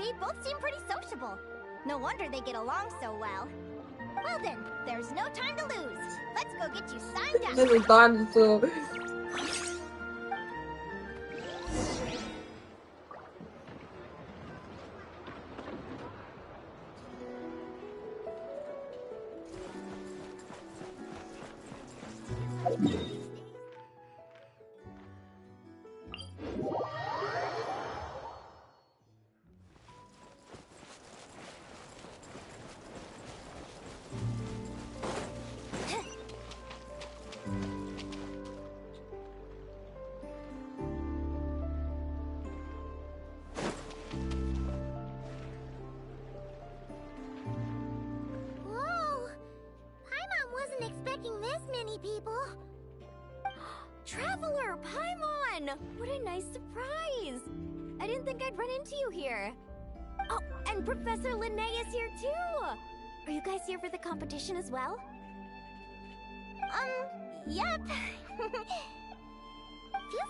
They both seem pretty sociable. No wonder they get along so well. Well then, there's no time to lose. Let's go get you signed up. Little dinosaur. Expecting this many people. Traveler, Paimon! What a nice surprise! I didn't think I'd run into you here. Oh, and Professor Linnaeus here too! Are you guys here for the competition as well? Yep. Feels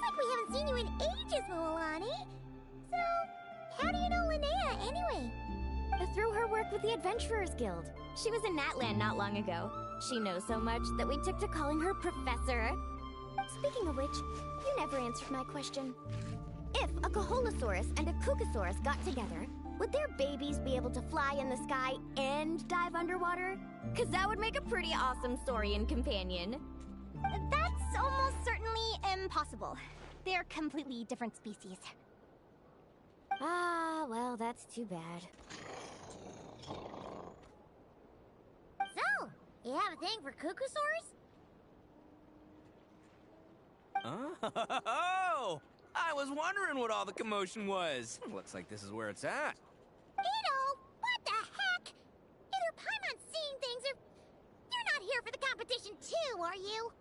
like we haven't seen you in ages, Moalani. So, how do you know Linnea anyway? Through her work with the Adventurers Guild. She was in Natland not long ago. She knows so much that we took to calling her Professor. Speaking of which, you never answered my question. If a Kaholosaurus and a Kukasaurus got together, would their babies be able to fly in the sky and dive underwater? Cause that would make a pretty awesome Saurian companion. That's almost certainly impossible. They're completely different species. Ah, well, that's too bad. So, you have a thing for Kukusaurs? Oh! I was wondering what all the commotion was. Looks like this is where it's at. Ito, what the heck? Either Paimon's seeing things or you're not here for the competition too, are you?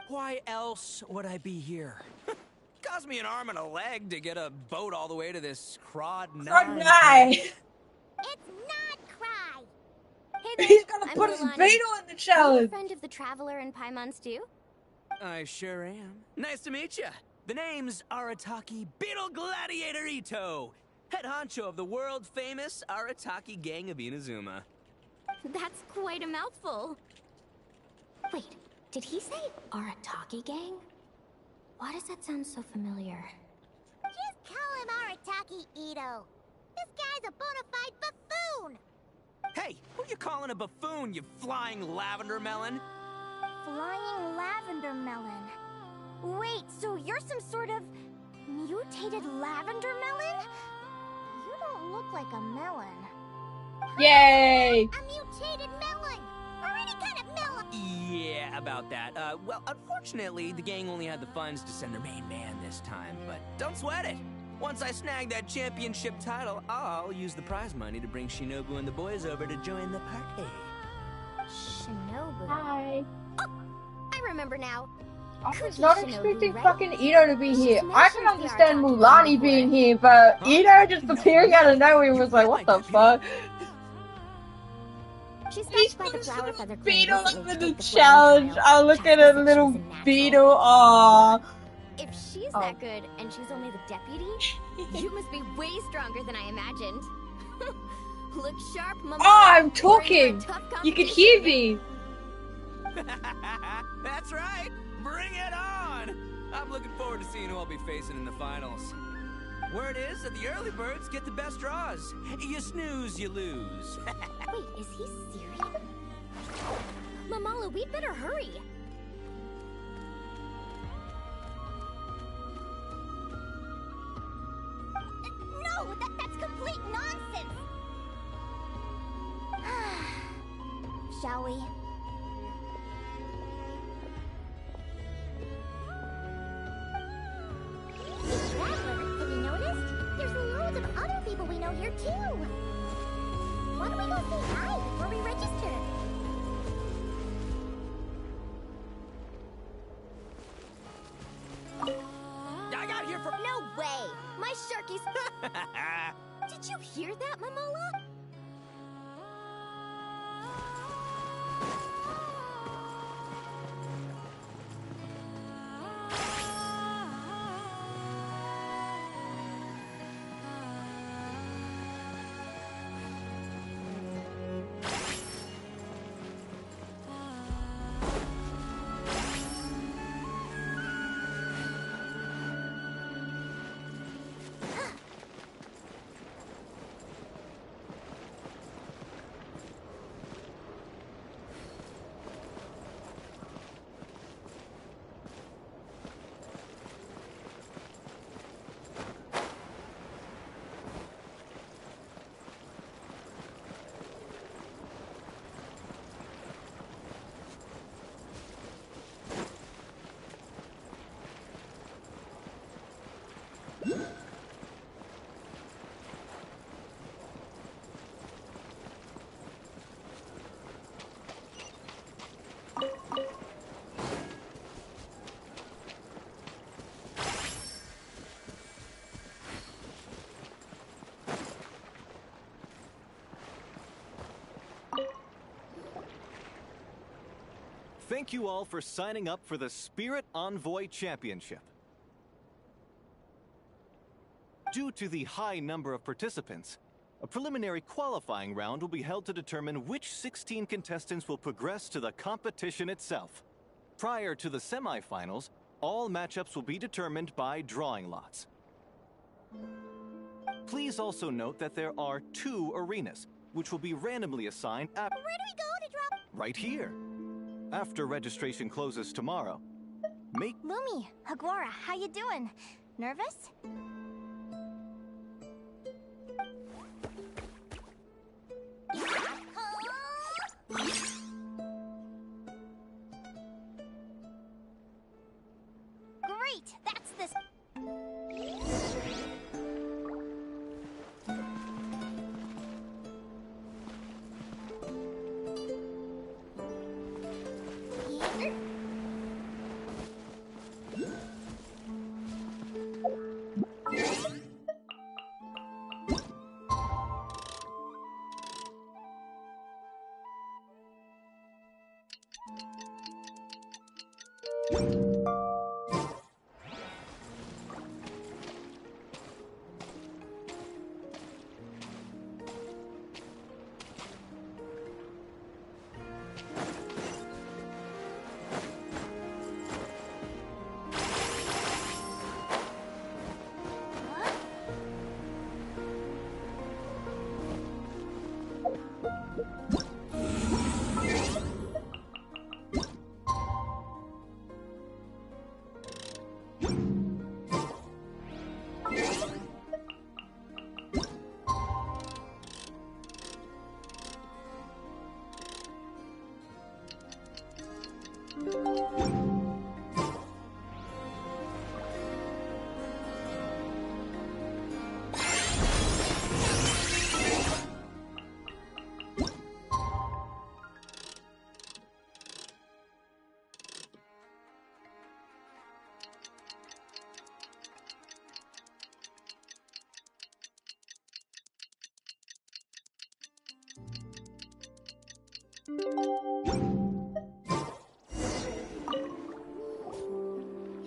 Why else would I be here? Cost me an arm and a leg to get a boat all the way to this Crod Nye. It's not Cry. Hey there, He's gonna I'm put his Milani. veto in the Are you challenge. a friend of the Traveler and Paimon's too? I sure am. Nice to meet you. The name's Arataki Beetle Gladiator Ito, head honcho of the world-famous Arataki gang of Inazuma. That's quite a mouthful. Wait, did he say Arataki gang? Why does that sound so familiar? Just call him Arataki Ito. This guy's a bona fide buffoon! Hey, who you calling a buffoon, you flying lavender melon? Flying lavender melon. Wait, so you're some sort of mutated lavender melon? You don't look like a melon. Yay! A mutated melon! Or any kind of melon! Yeah, about that. Well, unfortunately, the gang only had the funds to send their main man this time, but don't sweat it. Once I snag that championship title, I'll use the prize money to bring Shinobu and the boys over to join the party. Shinobu? Hi. Oh, I remember now. I was Cookie not Shinobu, expecting right? fucking Ito to be here. She's I can mentioned the understand Arataki Mulani before. being here, but Ito just appearing out of nowhere was like, what the fuck? She He's stopped by the put flower a feather beetle recently in to the take the challenge. flying I trial. look Jack at a said she little was a natural. beetle. Aww. If she's Oh. that good and she's only the deputy, you must be way stronger than I imagined. Look sharp, Mama. Oh, I'm Or you're a talking. tough You can competition. hear me. That's right. Bring it on. I'm looking forward to seeing who I'll be facing in the finals. Word is that the early birds get the best draws. You snooze, you lose. Wait, is he serious? Mamala, we'd better hurry. No, that's complete nonsense. Shall we? Hey, Traveler, have you noticed? There's loads of other people we know here too. Why don't we go say hi before we register? I got here for... No way! My Sharky's... Did you hear that, Momola? Thank you all for signing up for the Spirit Envoy Championship. Due to the high number of participants, a preliminary qualifying round will be held to determine which 16 contestants will progress to the competition itself. Prior to the semifinals, all matchups will be determined by drawing lots. Please also note that there are 2 arenas, which will be randomly assigned Where do we go to drop? right here. After registration closes tomorrow, Lumi, Haguara, how you doing? Nervous? Great, that's this.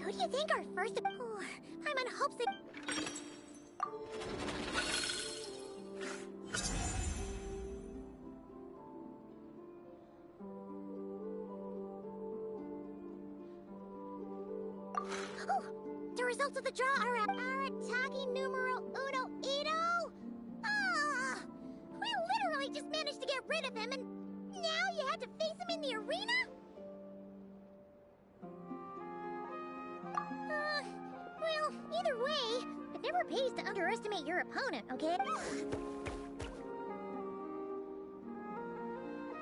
Who do you think our first? Oh, I'm on hopes that. Oh, the results of the draw are Aratagi numero uno Ito. Ah, we literally just managed to get rid of him, and now you had to face him in the arena. Well, either way, it never pays to underestimate your opponent, okay?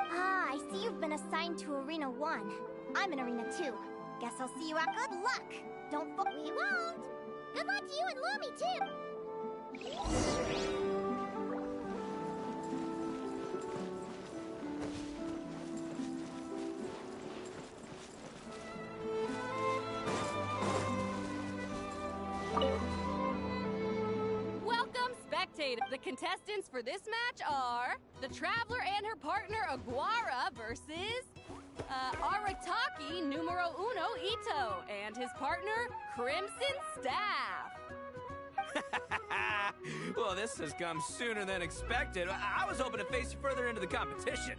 Ah, I see you've been assigned to Arena 1. I'm in Arena 2. Guess I'll see you out. Good luck! We won't! Good luck to you and Lumi, too! Welcome, spectators. The contestants for this match are the Traveler and her partner Aguara versus Arataki numero uno Ito and his partner Crimson Staff. Well, this has come sooner than expected. I was hoping to face you further into the competition.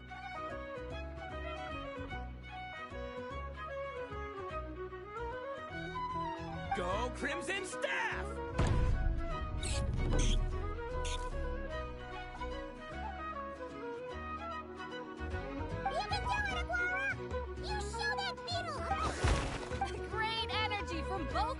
Go Crimson Staff! You can do it, Aguara! You show that beetle! Great energy from both.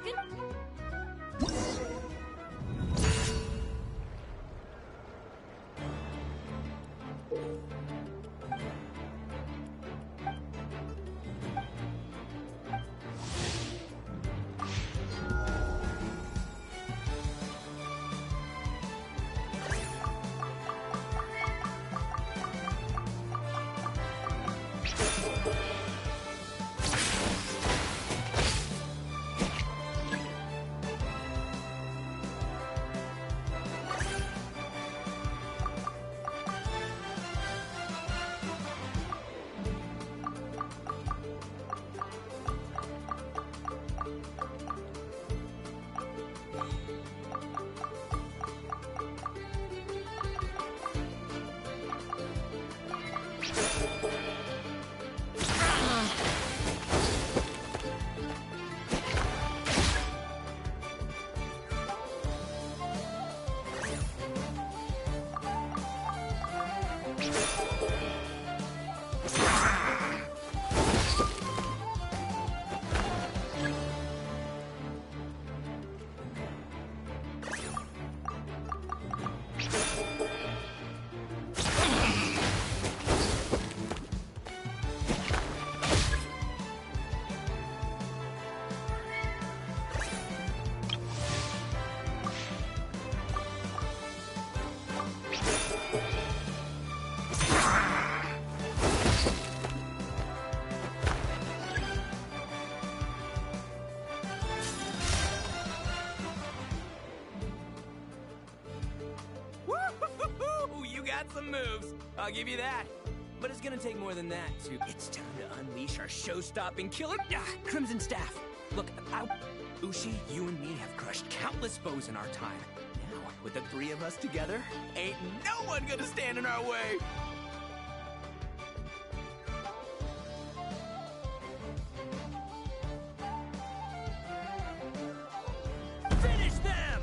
Some moves, I'll give you that. But it's gonna take more than that to... It's time to unleash our show-stopping killer... Crimson Staff. Look, Ushi, you and me have crushed countless foes in our time. Now, with the three of us together, ain't no one gonna stand in our way. Finish them!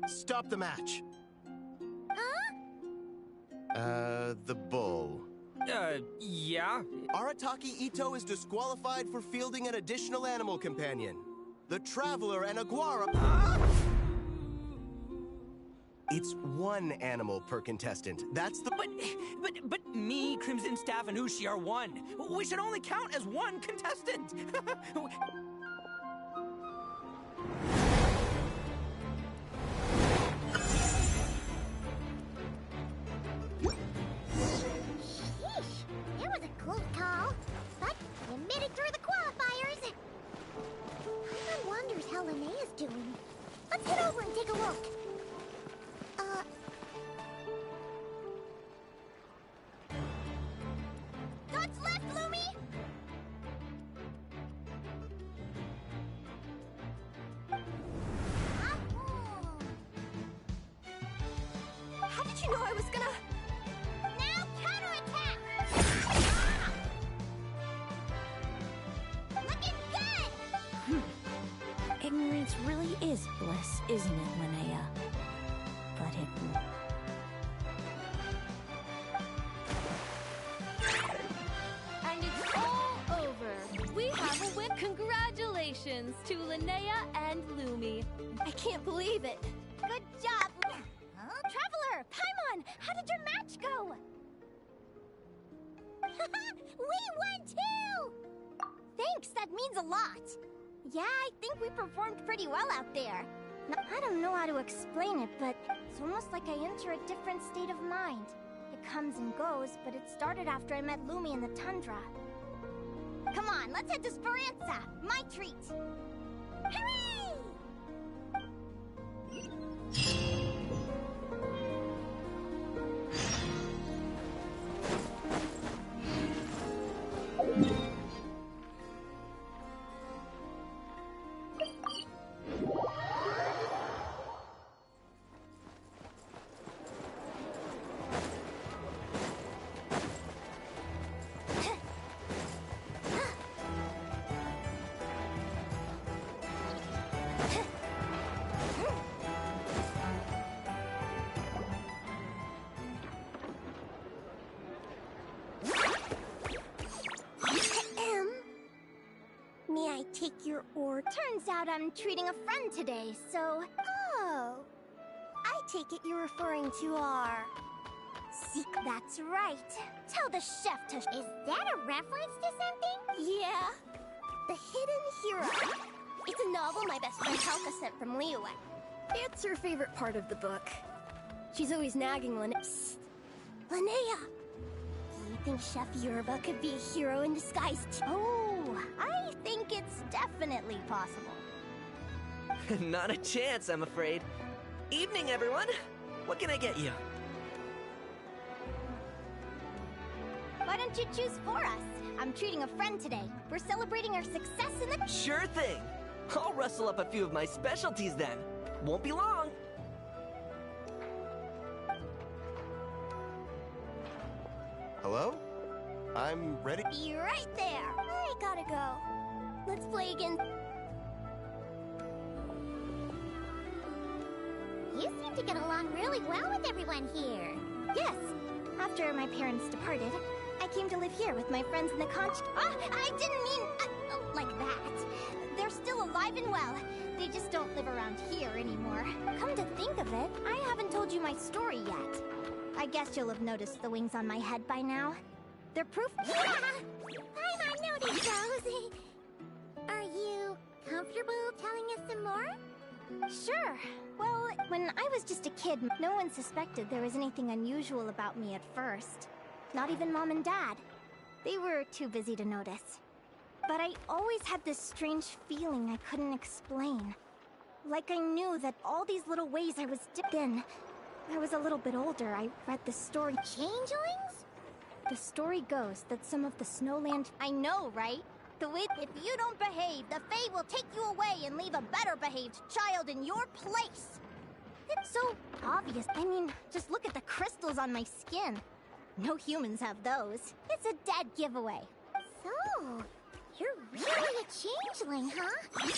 Stop the match. The bull. Yeah? Arataki Ito is disqualified for fielding an additional animal companion. The Traveler and Aguara... It's one animal per contestant. That's the... But me, Crimson Staff, and Ushi are one. We should only count as one contestant. Doing. Let's head over and take a look. Thoughts left, Lumi? How did you know I was gonna... Now counterattack! Looking good! Ignorance really is bliss, isn't it, Linnea? But it... And it's all over. We have a win. Congratulations to Linnea and Lumi. I can't believe it. Good job! Traveler! Paimon! How did your match go? We won too! Thanks, that means a lot. Yeah, I think we performed pretty well out there. I don't know how to explain it, but it's almost like I enter a different state of mind. It comes and goes, but it started after I met Lumi in the tundra. Come on, let's head to Speranza! My treat! Hooray! May I take your order? Turns out I'm treating a friend today, so... Oh. I take it you're referring to our... Seek, that's right. Tell the chef to... Is that a reference to something? Yeah. The Hidden Hero. It's a novel my best friend Helka sent from Liyue. It's her favorite part of the book. She's always nagging Linnea. Psst. Linnea! Do you think Chef Yerba could be a hero in disguise too? Oh, I think it's definitely possible. Not a chance, I'm afraid. Evening, everyone. What can I get you? Why don't you choose for us? I'm treating a friend today. We're celebrating our success in the... Sure thing. I'll rustle up a few of my specialties then. Won't be long. Hello? I'm ready. Be right there. I gotta go. Let's play again. You seem to get along really well with everyone here. Yes. After my parents departed, I came to live here with my friends in the conch... Ah, I didn't mean like that. They're still alive and well. They just don't live around here anymore. Come to think of it, I haven't told you my story yet. I guess you'll have noticed the wings on my head by now. They're proof... Yeah! I noticed those. Are you comfortable telling us some more? Sure. Well, when I was just a kid, no one suspected there was anything unusual about me at first. Not even Mom and Dad. They were too busy to notice. But I always had this strange feeling I couldn't explain. Like I knew that all these little ways I was then. I was a little bit older, I read the story. Changelings? The story goes that some of the Snowland... I know, right? The way... If you don't behave, the Fae will take you away and leave a better-behaved child in your place. It's so obvious. I mean, just look at the crystals on my skin. No humans have those. It's a dead giveaway. So, you're really a changeling, huh?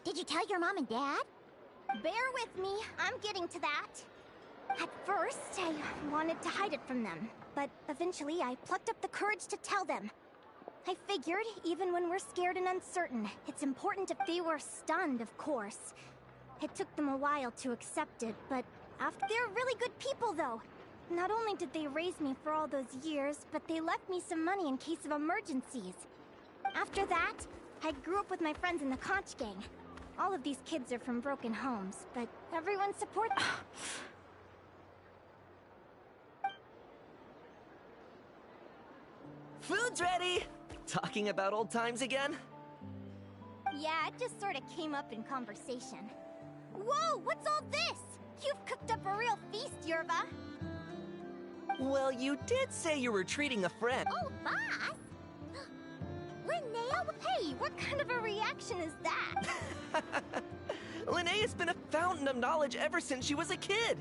Did you tell your mom and dad? Bear with me, I'm getting to that. At first, I wanted to hide it from them, but eventually I plucked up the courage to tell them. I figured, even when we're scared and uncertain, it's important if they were stunned, of course. It took them a while to accept it, but they're really good people, though. Not only did they raise me for all those years, but they left me some money in case of emergencies. After that, I grew up with my friends in the conch gang. All of these kids are from broken homes, but everyone supports... Food's ready! Talking about old times again? Yeah, it just sort of came up in conversation. Whoa, what's all this? You've cooked up a real feast, Yerba. Well, you did say you were treating a friend. Oh, boss? Linnea? Hey, what kind of a reaction is that? Linnea's been a fountain of knowledge ever since she was a kid.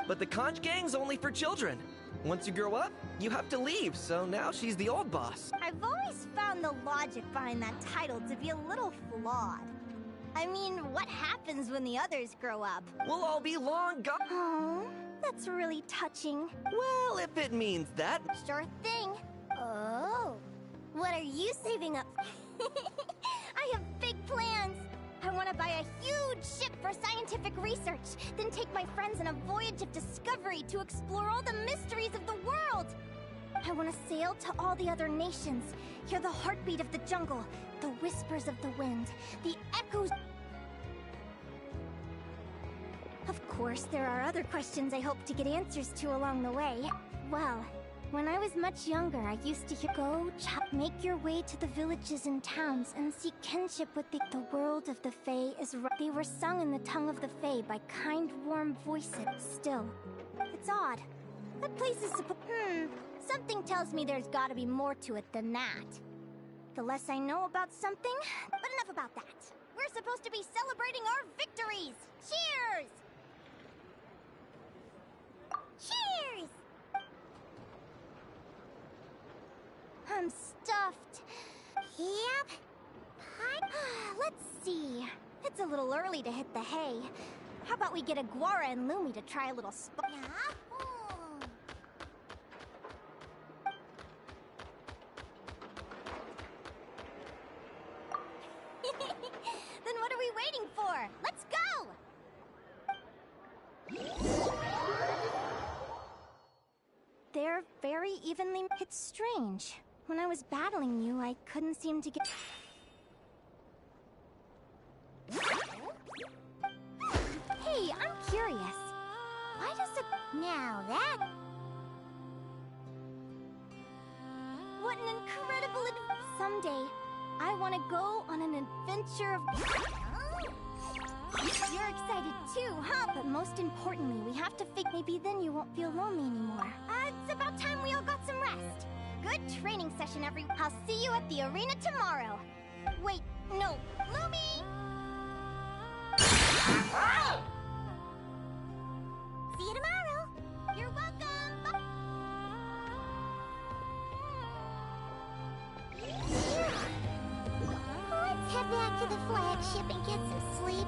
But the conch gang's only for children. Once you grow up, you have to leave, so now she's the old boss. I've always found the logic behind that title to be a little flawed. I mean, what happens when the others grow up? We'll all be long gone. Oh, that's really touching. Well, if it means that. Sure thing. Oh, what are you saving up? I have big plans. I want to buy a huge ship for scientific research, then take my friends on a voyage of discovery to explore all the mysteries of the world. I want to sail to all the other nations, hear the heartbeat of the jungle, the whispers of the wind, the echoes. Of course, there are other questions I hope to get answers to along the way. Well, when I was much younger, I used to hear, make your way to the villages and towns and seek kinship with the world of the Fae is right. They were sung in the tongue of the Fae by kind, warm voices. Still, it's odd. That place is something tells me there's gotta be more to it than that. The less I know about something, but enough about that. We're supposed to be celebrating our victories! Cheers! Cheers! I'm stuffed. Yep. Let's see. It's a little early to hit the hay. How about we get Aguara and Lumi to try a little Yeah? Then what are we waiting for? Let's go! They're very evenly... It's strange. When I was battling you, I couldn't seem to get... Hey, I'm curious. Why does it... Now that... What an incredible... Someday, I want to go on an adventure of... You're excited too, huh? But most importantly, we have to maybe then you won't feel lonely anymore. It's about time we all got some rest. good training session, I'll see you at the arena tomorrow. Wait, no, Lumi! See you tomorrow. You're welcome. Let's head back to the flagship and get some sleep.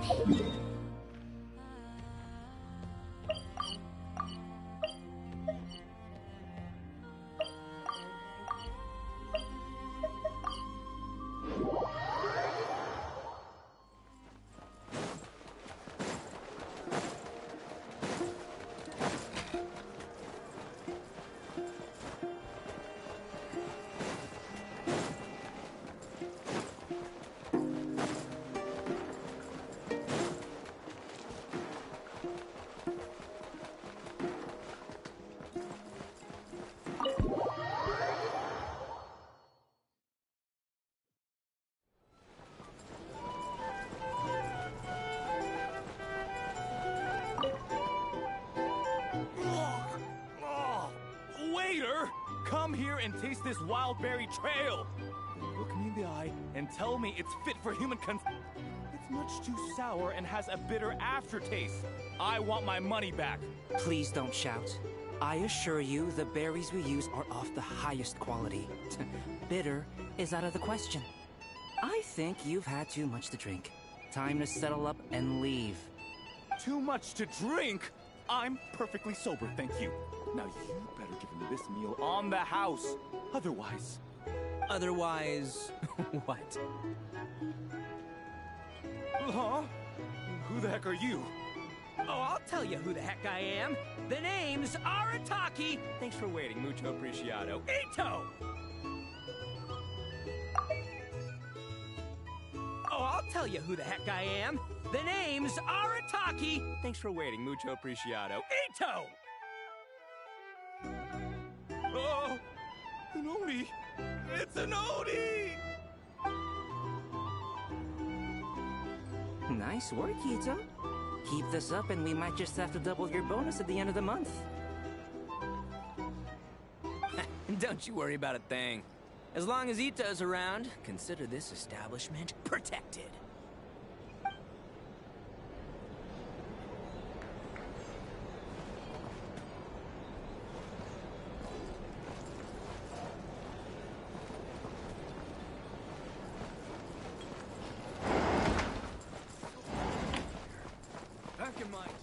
Come here and taste this wild berry trail. Then look me in the eye and tell me it's fit for human It's much too sour and has a bitter aftertaste. I want my money back. Please don't shout. I assure you, the berries we use are of the highest quality. Bitter is out of the question. I think you've had too much to drink. Time to settle up and leave. Too much to drink? I'm perfectly sober, thank you. Now you better give him this meal on the house. Otherwise... Otherwise... what? Huh? Who the heck are you? Oh, I'll tell you who the heck I am. The name's Arataki. Thanks for waiting, mucho apreciado. Ito! Oh, I'll tell you who the heck I am. The name's Arataki. Thanks for waiting, mucho apreciado. Ito! Oh, an Oni! It's an Oni! Nice work, Ito. Keep this up and we might just have to double your bonus at the end of the month. Don't you worry about a thing. As long as Ito's around, consider this establishment protected. Back in my day.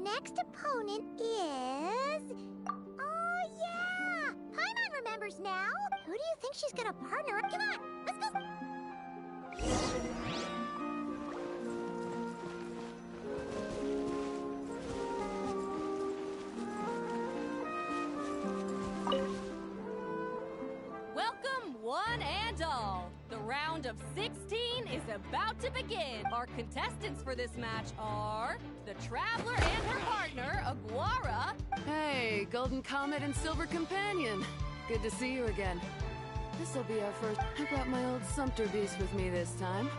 Next opponent is... Oh, yeah! Paimon remembers now! Who do you think she's gonna partner up? Come on, let's go! Welcome, one and all. The round of 16 is about to begin. Our contestants for this match are the Traveler and her partner, Aguara. Hey, Golden Comet and Silver Companion. Good to see you again. This'll be our first... I brought my old Sumpter beast with me this time.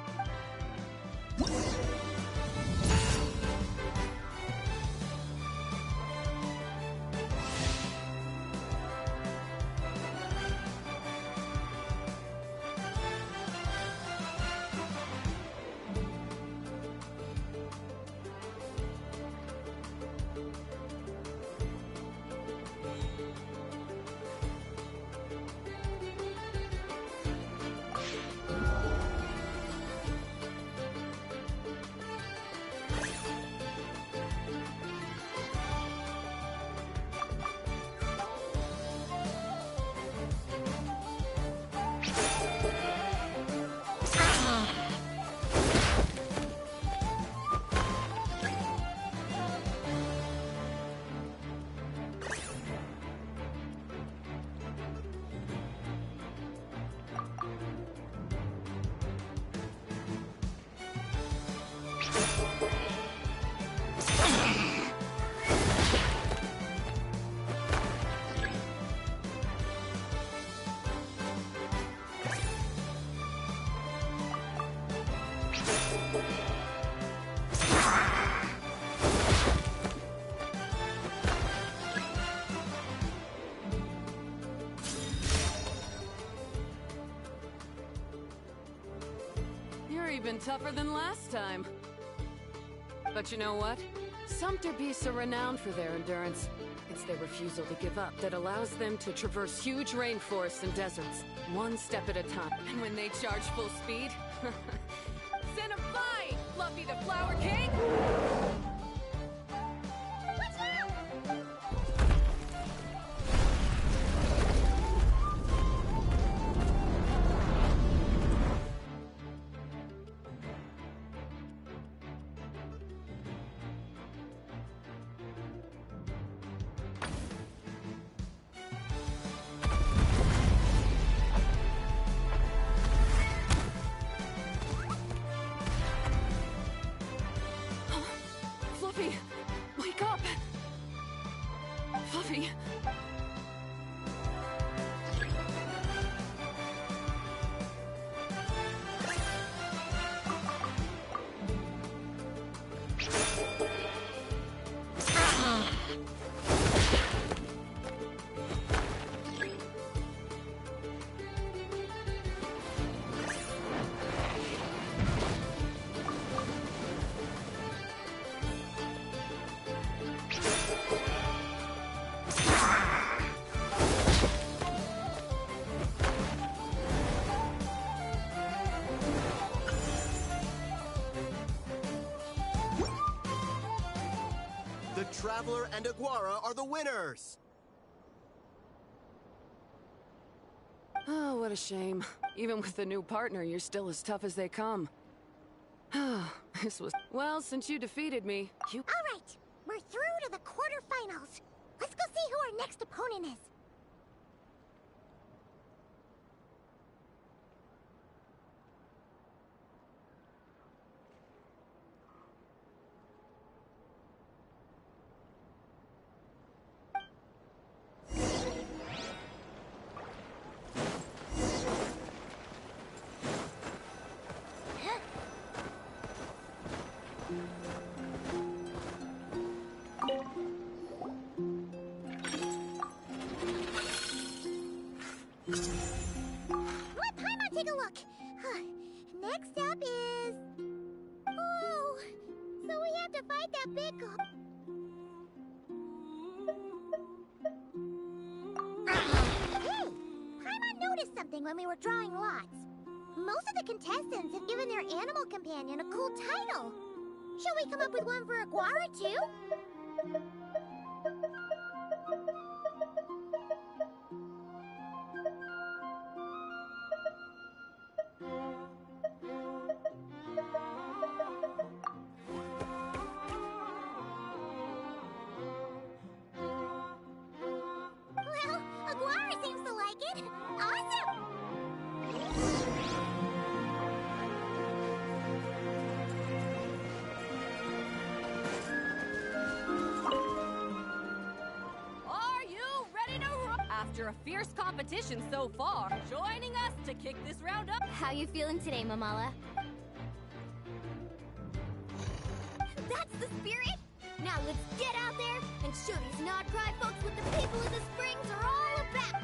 been tougher than last time. But you know what? Sumpter beasts are renowned for their endurance. It's their refusal to give up that allows them to traverse huge rainforests and deserts, one step at a time. And when they charge full speed, send 'em flying, Fluffy the Flower King! Fluffy! Wake up! Fluffy! The Traveler and Aguara are the winners! Oh, what a shame. Even with the new partner, you're still as tough as they come. This was... Well, since you defeated me, you... All right, we're through to the quarterfinals. Let's go see who our next opponent is. Let Paimon take a look. Next up is... Oh, so we have to fight that big... Hey, Paimon noticed something when we were drawing lots. Most of the contestants have given their animal companion a cool title. Shall we come up with one for Aguara, too? Well, Aguara seems to like it. Awesome! Are you ready to roll? After a fierce competition so far, joining us to kick this round up. How you feeling today, Mamala? That's the spirit! Now let's get out there and show these Nod Pride folks what the people of the Springs are all about!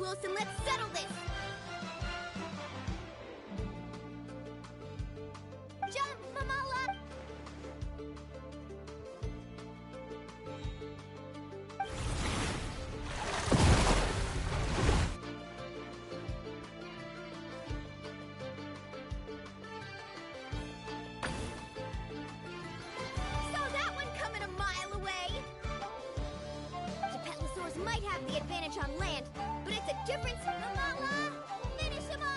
close and let's settle this! Jump, Mamala! Saw that one coming a mile away! Gepetlosaurs might have the advantage on land, but it's a difference, Mamala! Finish him off!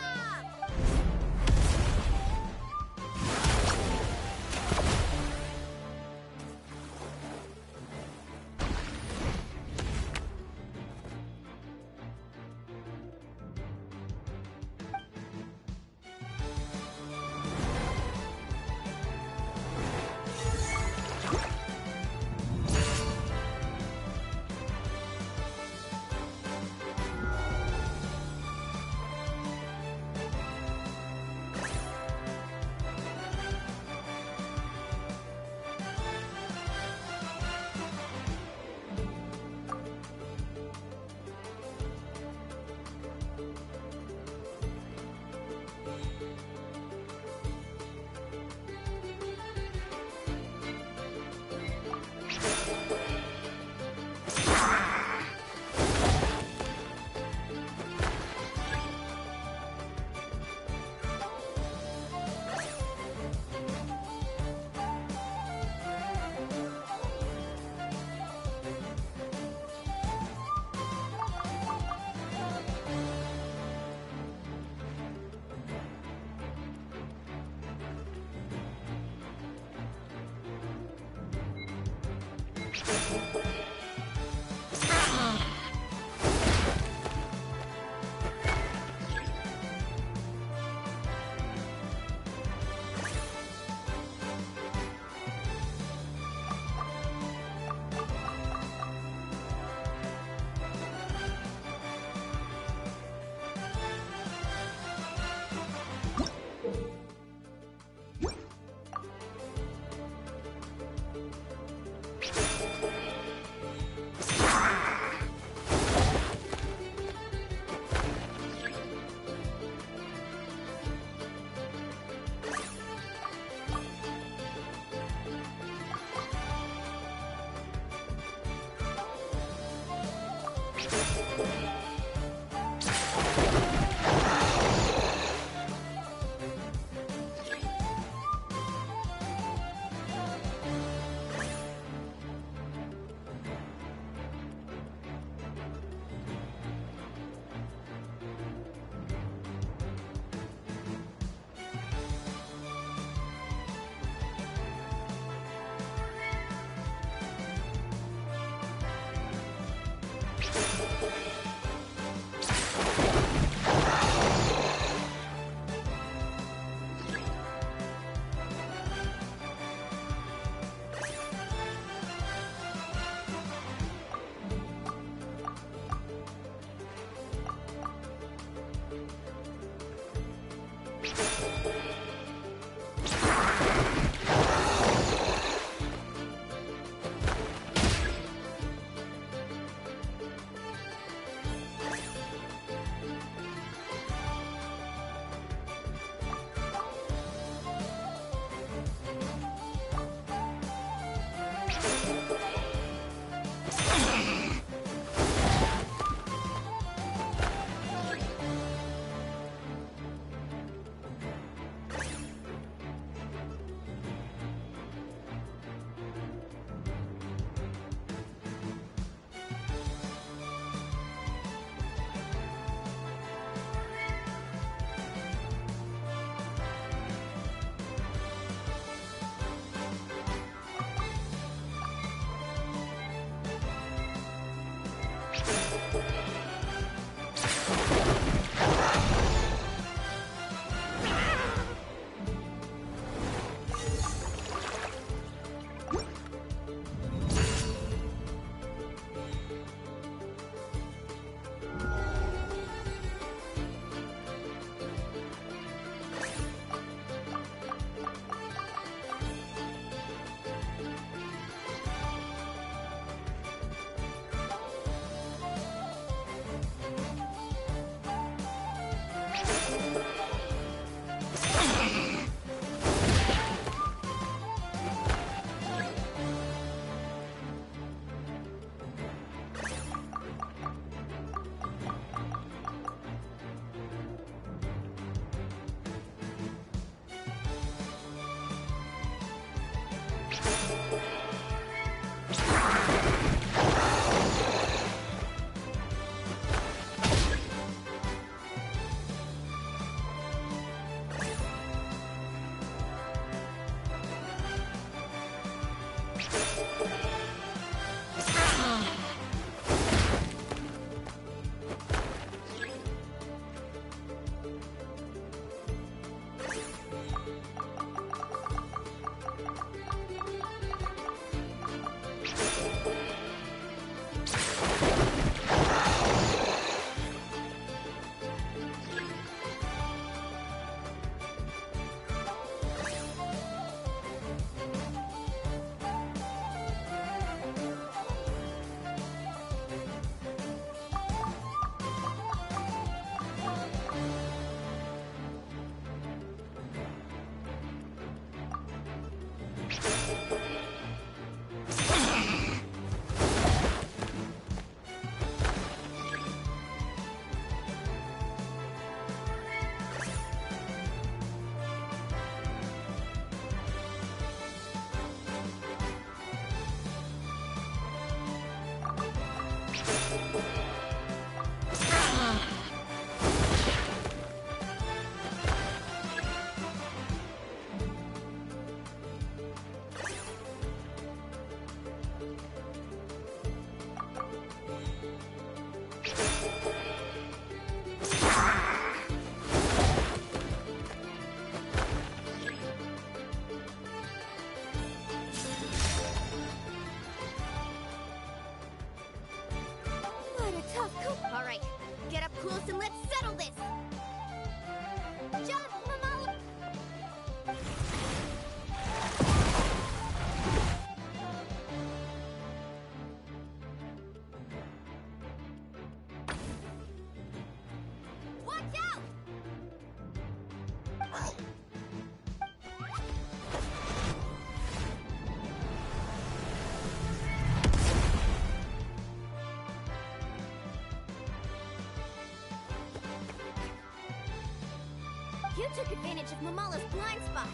You took advantage of Mamala's blind spot.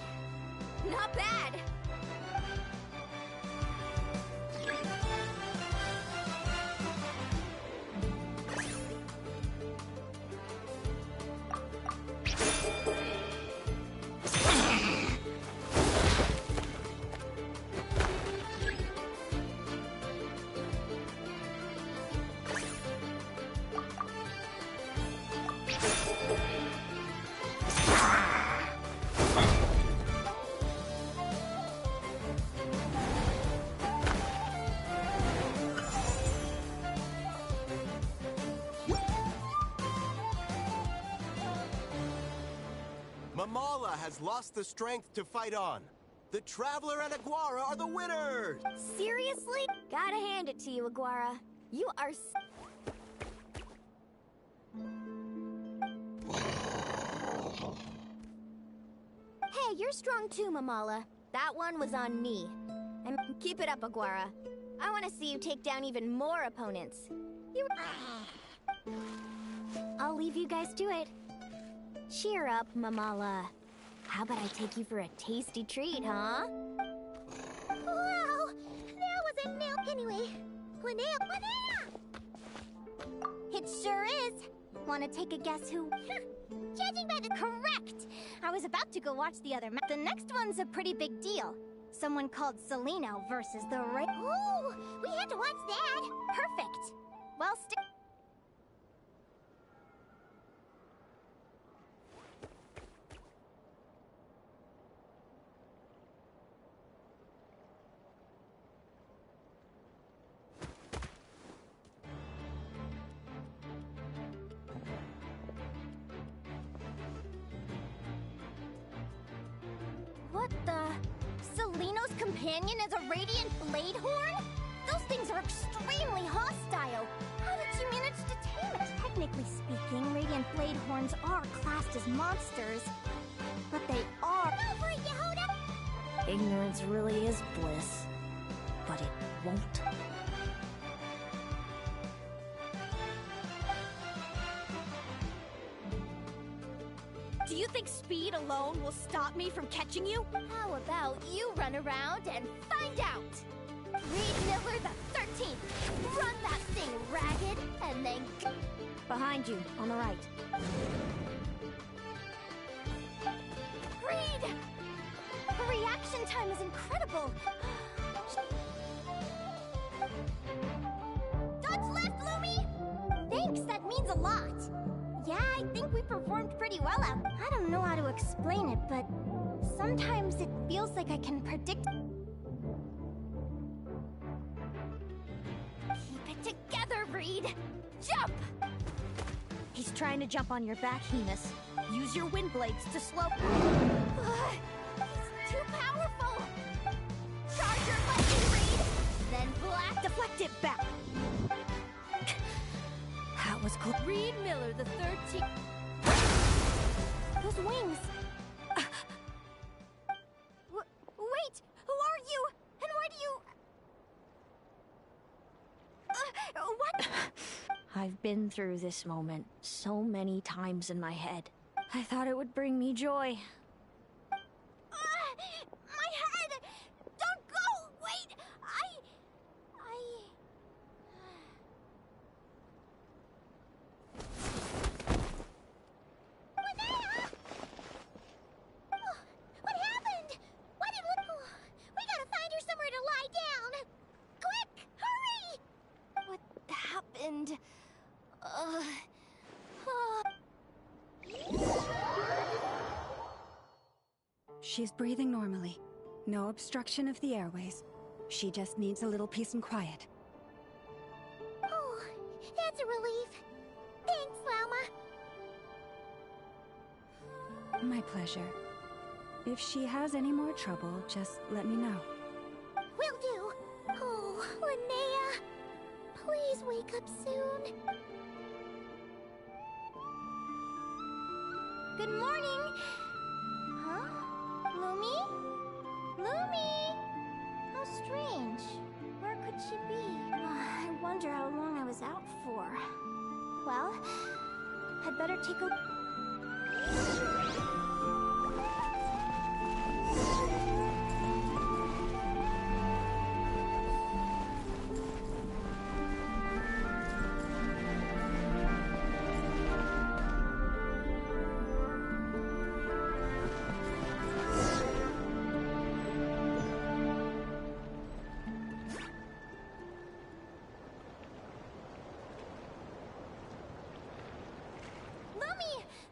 Not bad. Mamala has lost the strength to fight on. The Traveler and Aguara are the winners! Seriously? Gotta hand it to you, Aguara. You are Hey, you're strong too, Mamala. That one was on me. And keep it up, Aguara. I want to see you take down even more opponents. I'll leave you guys to it. Cheer up, Mamala. How about I take you for a tasty treat, huh? Wow! That was a milk anyway. Linnea! It sure is. Want to take a guess who? Judging by the correct! I was about to go watch the other The next one's a pretty big deal. Someone called Seleno versus the Oh! We had to watch that! Perfect! Well, what the? Seleno's companion is a radiant blade horn? Those things are extremely hostile. How did you manage to tame it? Technically speaking, radiant blade horns are classed as monsters. But they are... Go for it, Yehoda! Ignorance really is bliss, but it won't. Do you think speed alone will stop me from catching you? How about you run around and find out? Reed Miller the 13th! Run that thing ragged, and then... Behind you, on the right. Reed! Her reaction time is incredible! Dodge left, Lumi! Thanks, that means a lot! Yeah, I think we performed pretty well out. I don't know how to explain it, but sometimes it feels like I can predict... Keep it together, Reed! Jump! He's trying to jump on your back, Hemus. Use your wind blades to slow... He's too powerful! Charge your lightning, Reed! Then black... Deflect it back! That was cool. Reed Miller the 13th... Those wings... Wait! Who are you? And why do you... what? I've been through this moment so many times in my head. I thought it would bring me joy. My head! Don't go! Wait! Linnea! What happened? Why did we gotta find her somewhere to lie down! Quick! Hurry! What happened? She's breathing normally. No obstruction of the airways. She just needs a little peace and quiet. Oh, that's a relief. Thanks, Lauma. My pleasure. If she has any more trouble, just let me know. Will do. Oh, Linnea. Please wake up soon. Good morning. Huh? Lumi? Lumi! How strange. Where could she be? I wonder how long I was out for. Well, I'd better take a...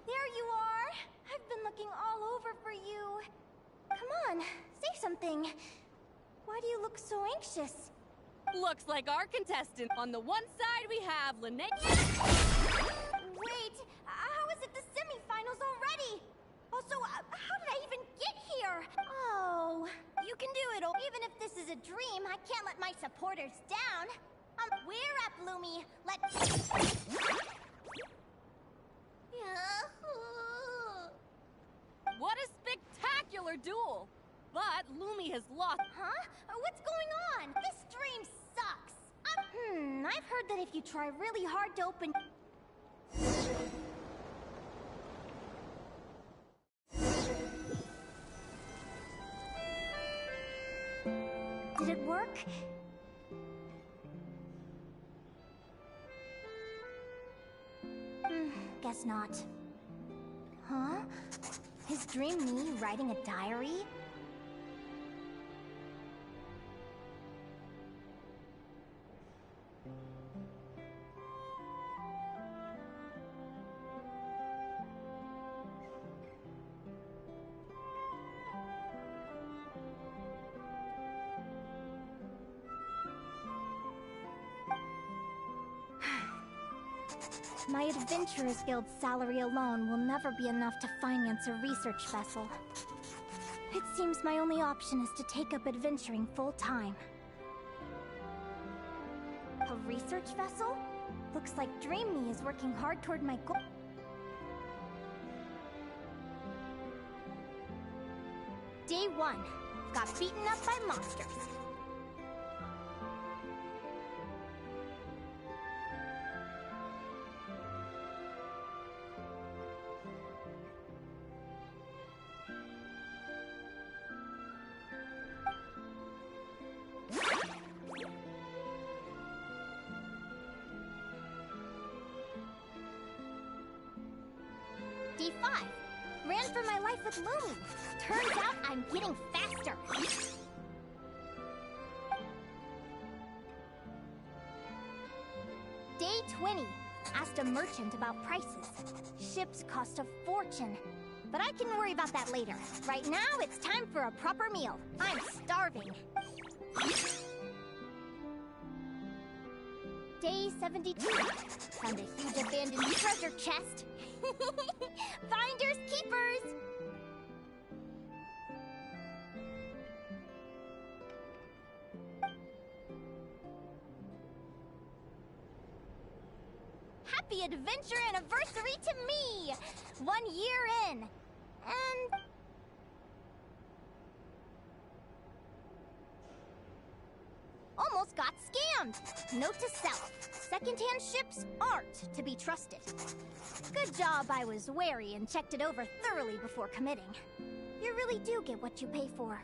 There you are! I've been looking all over for you. Come on, say something. Why do you look so anxious? Looks like our contestant. On the one side, we have Linnea. Wait, how is it the semifinals already? Also, how did I even get here? Oh, you can do it. Even if this is a dream, I can't let my supporters down. We're up, Lumi. What a spectacular duel! But Lumi has lost. Huh? What's going on? This dream sucks. I've heard that if you try really hard to open... Did it work? Guess not. Huh? Is Dream me writing a diary? My Adventurers Guild's salary alone will never be enough to finance a research vessel. It seems my only option is to take up adventuring full-time. A research vessel? Looks like Dream Me is working hard toward my goal. Day 1. Got beaten up by monsters. Day 5. Ran for my life with Lumi. Turns out I'm getting faster. Day 20. Asked a merchant about prices. Ships cost a fortune. But I can worry about that later. Right now, it's time for a proper meal. I'm starving. Day 72. Found a huge abandoned treasure chest. Finders keepers! Happy adventure anniversary to me! 1 year in. And... almost got scammed! Note to self. Secondhand ships aren't to be trusted. Good job I was wary and checked it over thoroughly before committing. You really do get what you pay for.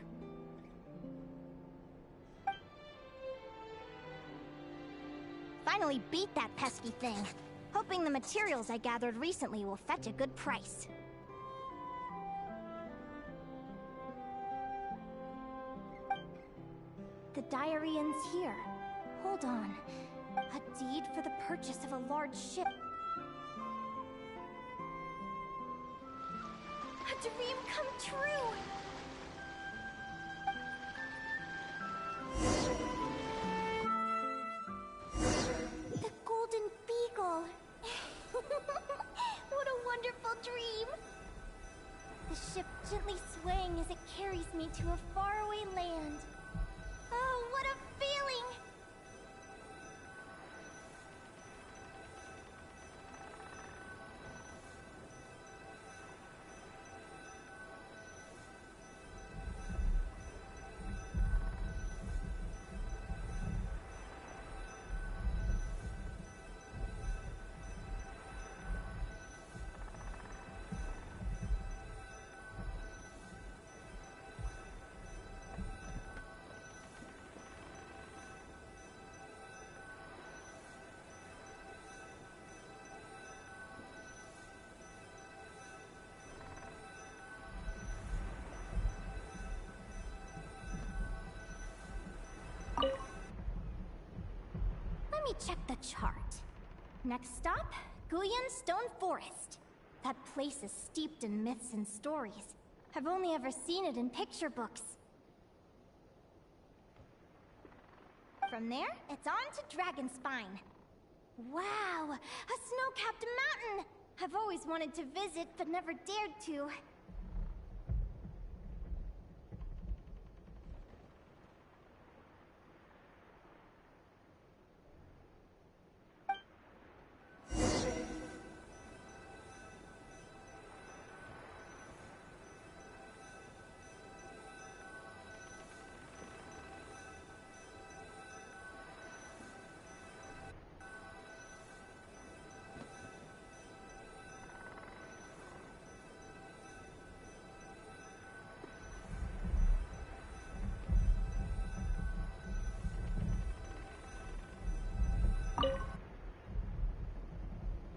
Finally beat that pesky thing. Hoping the materials I gathered recently will fetch a good price. The diary ends here. Hold on. A deed for the purchase of a large ship. A dream come true! The Golden Beagle! What a wonderful dream! The ship gently swaying as it carries me to a faraway land. Oh, what a feeling! Let me check the chart. Next stop, Guyan Stone Forest. That place is steeped in myths and stories. I've only ever seen it in picture books. From there, it's on to Dragonspine. Wow, a snow-capped mountain! I've always wanted to visit, but never dared to.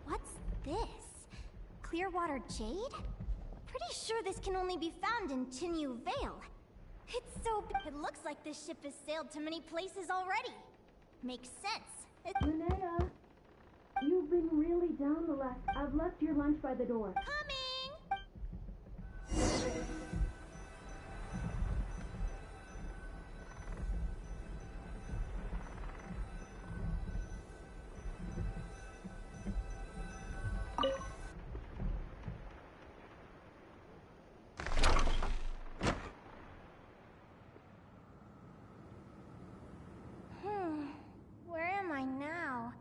What's this? Clearwater Jade? Pretty sure this can only be found in Tinyu Vale. It's so big. It looks like this ship has sailed to many places already. Makes sense. Linnea, you've been really down the last... I've left your lunch by the door. Coming! Where am I now?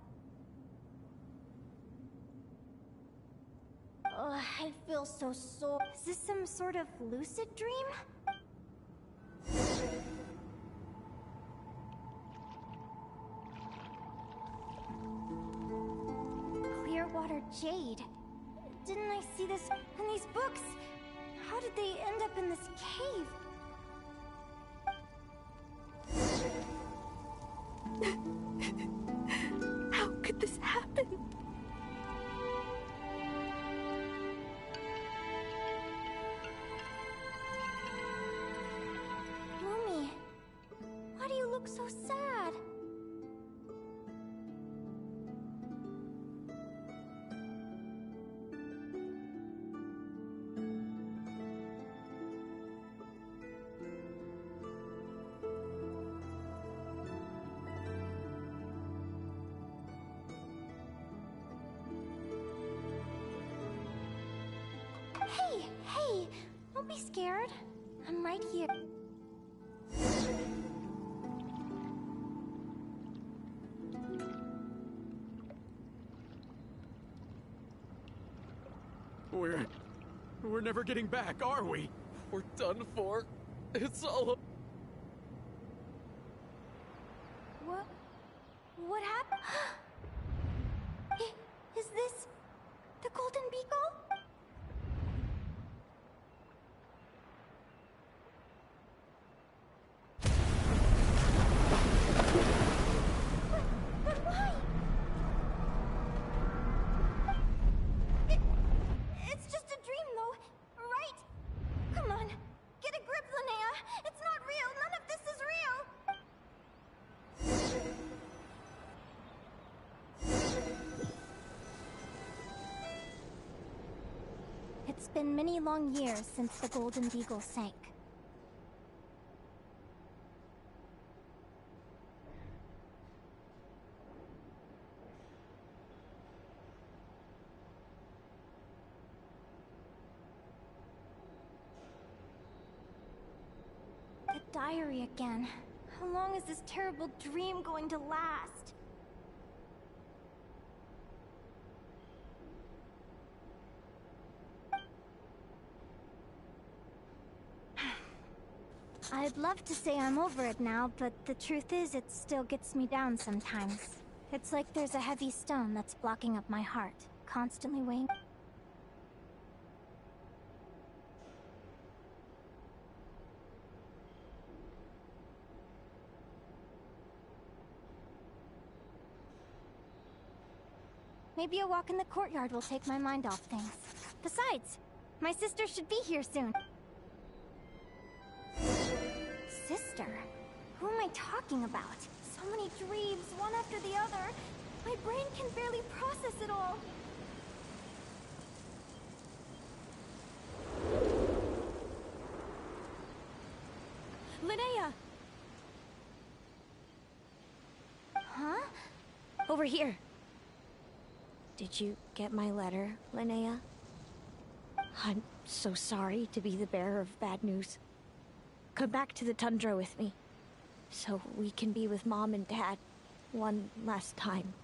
Ugh, I feel so sore. Is this some sort of lucid dream? Clearwater Jade. Didn't I see this in these books? How did they end up in this cave? How could this happen? Lumi, why do you look so sad? Hey, don't be scared. I'm right here. We're never getting back, are we? We're done for. It's all a... What happened? Is this the Golden Beagle? But why? It's just a dream, though, right? Come on, get a grip, Linnea. It's not real. None of this is real. It's been many long years since the Golden Beagle sank. The diary again. How long is this terrible dream going to last? I'd love to say I'm over it now, but the truth is it still gets me down sometimes. It's like there's a heavy stone that's blocking up my heart, constantly weighing. Maybe a walk in the courtyard will take my mind off things. Besides, my sister should be here soon. Sister? Who am I talking about? So many dreams, one after the other. My brain can barely process it all. Linnea! Huh? Over here. Did you get my letter, Linnea? I'm so sorry to be the bearer of bad news. Come back to the tundra with me, so we can be with Mom and Dad one last time.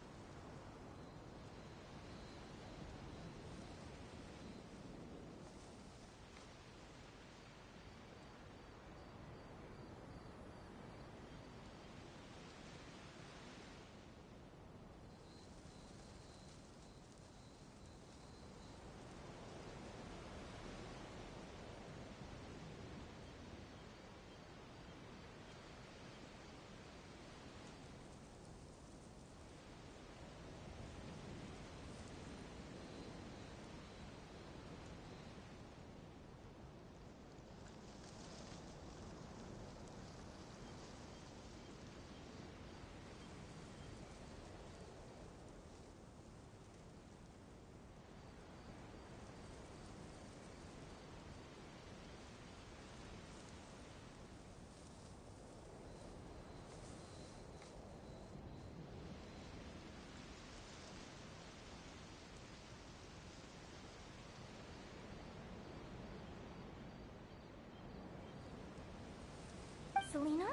Selena?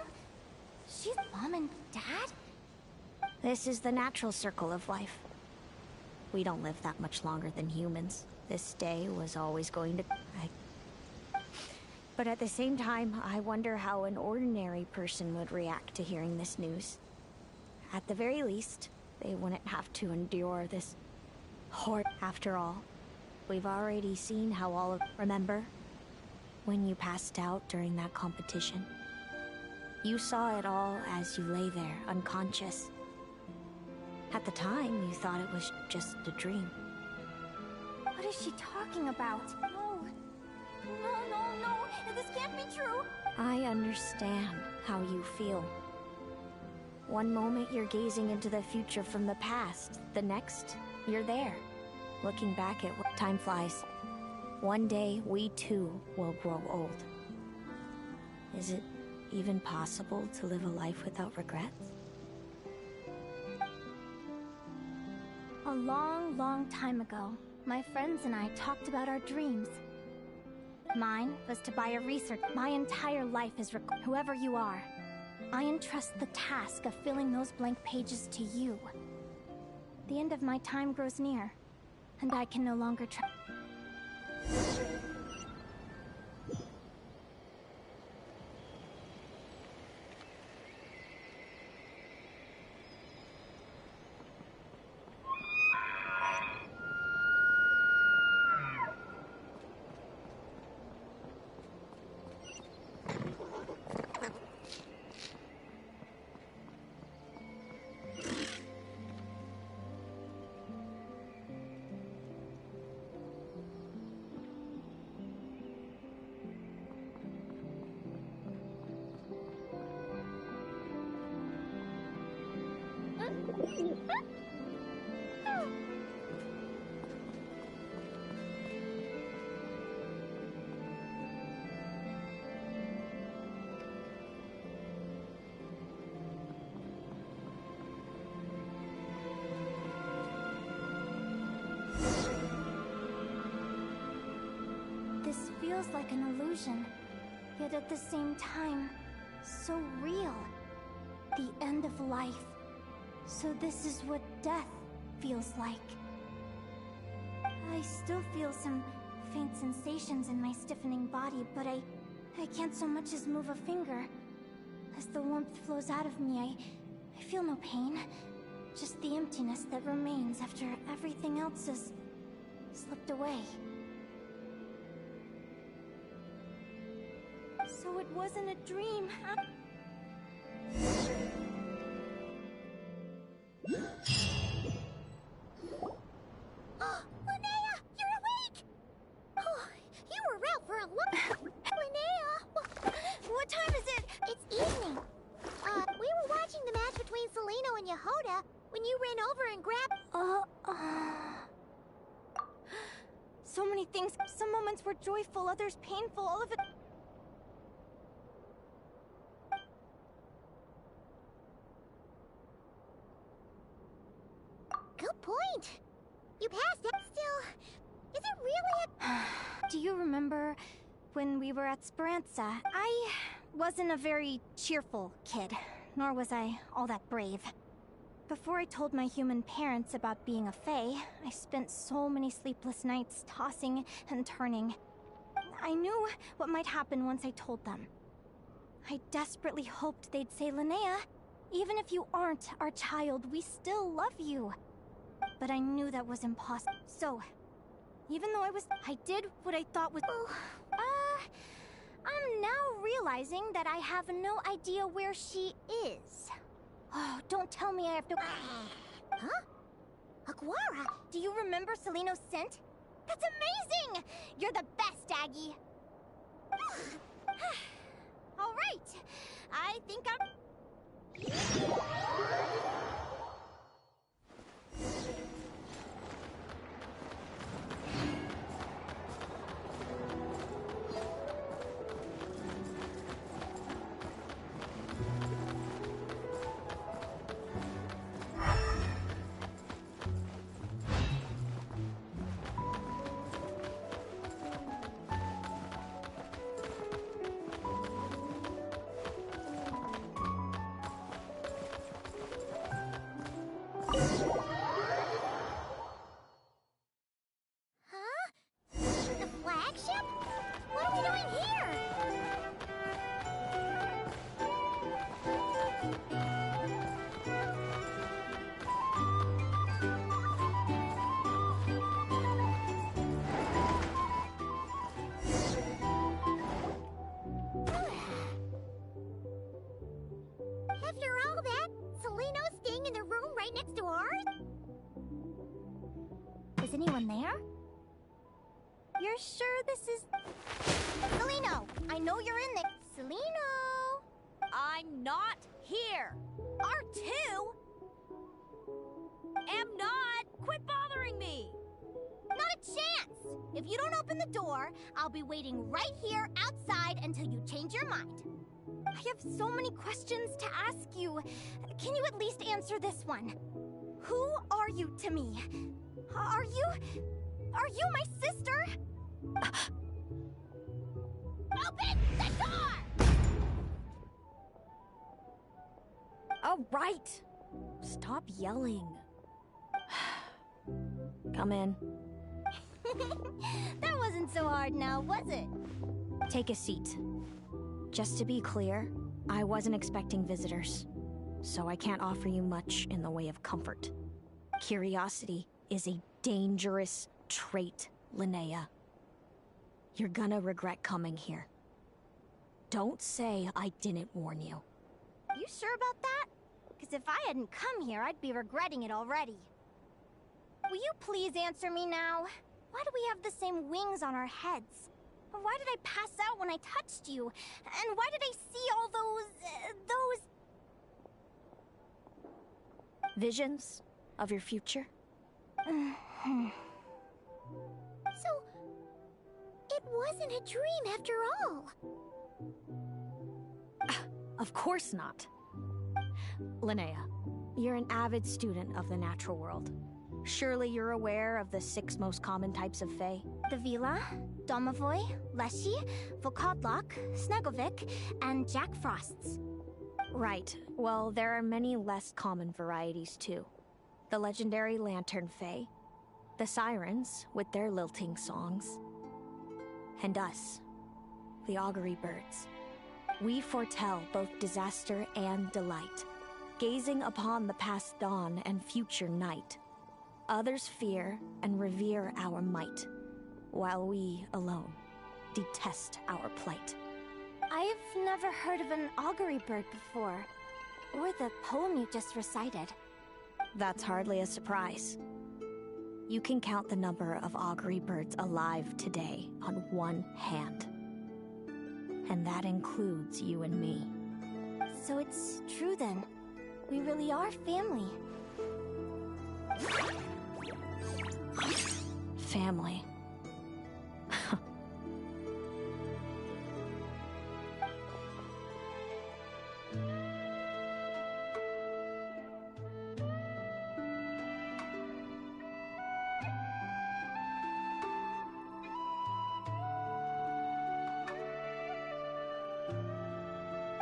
She's Mom and Dad? This is the natural circle of life. We don't live that much longer than humans. This day was always going to... But at the same time, I wonder how an ordinary person would react to hearing this news. At the very least, they wouldn't have to endure this horror. After all, we've already seen how all of... Remember? When you passed out during that competition? You saw it all as you lay there, unconscious. At the time, you thought it was just a dream. What is she talking about? No. No. This can't be true. I understand how you feel. One moment you're gazing into the future from the past. The next, you're there, looking back at what time flies. One day, we too will grow old. Is it even possible to live a life without regrets? A long time ago, my friends and I talked about our dreams. Mine was to buy a research. My entire life is whoever you are. I entrust the task of filling those blank pages to you. The end of my time grows near, and I can no longer try. This feels like an illusion, yet at the same time, so real. The end of life. So this is what death feels like. I still feel some faint sensations in my stiffening body, but I can't so much as move a finger. As the warmth flows out of me, I feel no pain. Just the emptiness that remains after everything else has slipped away. So it wasn't a dream. Linnea, you're awake! Oh, you were out for a long... Linnea! What time is it? It's evening. We were watching the match between Selena and Yehoda when you ran over and grabbed... So many things. Some moments were joyful, others painful, all of it... point. You passed it. Still, is it really a... Do you remember when we were at Speranza? I wasn't a very cheerful kid, nor was I all that brave. Before I told my human parents about being a fae, I spent so many sleepless nights tossing and turning. I knew what might happen once I told them. I desperately hoped they'd say, Linnea, even if you aren't our child, we still love you. But I knew that was impossible. So, even though I did what I thought was... I'm now realizing that I have no idea where she is. Oh, don't tell me I have to... Huh? Aguara? Do you remember Seleno's scent? That's amazing! You're the best, Aggie! All right, I think I'm... After all that, Seleno's staying in the room right next to ours? Is anyone there? You're sure this is... Seleno! I know you're in there. Seleno! I'm not here. R2? Am not. Quit bothering me. Not a chance! If you don't open the door, I'll be waiting right here outside until you change your mind. I have so many questions to ask you. Can you at least answer this one? Who are you to me? Are you my sister? Open the door! All right. Stop yelling. Come in. That wasn't so hard now, was it? Take a seat. Just to be clear, I wasn't expecting visitors, so I can't offer you much in the way of comfort. Curiosity is a dangerous trait, Linnea. You're gonna regret coming here. Don't say I didn't warn you. You sure about that? Because if I hadn't come here, I'd be regretting it already. Will you please answer me now? Why do we have the same wings on our heads? Why did I pass out when I touched you? And why did I see all those... Visions of your future? So, it wasn't a dream after all. Of course not. Linnea, you're an avid student of the natural world. Surely you're aware of the 6 most common types of fae? The Vila, Domovoy, Leshy, Vokadlok, Snegovic, and Jack Frosts. Right. Well, there are many less common varieties too. The legendary Lantern Fae, the Sirens with their lilting songs, and us, the Augury Birds. We foretell both disaster and delight, gazing upon the past dawn and future night. Others fear and revere our might, while we alone detest our plight. I've never heard of an augury bird before, or the poem you just recited. That's hardly a surprise. You can count the number of augury birds alive today on one hand. And that includes you and me. So it's true then. We really are family. Family.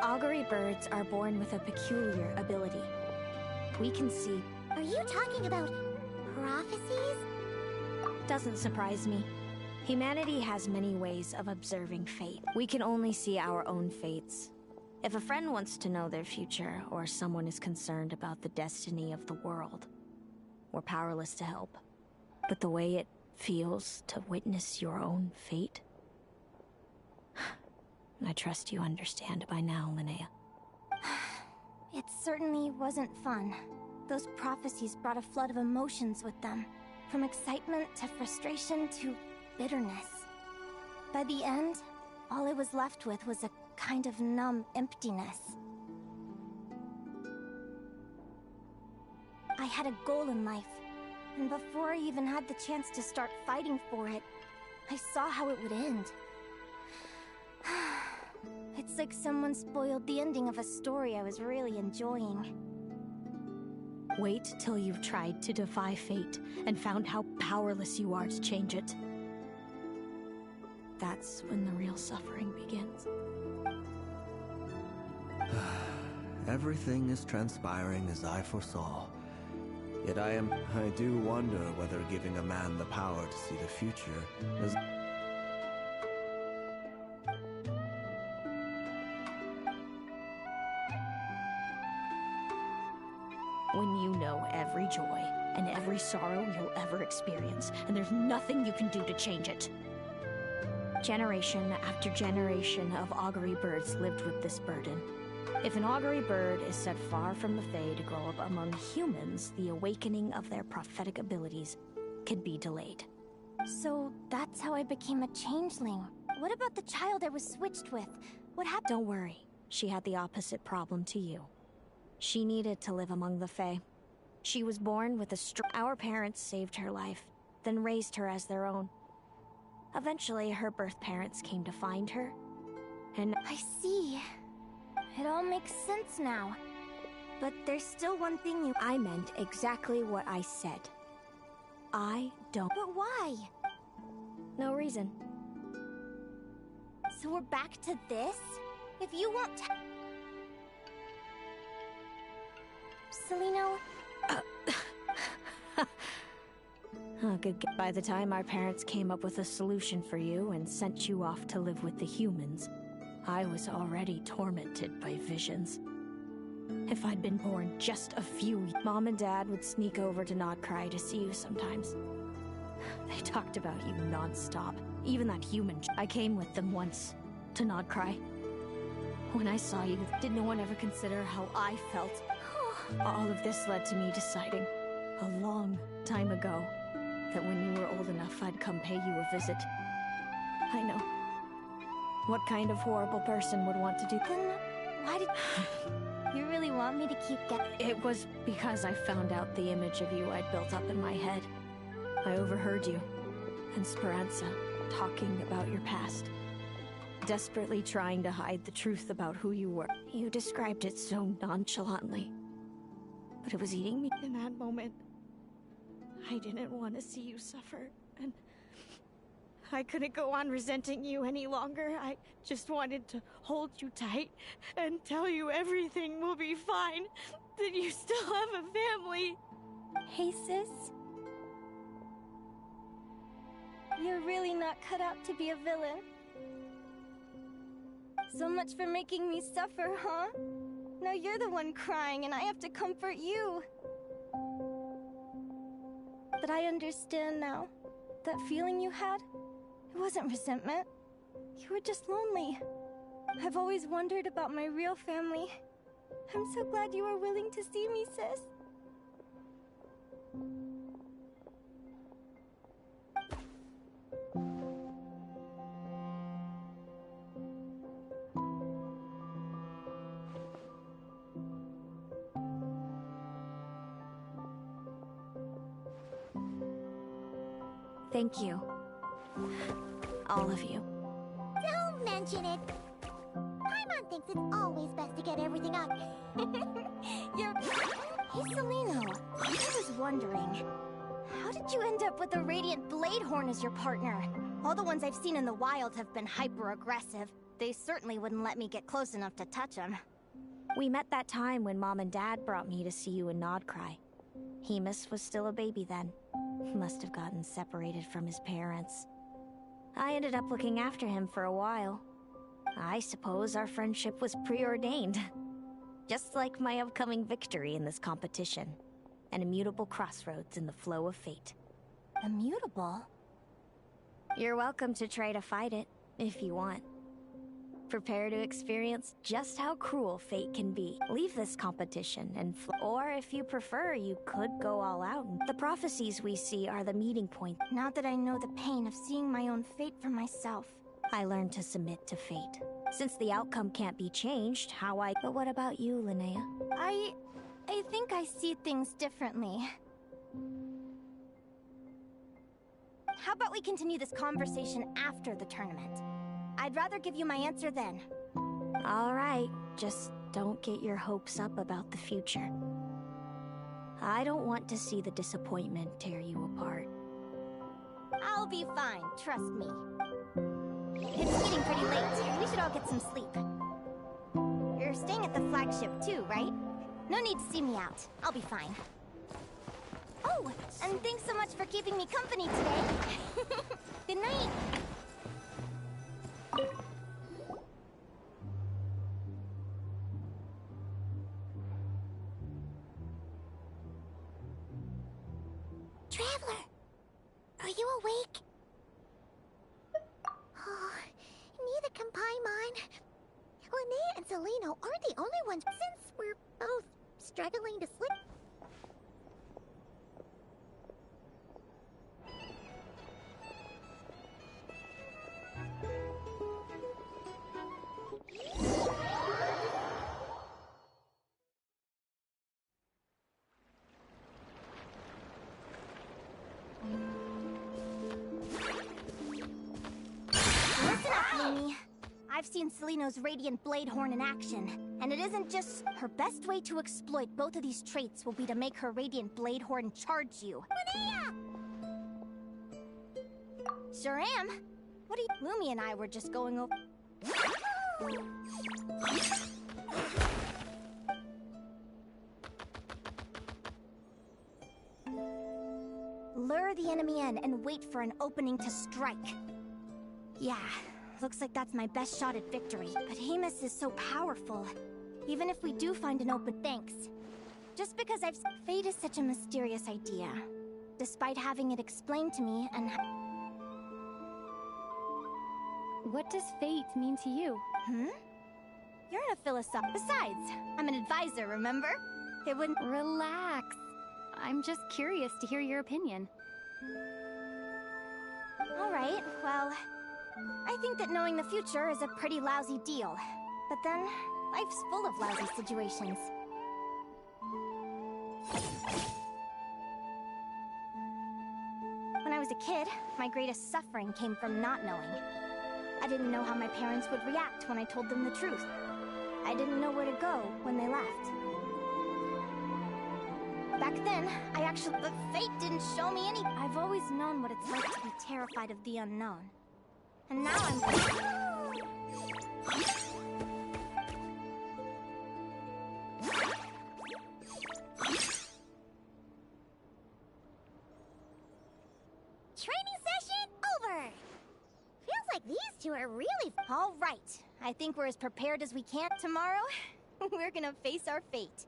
Augury birds are born with a peculiar ability. We can see. Are you talking about prophecies? Doesn't surprise me. Humanity has many ways of observing fate. We can only see our own fates. If a friend wants to know their future, or someone is concerned about the destiny of the world, we're powerless to help. But the way it feels to witness your own fate, I trust you understand by now, Linnea. It certainly wasn't fun. Those prophecies brought a flood of emotions with them. From excitement to frustration to bitterness. By the end, all I was left with was a kind of numb emptiness. I had a goal in life, and before I even had the chance to start fighting for it, I saw how it would end. It's like someone spoiled the ending of a story I was really enjoying. Wait till you've tried to defy fate and found how powerless you are to change it. That's when the real suffering begins. Everything is transpiring as I foresaw. Yet I do wonder whether giving a man the power to see the future is... When you know every joy and every sorrow you'll ever experience, and there's nothing you can do to change it. Generation after generation of augury birds lived with this burden. If an augury bird is set far from the Fae to grow up among humans, the awakening of their prophetic abilities could be delayed. So that's how I became a changeling. What about the child I was switched with? What happened? Don't worry. She had the opposite problem to you. She needed to live among the Fae. She was born with our parents saved her life, then raised her as their own. Eventually, her birth parents came to find her, and I see. It all makes sense now. But there's still one thing I meant exactly what I said. I don't... But why? No reason. So we're back to this? If you won't Celino? Good. By the time our parents came up with a solution for you and sent you off to live with the humans, I was already tormented by visions. If I'd been born just a few... Mom and Dad would sneak over to Nodcry to see you sometimes. They talked about you non-stop. Even that human... I came with them once, to Nodcry. When I saw you, did no one ever consider how I felt? All of this led to me deciding, a long time ago, that when you were old enough, I'd come pay you a visit. I know. What kind of horrible person would want to do... Then why did... You really want me to keep It was because I found out the image of you I'd built up in my head. I overheard you and Speranza talking about your past. Desperately trying to hide the truth about who you were. You described it so nonchalantly. But it was eating me. In that moment, I didn't want to see you suffer, and I couldn't go on resenting you any longer. I just wanted to hold you tight and tell you everything will be fine, that you still have a family. Hey, sis. You're really not cut out to be a villain. So much for making me suffer, huh? Now you're the one crying and I have to comfort you. But I understand now. That feeling you had, it wasn't resentment. You were just lonely. I've always wondered about my real family. I'm so glad you were willing to see me, sis. Thank you. All of you. Don't mention it. Paimon thinks it's always best to get everything out. You're... Hey, Celino. I was wondering, how did you end up with a Radiant Bladehorn as your partner? All the ones I've seen in the wild have been hyper-aggressive. They certainly wouldn't let me get close enough to touch him. We met that time when Mom and Dad brought me to see you in Nodcry. Hemus was still a baby then. Must have gotten separated from his parents. I ended up looking after him for a while. I suppose our friendship was preordained. Just like my upcoming victory in this competition. An immutable crossroads in the flow of fate. Immutable? You're welcome to try to fight it, if you want. Prepare to experience just how cruel fate can be. Leave this competition and or if you prefer, you could go all out. The prophecies we see are the meeting point. Now that I know the pain of seeing my own fate for myself, I learned to submit to fate. Since the outcome can't be changed, But what about you, Linnea? I think I see things differently. How about we continue this conversation after the tournament? I'd rather give you my answer then. All right, just don't get your hopes up about the future. I don't want to see the disappointment tear you apart. I'll be fine, trust me. It's getting pretty late. We should all get some sleep. You're staying at the flagship too, right? No need to see me out. I'll be fine. Oh, and thanks so much for keeping me company today. Good night. Traveler, are you awake? Oh, neither can Paimon. Linnea and Celino aren't the only ones, since we're both struggling to sleep. Listen up, Mimi. I've seen Celino's Radiant Blade Horn in action, and it isn't just... Her best way to exploit both of these traits will be to make her Radiant Blade Horn charge you. Linnea! Sure am. What are you... Lumi and I were just going over... Lure the enemy in and wait for an opening to strike. Yeah, looks like that's my best shot at victory. But Hemus is so powerful. Even if we do find an open... Thanks. Just because I've... Fate is such a mysterious idea. Despite having it explained to me and... What does fate mean to you? You're in a philosoph... Besides, I'm an advisor, remember? It wouldn't... Relax. I'm just curious to hear your opinion. Alright, well... I think that knowing the future is a pretty lousy deal. But then, life's full of lousy situations. When I was a kid, my greatest suffering came from not knowing. I didn't know how my parents would react when I told them the truth. I didn't know where to go when they left. Back then, I actually... But fate didn't show me any... I've always known what it's like to be terrified of the unknown. And now I'm... Training session over! Feels like these two are really... All right. I think we're as prepared as we can. Tomorrow, we're gonna face our fate.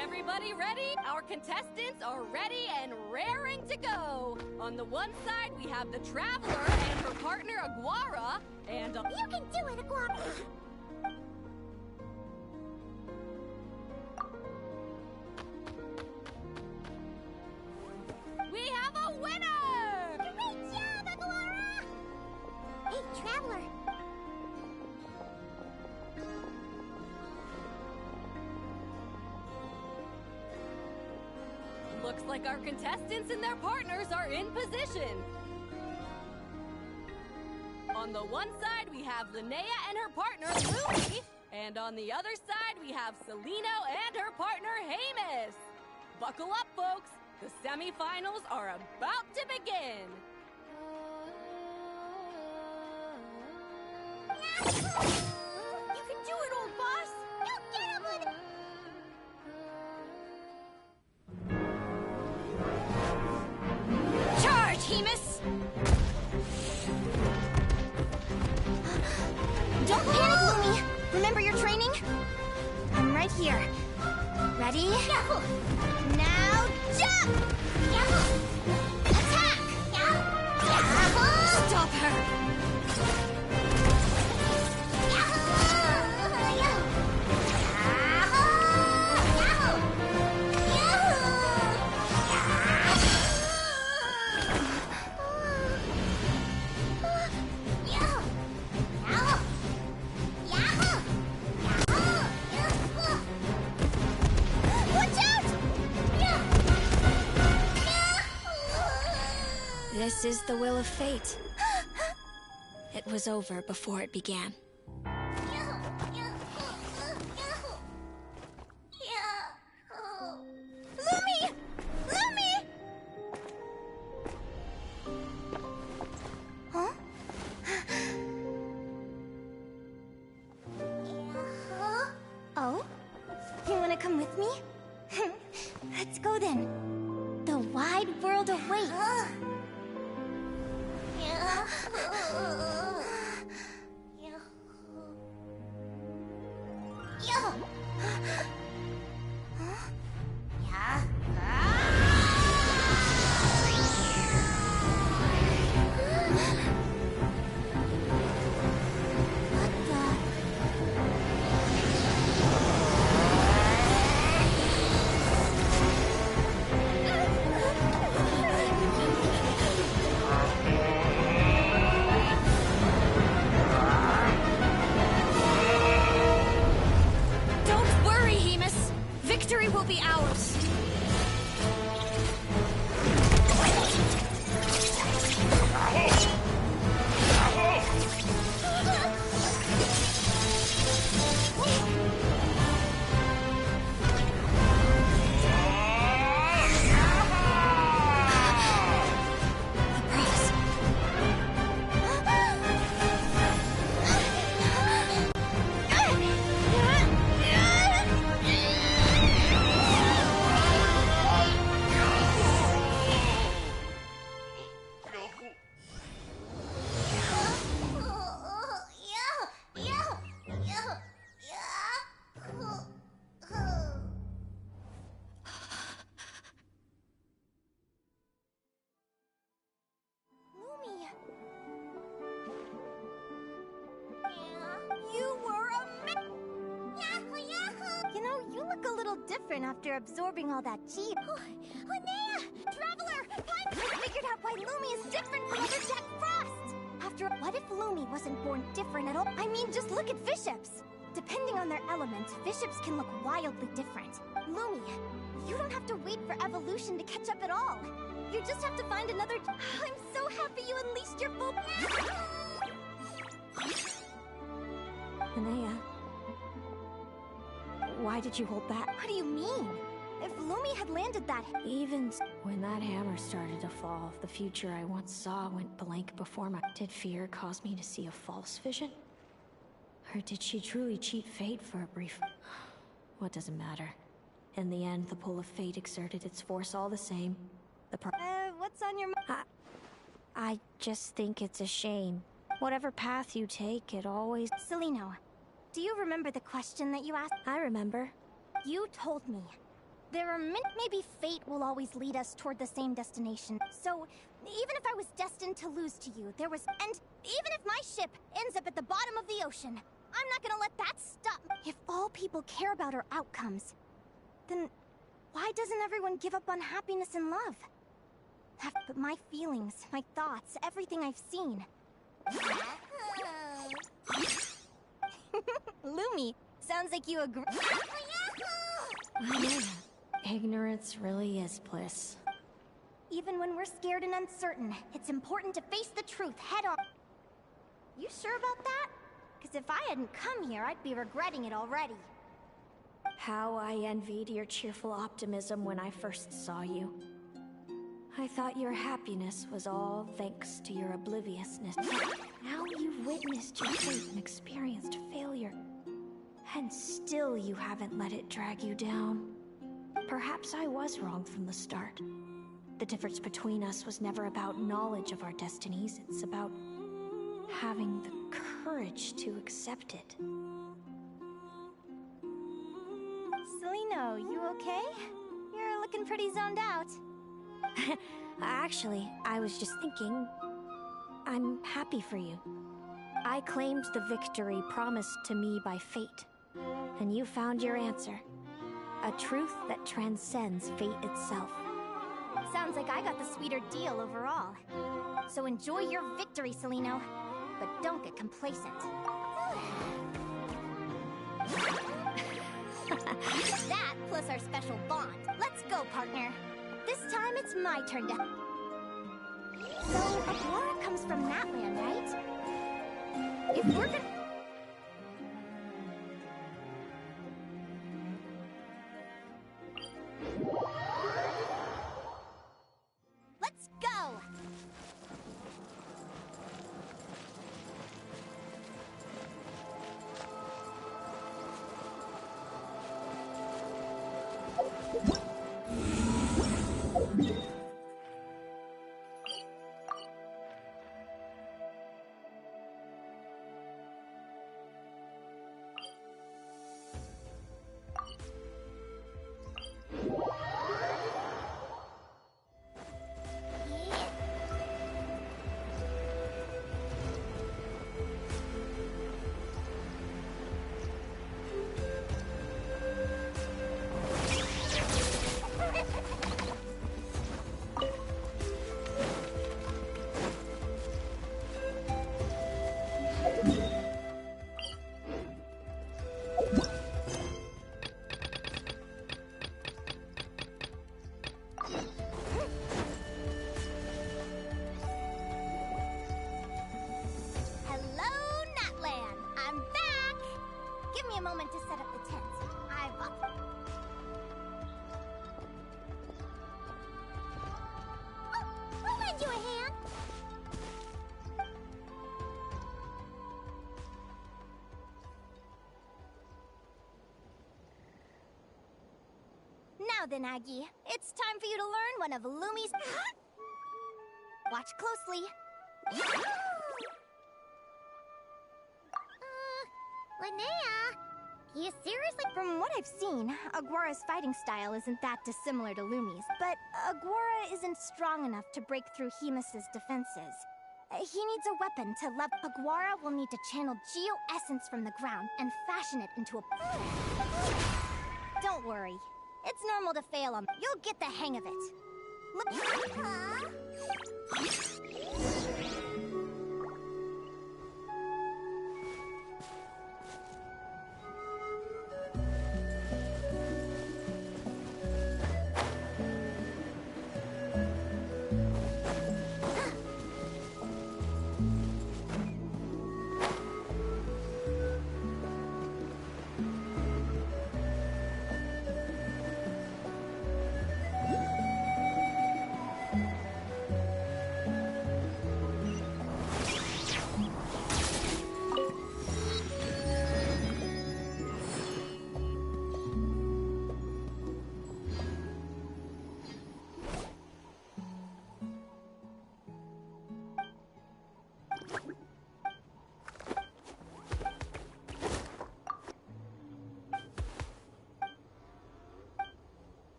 Everybody ready? Our contestants are ready and raring to go. On the one side, we have the Traveler and her partner Aguara, and You can do it, Aguara! like our contestants and their partners are in position. On the one side, we have Linnea and her partner, Lumi. And on the other side, we have Celino and her partner, Hamus. Buckle up, folks. The semifinals are about to begin. You can do it, old boss! You get him with it! Charge, Hemus! Don't panic, Lumi! Remember your training? I'm right here. Ready? Yahoo! Now jump! Yahoo! Attack! Yahoo! Stop her! This is the will of fate. It was over before it began. Lumi! Lumi! Huh? Oh? You wanna come with me? Let's go then. The wide world awaits. Victory will be ours. After absorbing all that chi. Linnea! Traveler! I figured out why Lumi is different from other Jack Frost! After what if Lumi wasn't born different at all? I mean, just look at Bishops! Depending on their element, Bishops can look wildly different. Lumi, you don't have to wait for evolution to catch up at all. You just have to find another... I'm so happy you unleashed your full... Linnea, why did you hold back? What do you mean? If Lumi had landed that... Even when that hammer started to fall, the future I once saw went blank before my... Did fear cause me to see a false vision? Or did she truly cheat fate for a brief... What does it matter? In the end, the pull of fate exerted its force all the same. What's on your mind? I just think it's a shame. Whatever path you take, it always... Celino, do you remember the question that you asked? I remember. You told me. Maybe fate will always lead us toward the same destination. So, even if I was destined to lose to you, and even if my ship ends up at the bottom of the ocean, I'm not gonna let that stop. If all people care about are outcomes, then why doesn't everyone give up on happiness and love? But my feelings, my thoughts, everything I've seen. Lumi, sounds like you agree. Ignorance really is bliss. Even when we're scared and uncertain, it's important to face the truth head on. You sure about that? Because if I hadn't come here, I'd be regretting it already. How I envied your cheerful optimism when I first saw you. I thought your happiness was all thanks to your obliviousness. Now you've witnessed your fate and experienced failure. And still you haven't let it drag you down. Perhaps I was wrong from the start. The difference between us was never about knowledge of our destinies. It's about having the courage to accept it. Celino, you okay? You're looking pretty zoned out. Actually, I was just thinking, I'm happy for you. I claimed the victory promised to me by fate, and you found your answer. A truth that transcends fate itself. Sounds like I got the sweeter deal overall. So enjoy your victory, Celino, but don't get complacent. That plus our special bond. Let's go, partner. This time it's my turn to... So, Aurora comes from that land, right? If we're gonna... Let's go! A moment to set up the tent. I've got... Oh, I'll lend you a hand. Now then, Aggie, it's time for you to learn one of Lumi's... Watch closely. Linnea! You seriously? From what I've seen, Aguara's fighting style isn't that dissimilar to Lumi's, but Aguara isn't strong enough to break through Hemus's defenses. He needs a weapon to level. Aguara will need to channel Geo-Essence from the ground and fashion it into a... Don't worry. It's normal to fail on... You'll get the hang of it. Look... Huh?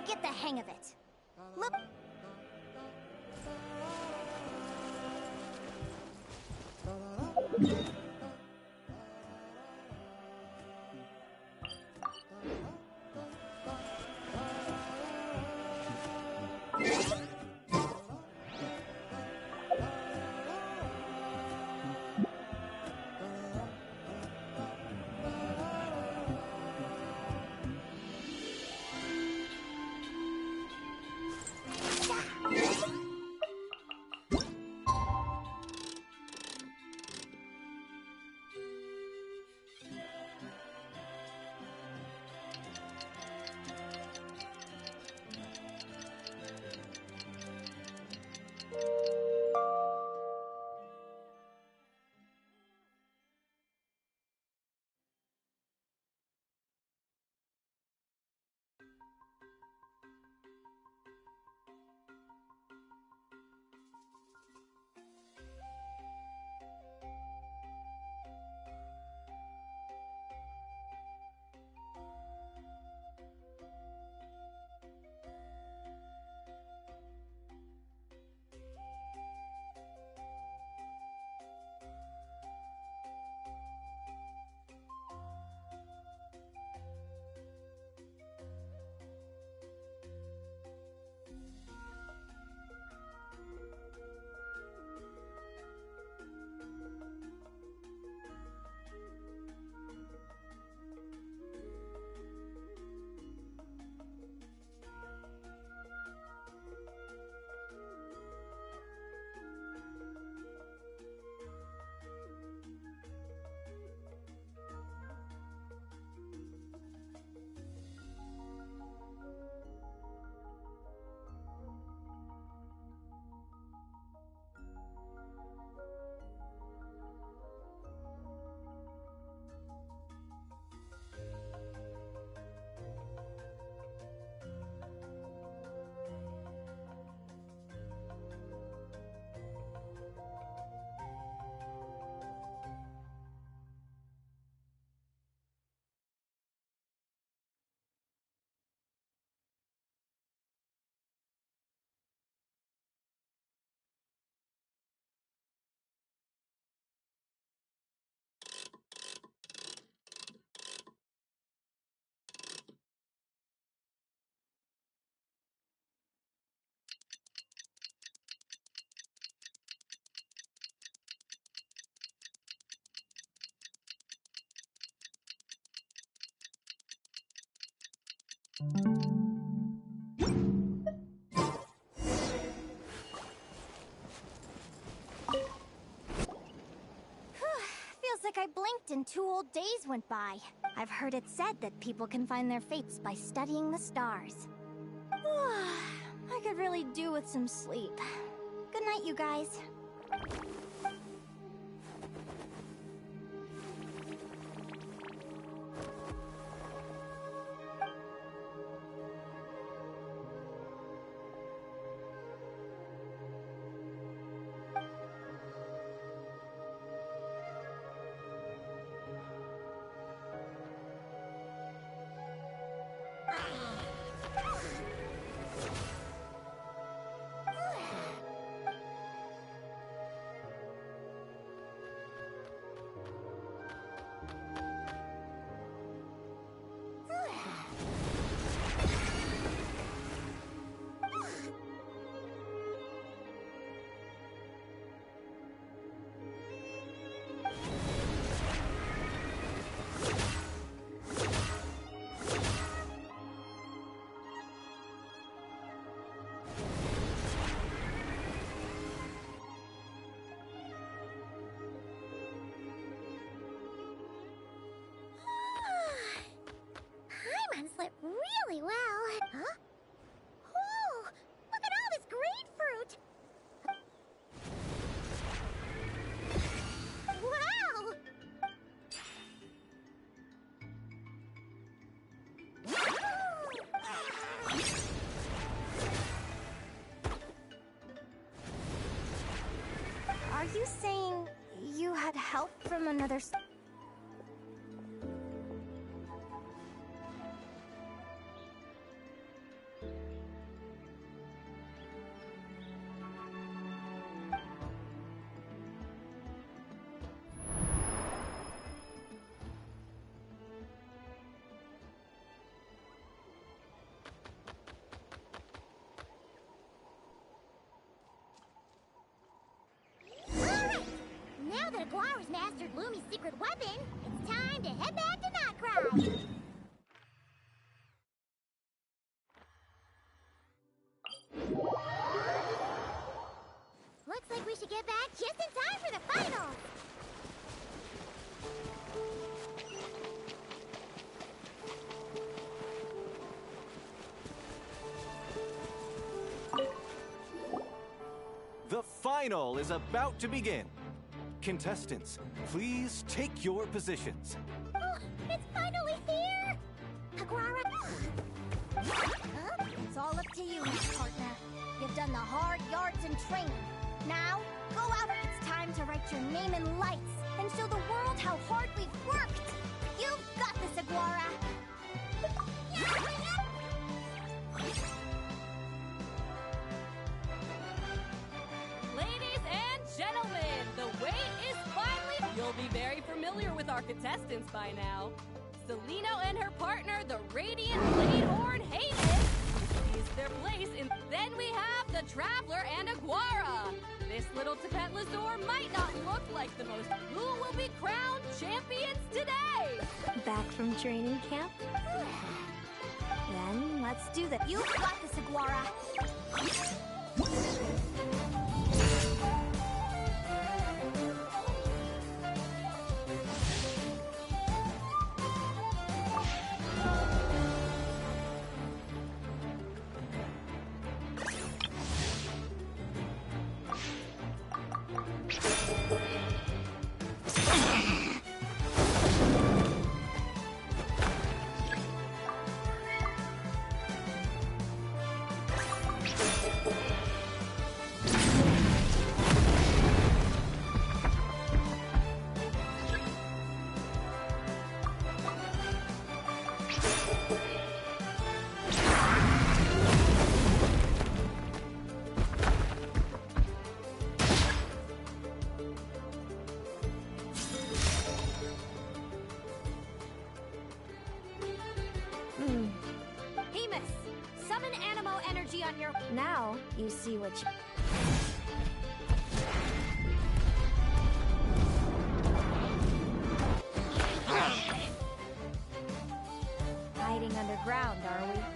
Get the hang of it. Look. Feels like I blinked and 2 whole days went by. I've heard it said that people can find their fates by studying the stars. I could really do with some sleep. Good night, you guys. Paimon slept really well. Huh? Oh, look at all this grapefruit! Wow! Are you saying you had help from another... Now that Aguara's mastered Lumi's secret weapon, it's time to head back to Nightcry. Looks like we should get back just in time for the finals. The final is about to begin. Contestants, please take your positions. Oh, it's finally here! Aguara... It's all up to you, partner. You've done the hard yards in training. Now, go out. It's time to write your name in lights and show the world how hard we've worked. You've got this, Aguara. Ladies and gentlemen, the wait is finally... You'll be very familiar with our contestants by now. Celino and her partner, the Radiant Bladehorn Hayden, seized their place in... Then we have the Traveler and Aguara. This little Tepetlasaur might not look like the most... Who will be crowned champions today? Back from training camp? Then let's do that. You've got this, Aguara. On your... Now, you see what you... Hiding underground, are we?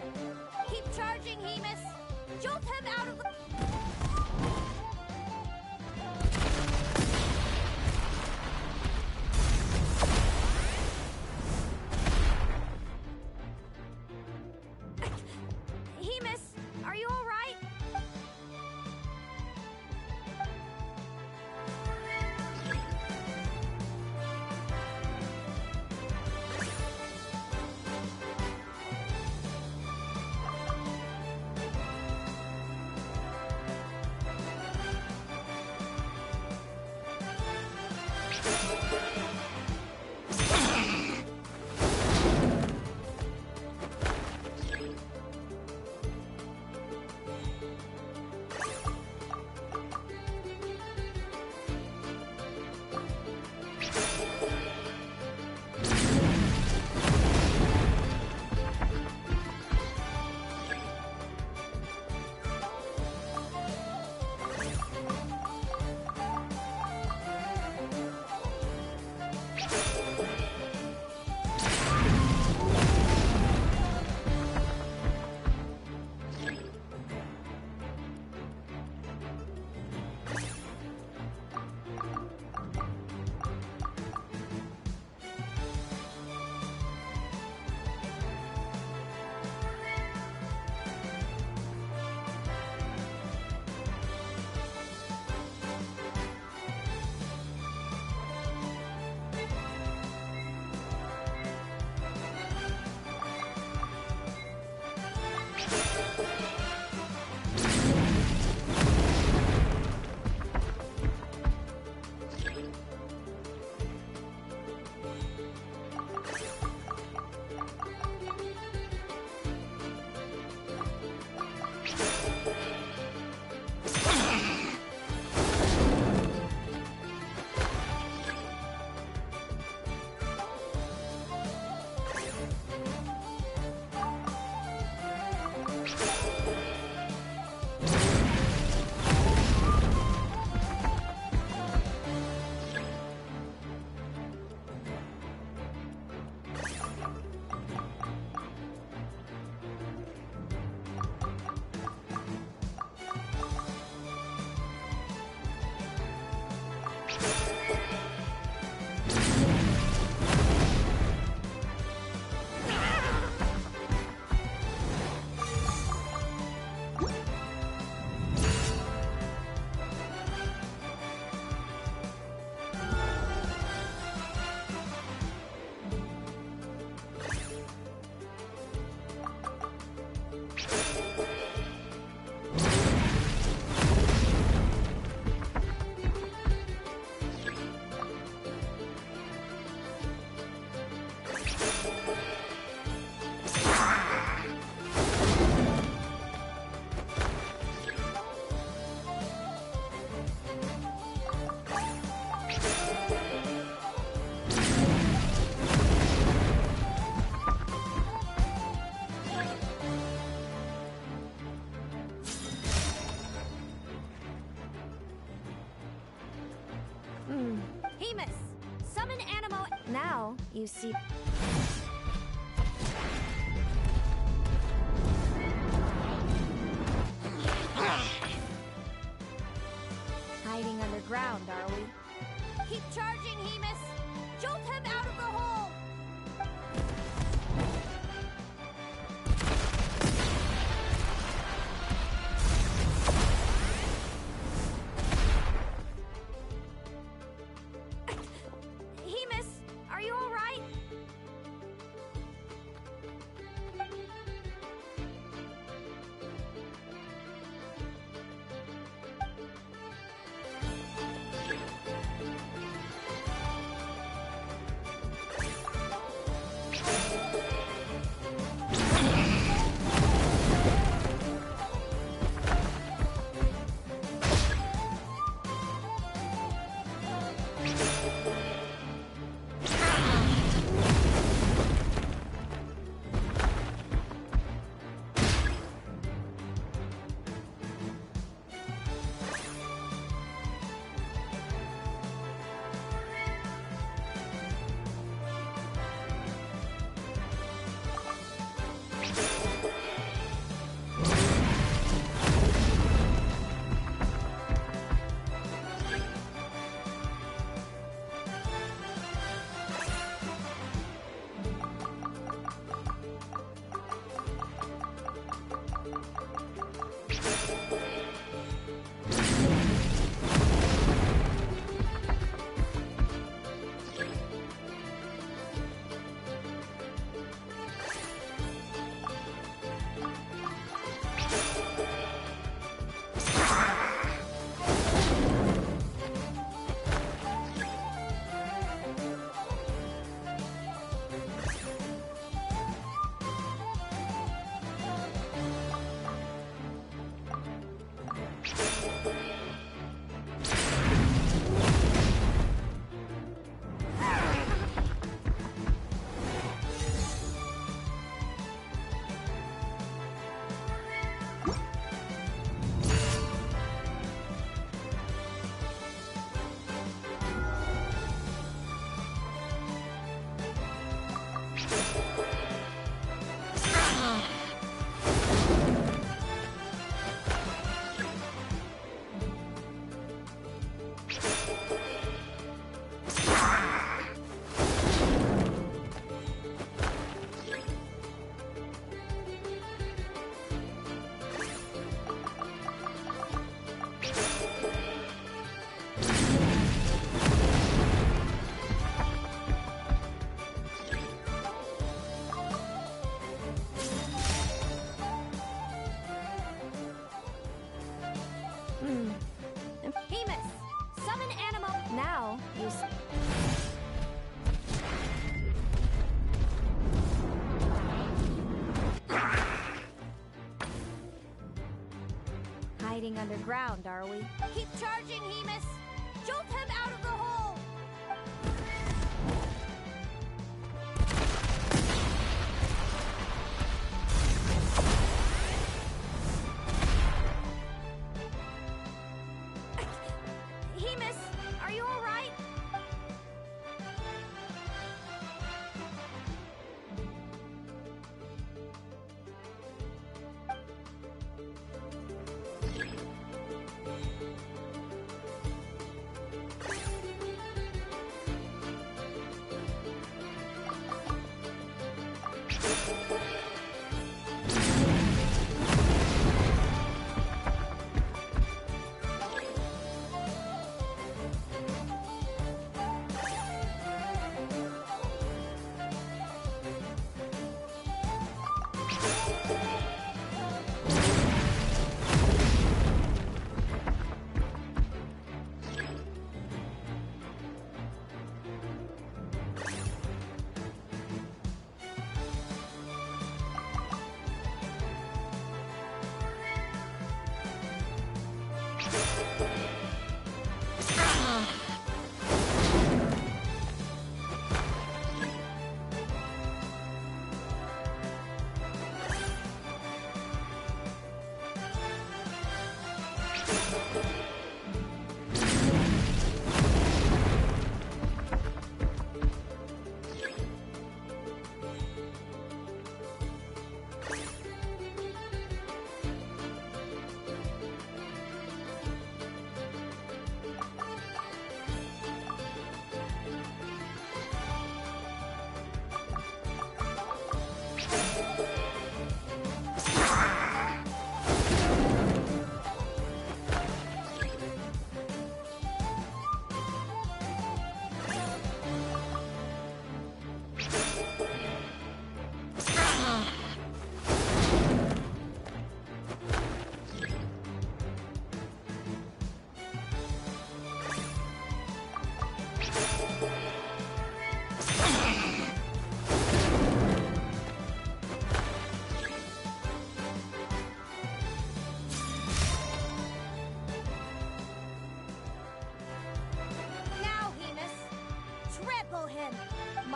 Hemus! Summon Animo... Now, you see... Hiding underground, are we? Keep charging, Hemus! Jolt him out of the hole! Hemus, are you all right? Hemus, summon Animo... Now, you... Hiding underground, are we? Keep charging, Hemus! Jolt him out of the hole! Hemus, are you all right?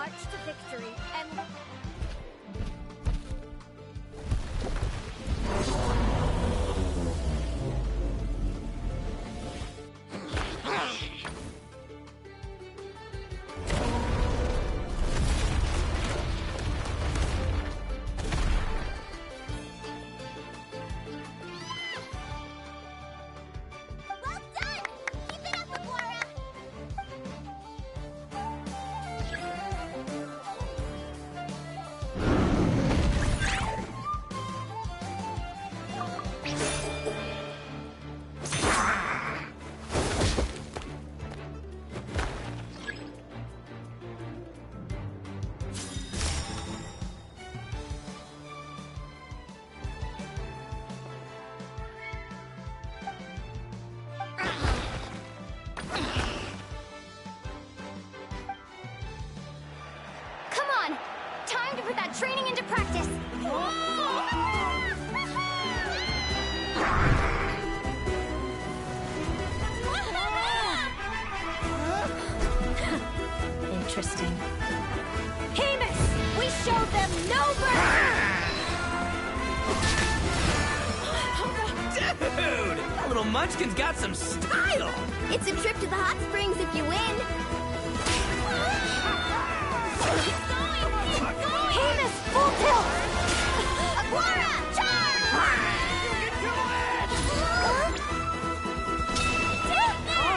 march to victory and... Time to put that training into practice! Interesting. Hemus! We showed them no Dude! That little munchkin's got some style! It's a trip to the hot springs if you win! Hemus, full tilt! Aguara, charge! You can do it! Take that!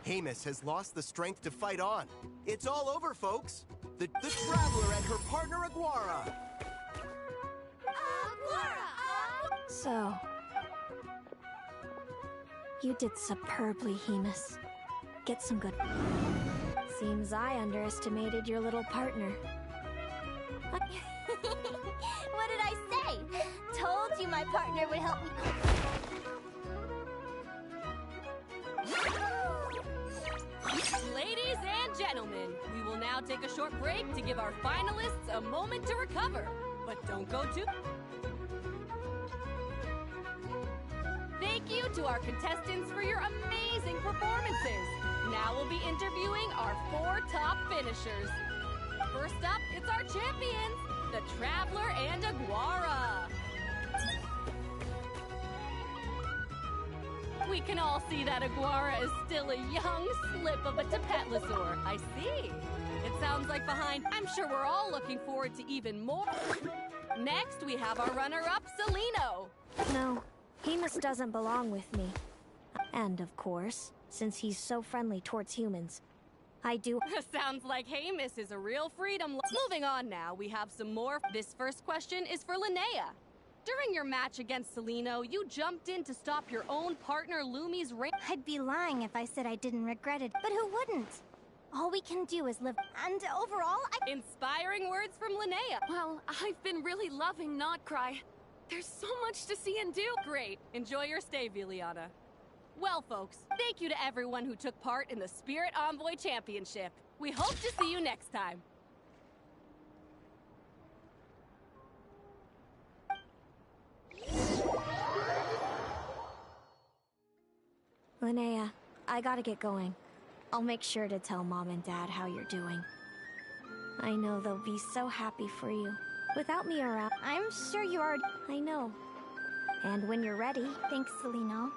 Hemus has lost the strength to fight on. It's all over, folks. The Traveler and her partner Aguara. So... you did superbly, Hemus. Get some good... Seems I underestimated your little partner. What did I say? Told you my partner would help me. Ladies and gentlemen, we will now take a short break to give our finalists a moment to recover. But don't go too... Thank you to our contestants for your amazing performances. Now we'll be interviewing our 4 top finishers. First up, it's our champions, the Traveler and Aguara. We can all see that Aguara is still a young slip of a Tepetlosaur. I see. It sounds like behind, I'm sure we're all looking forward to even more. Next, we have our runner-up, Celino. No, Hemus doesn't belong with me. And of course, since he's so friendly towards humans, I do... Sounds like Hemus is a real freedom. Moving on now, we have some more. This first question is for Linnea. During your match against Celino, you jumped in to stop your own partner Lumi's reign. I'd be lying if I said I didn't regret it, but who wouldn't? All we can do is live, and overall, Inspiring words from Linnea. Well, I've been really loving Not Cry. There's so much to see and do. Great. Enjoy your stay, Viliana. Well, folks, thank you to everyone who took part in the Spirit Envoy Championship. We hope to see you next time. Linnea, I gotta get going. I'll make sure to tell Mom and Dad how you're doing. I know they'll be so happy for you. Without me around... I'm sure you are... I know. And when you're ready... Thanks, Celino.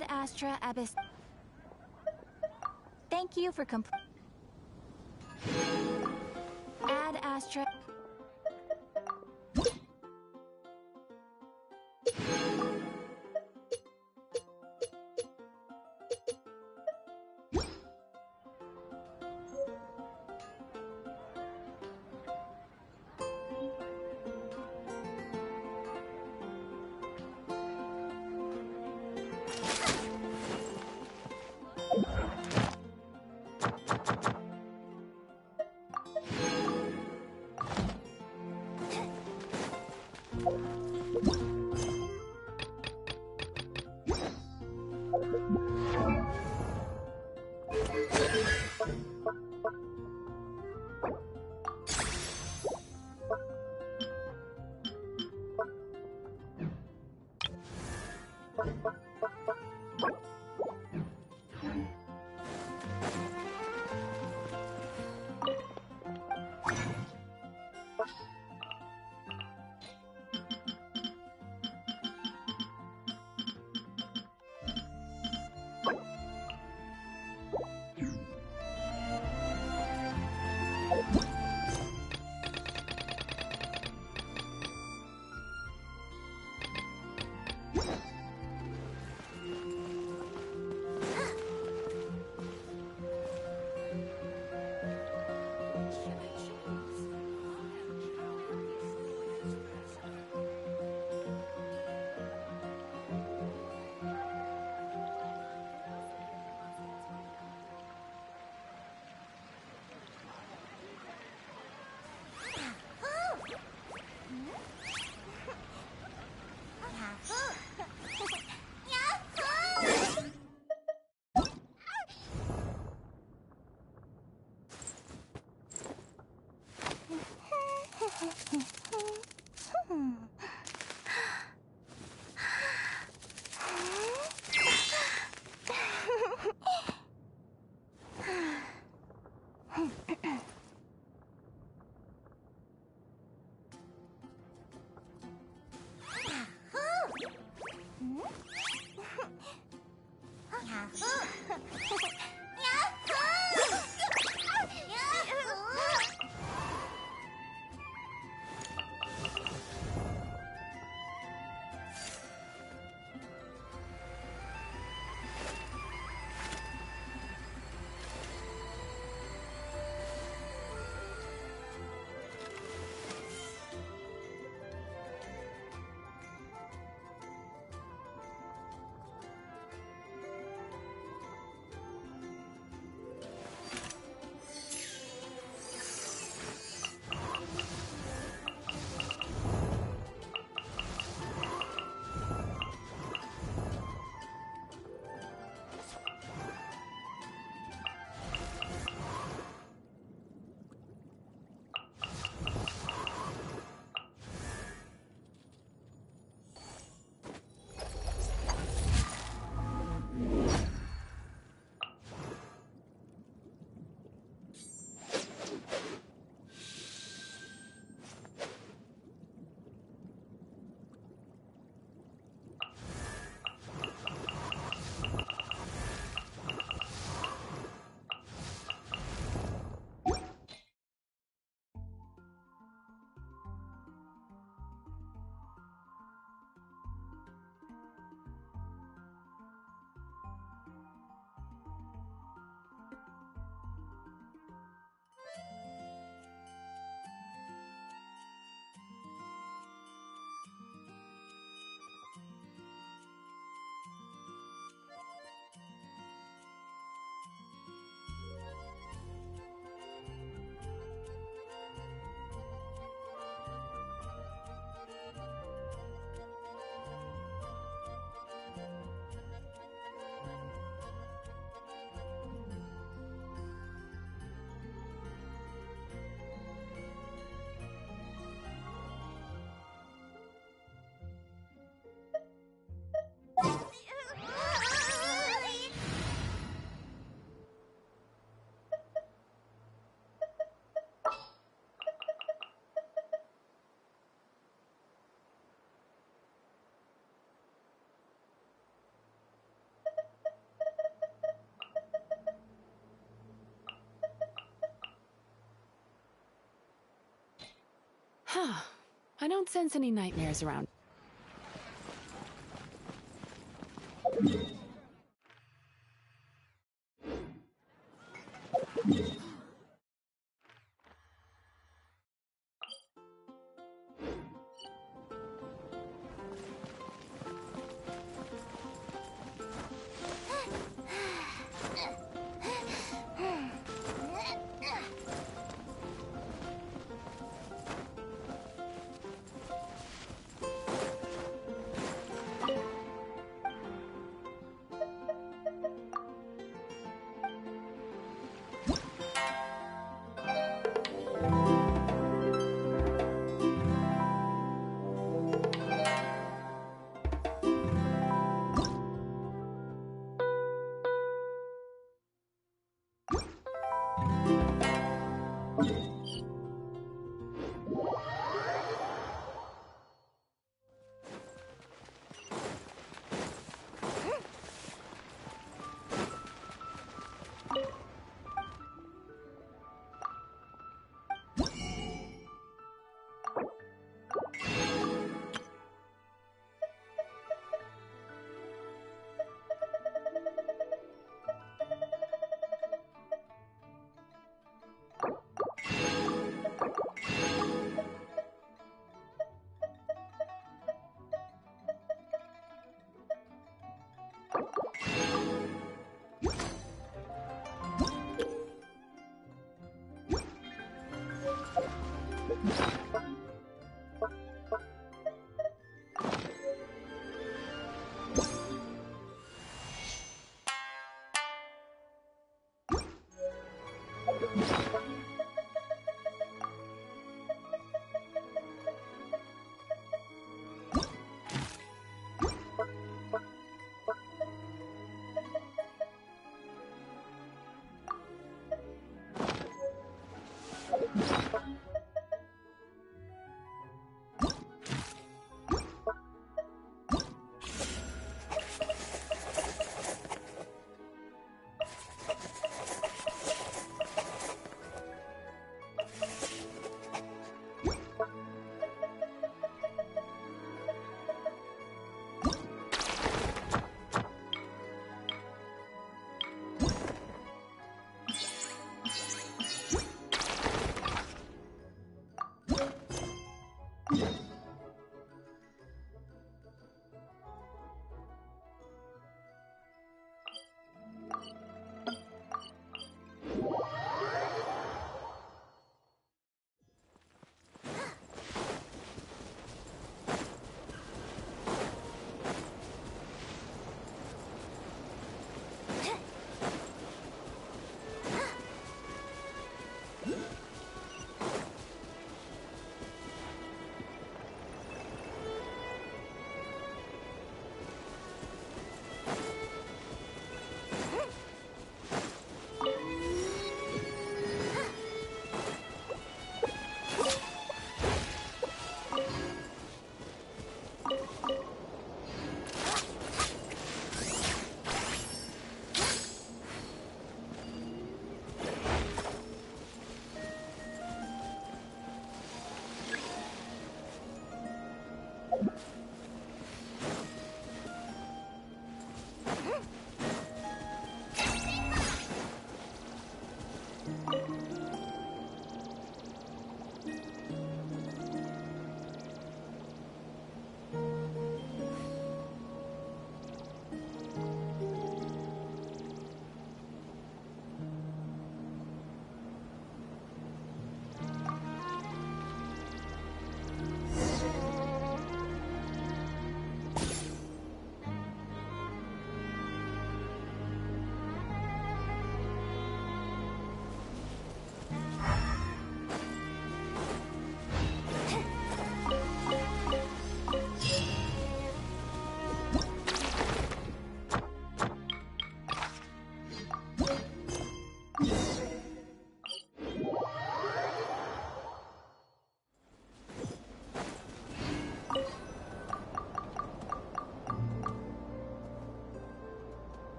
Ad Astra Abyss. Thank you for Ad Astra. Huh. I don't sense any nightmares around.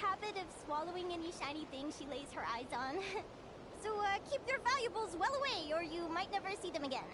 habit of swallowing any shiny thing she lays her eyes on. So, keep your valuables well away, or you might never see them again.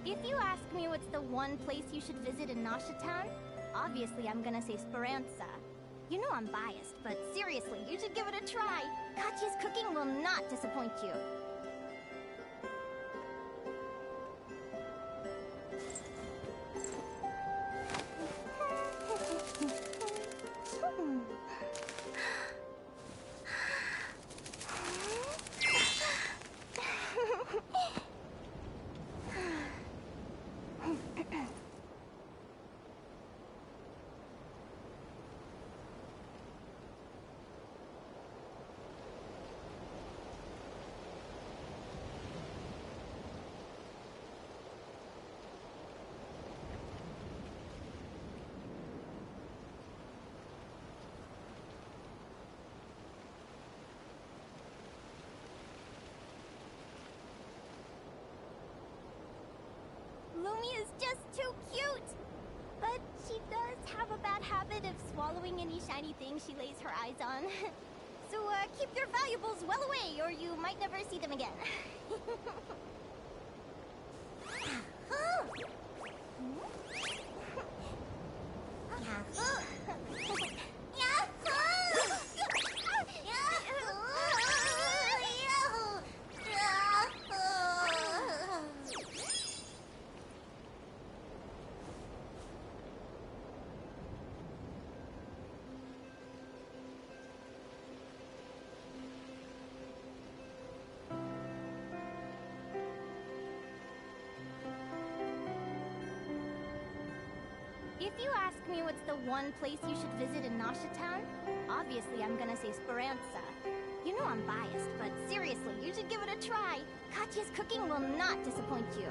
If you ask me what's the one place you should visit in Nasha Town, obviously I'm gonna say Speranza. You know I'm biased, but seriously, you should give it a try. Katya's cooking will not disappoint you. Lumi is just too cute! But she does have a bad habit of swallowing any shiny thing she lays her eyes on. So, keep your valuables well away, or you might never see them again. If you ask me what's the one place you should visit in Nasha Town, obviously I'm gonna say Speranza. You know I'm biased, but seriously, you should give it a try. Katya's cooking will not disappoint you.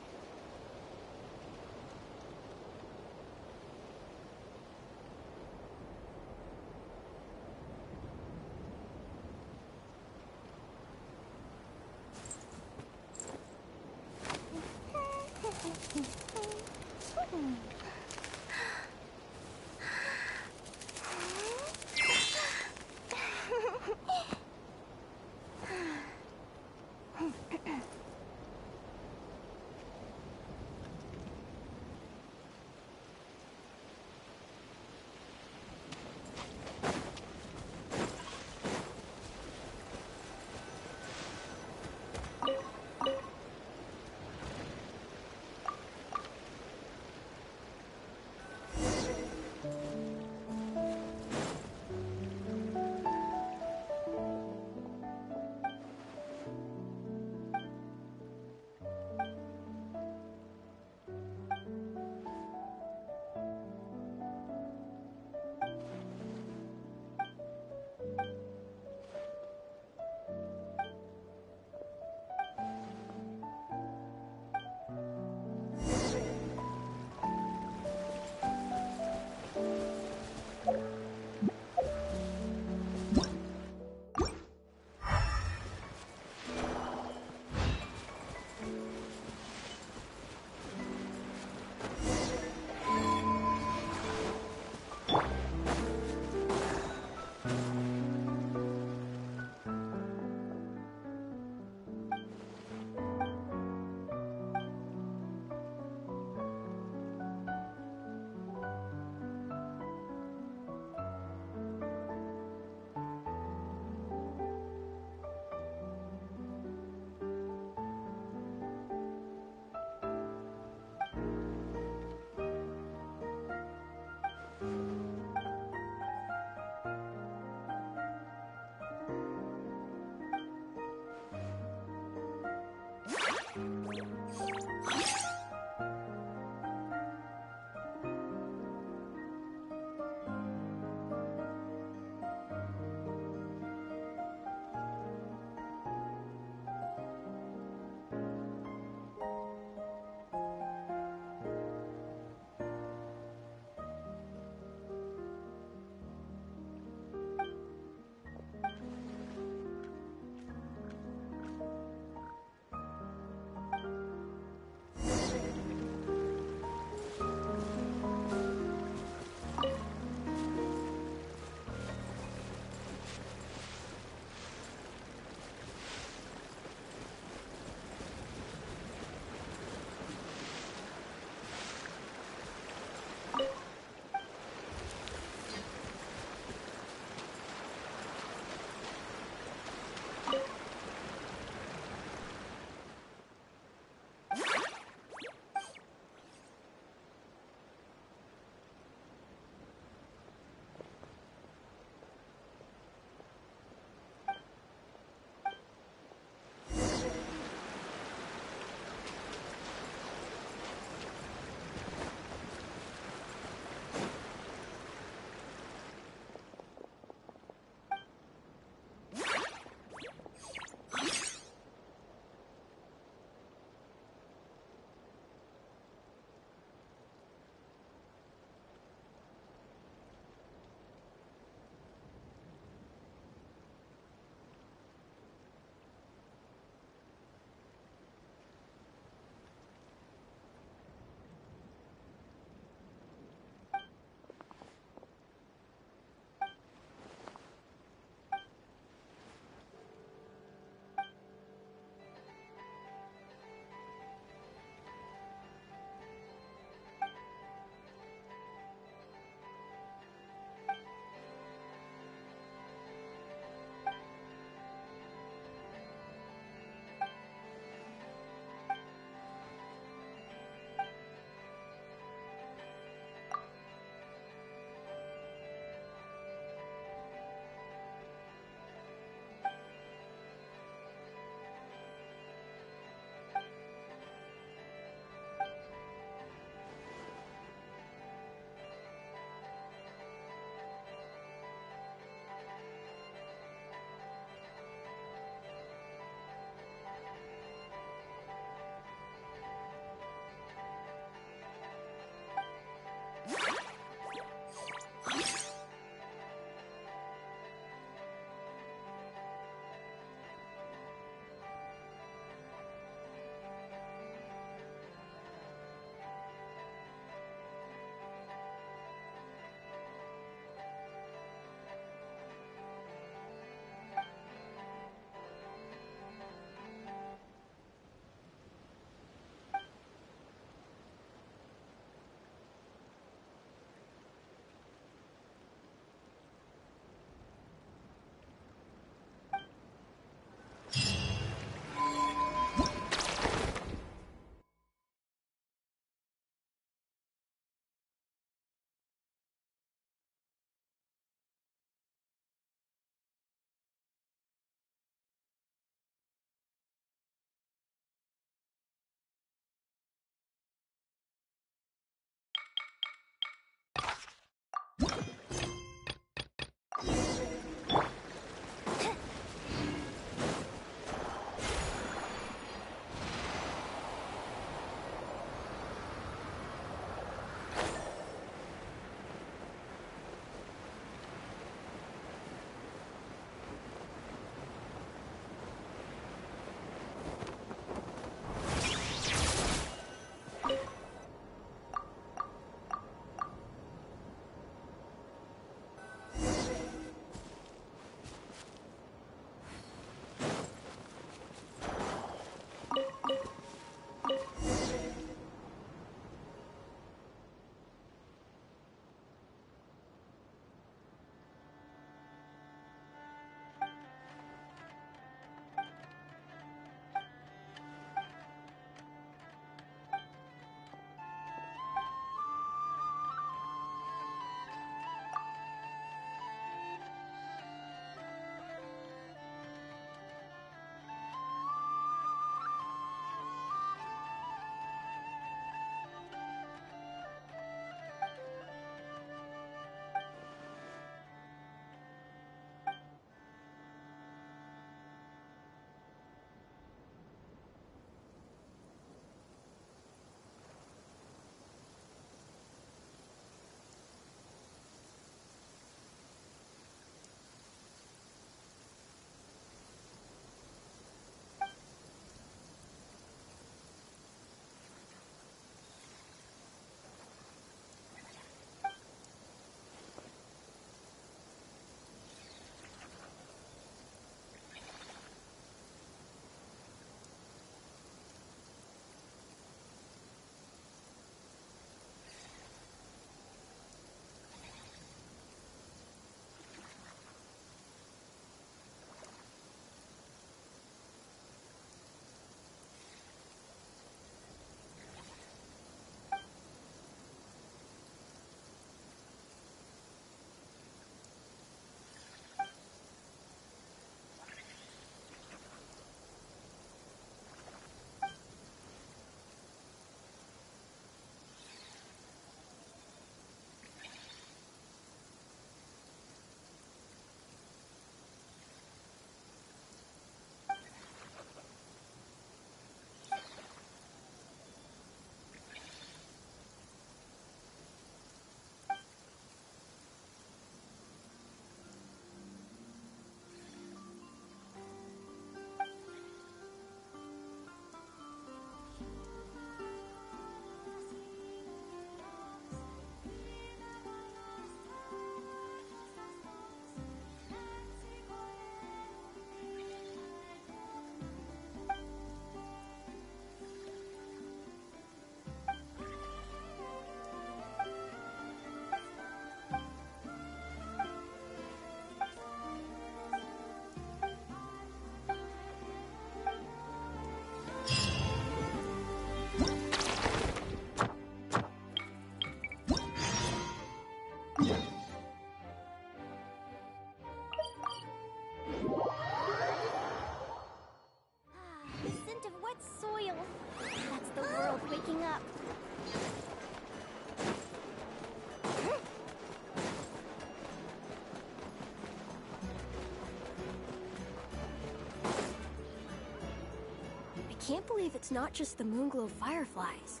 can't believe it's not just the Moonglow fireflies.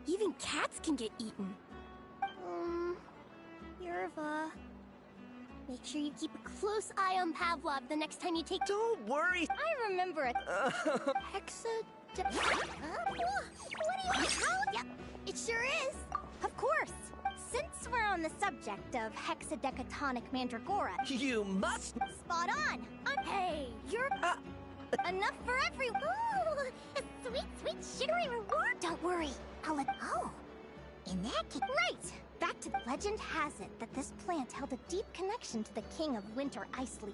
Even cats can get eaten. Yerva. Make sure you keep a close eye on Pavlov the next time you take— Don't worry! I remember it. What do you— Yep, it sure is. Of course. Since we're on the subject of hexadecatonic mandragora— You must— Spot on! Hey, you're— Enough for everyone! Ooh, a sweet, sweet, sugary reward! Don't worry, I'll let— Oh, in that case— Right! Back to— Legend has it that this plant held a deep connection to the King of Winter Isley.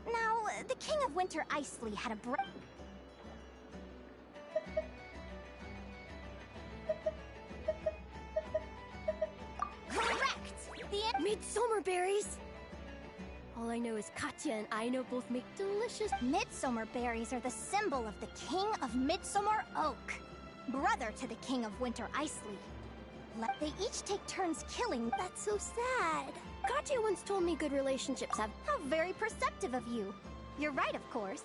Now, the King of Winter Isley had a Correct! The— Midsummer berries! All I know is Katya and Aino both make delicious— Midsummer berries are the symbol of the King of Midsummer Oak, brother to the King of Winter Isley. They each take turns killing— That's so sad. Katya once told me good relationships have— How very perceptive of you. You're right, of course.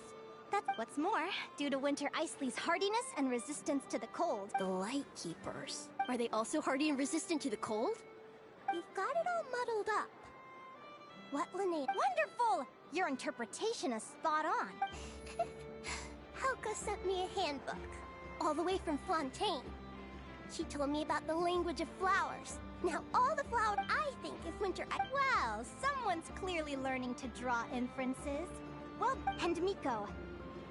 That's what's more, due to Winter Isley's hardiness and resistance to the cold. The Light Keepers. Are they also hardy and resistant to the cold? You've got it all muddled up. What, Linnea? Wonderful! Your interpretation is spot on. Helga sent me a handbook, all the way from Fontaine. She told me about the language of flowers. Now all the flowers I think is winter— Well, someone's clearly learning to draw inferences. Well, and Miko,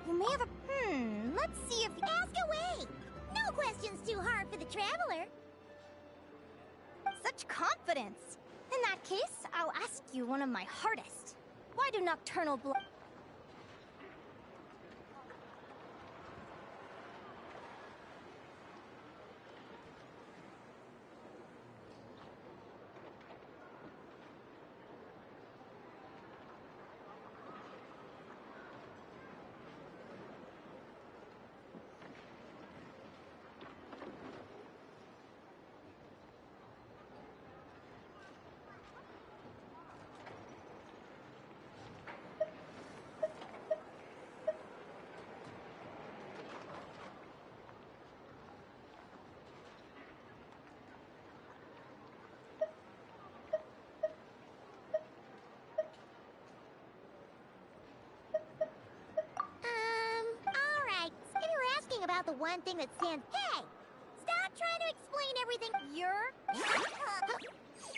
you may have a— let's see if— Ask away! No question's too hard for the traveler. Such confidence! In that case, I'll ask you one of my hardest. Why do nocturnal blood— about the one thing that stands— Hey! Stop trying to explain everything.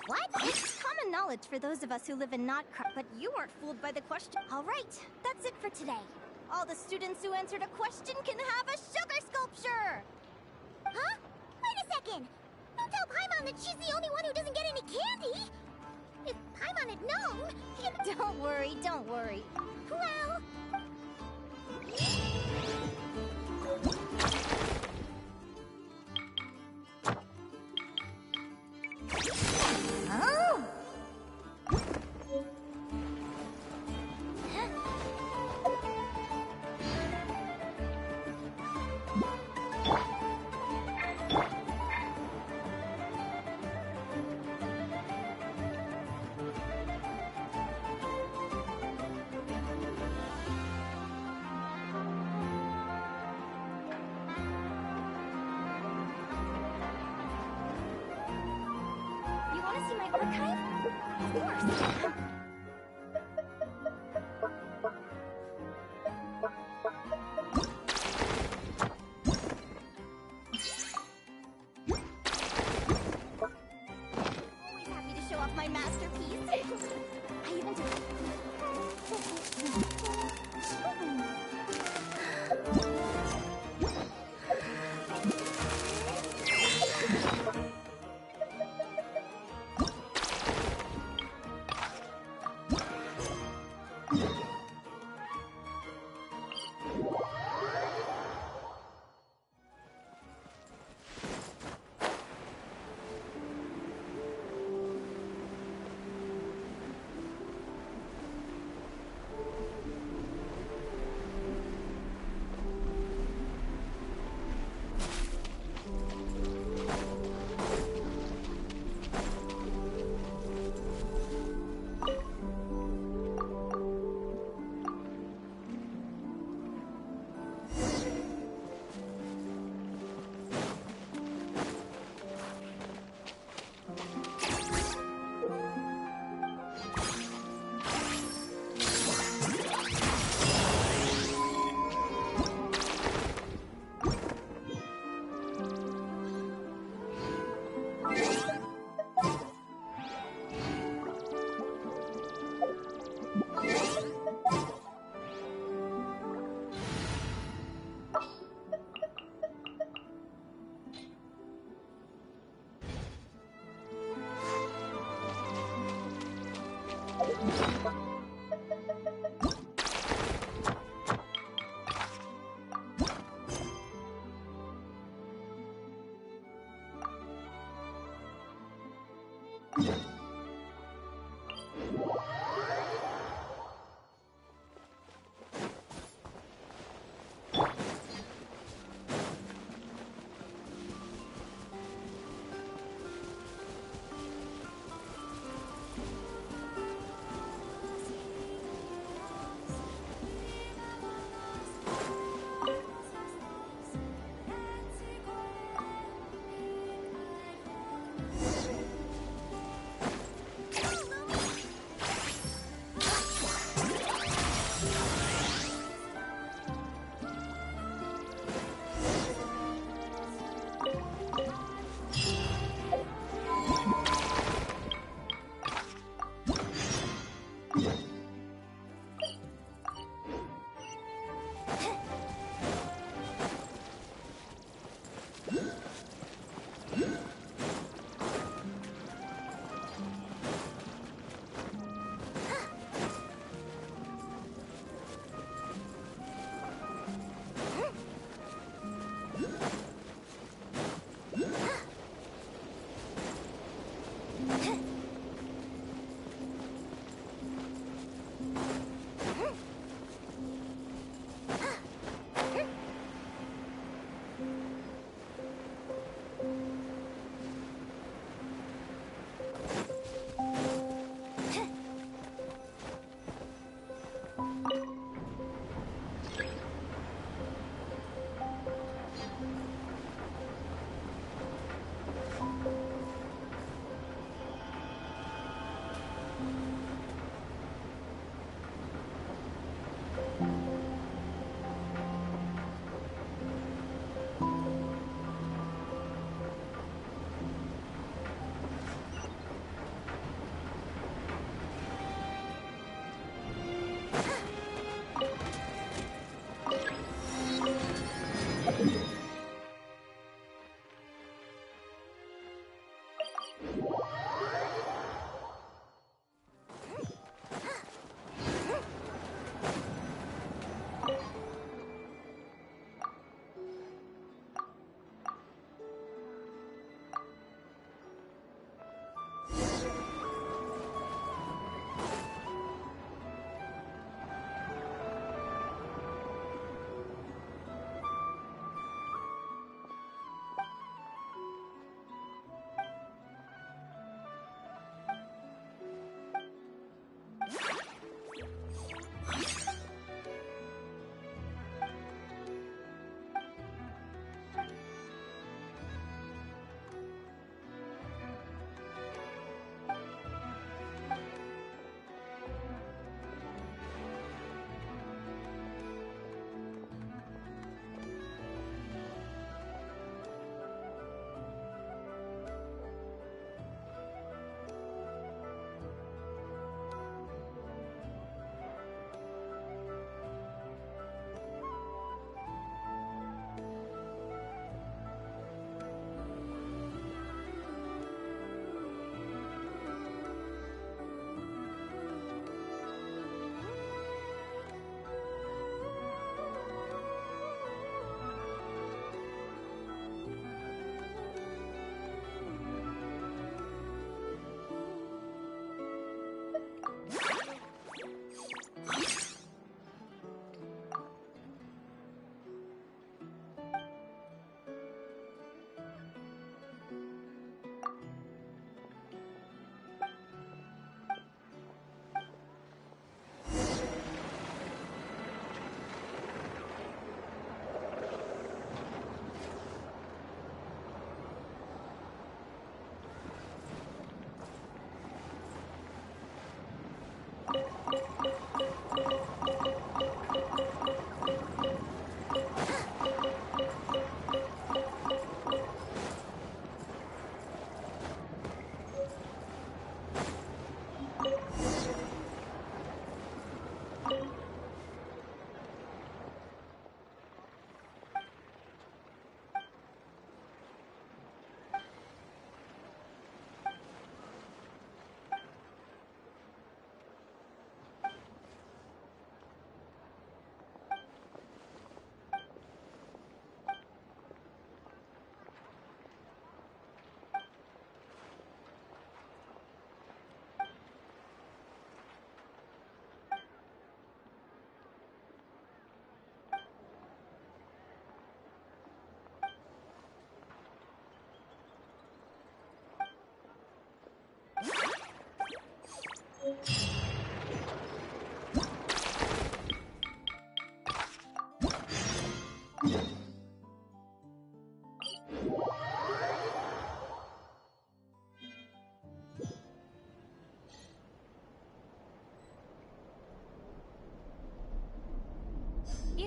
What? It's common knowledge for those of us who live in Notcroft, but you weren't fooled by the question. All right, that's it for today. All the students who answered a question can have a sugar sculpture! Huh? Wait a second! Don't tell Paimon that she's the only one who doesn't get any candy! If Paimon had known, Don't worry, don't worry. Well— Oh! See my archive? Of course. Always happy to show off my masterpiece. I even did—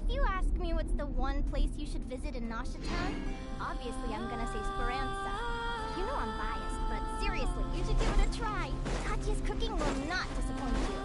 If you ask me what's the one place you should visit in Nasha Town, obviously I'm gonna say Speranza. You know I'm biased, but seriously, you should give it a try. Katya's cooking will not disappoint you.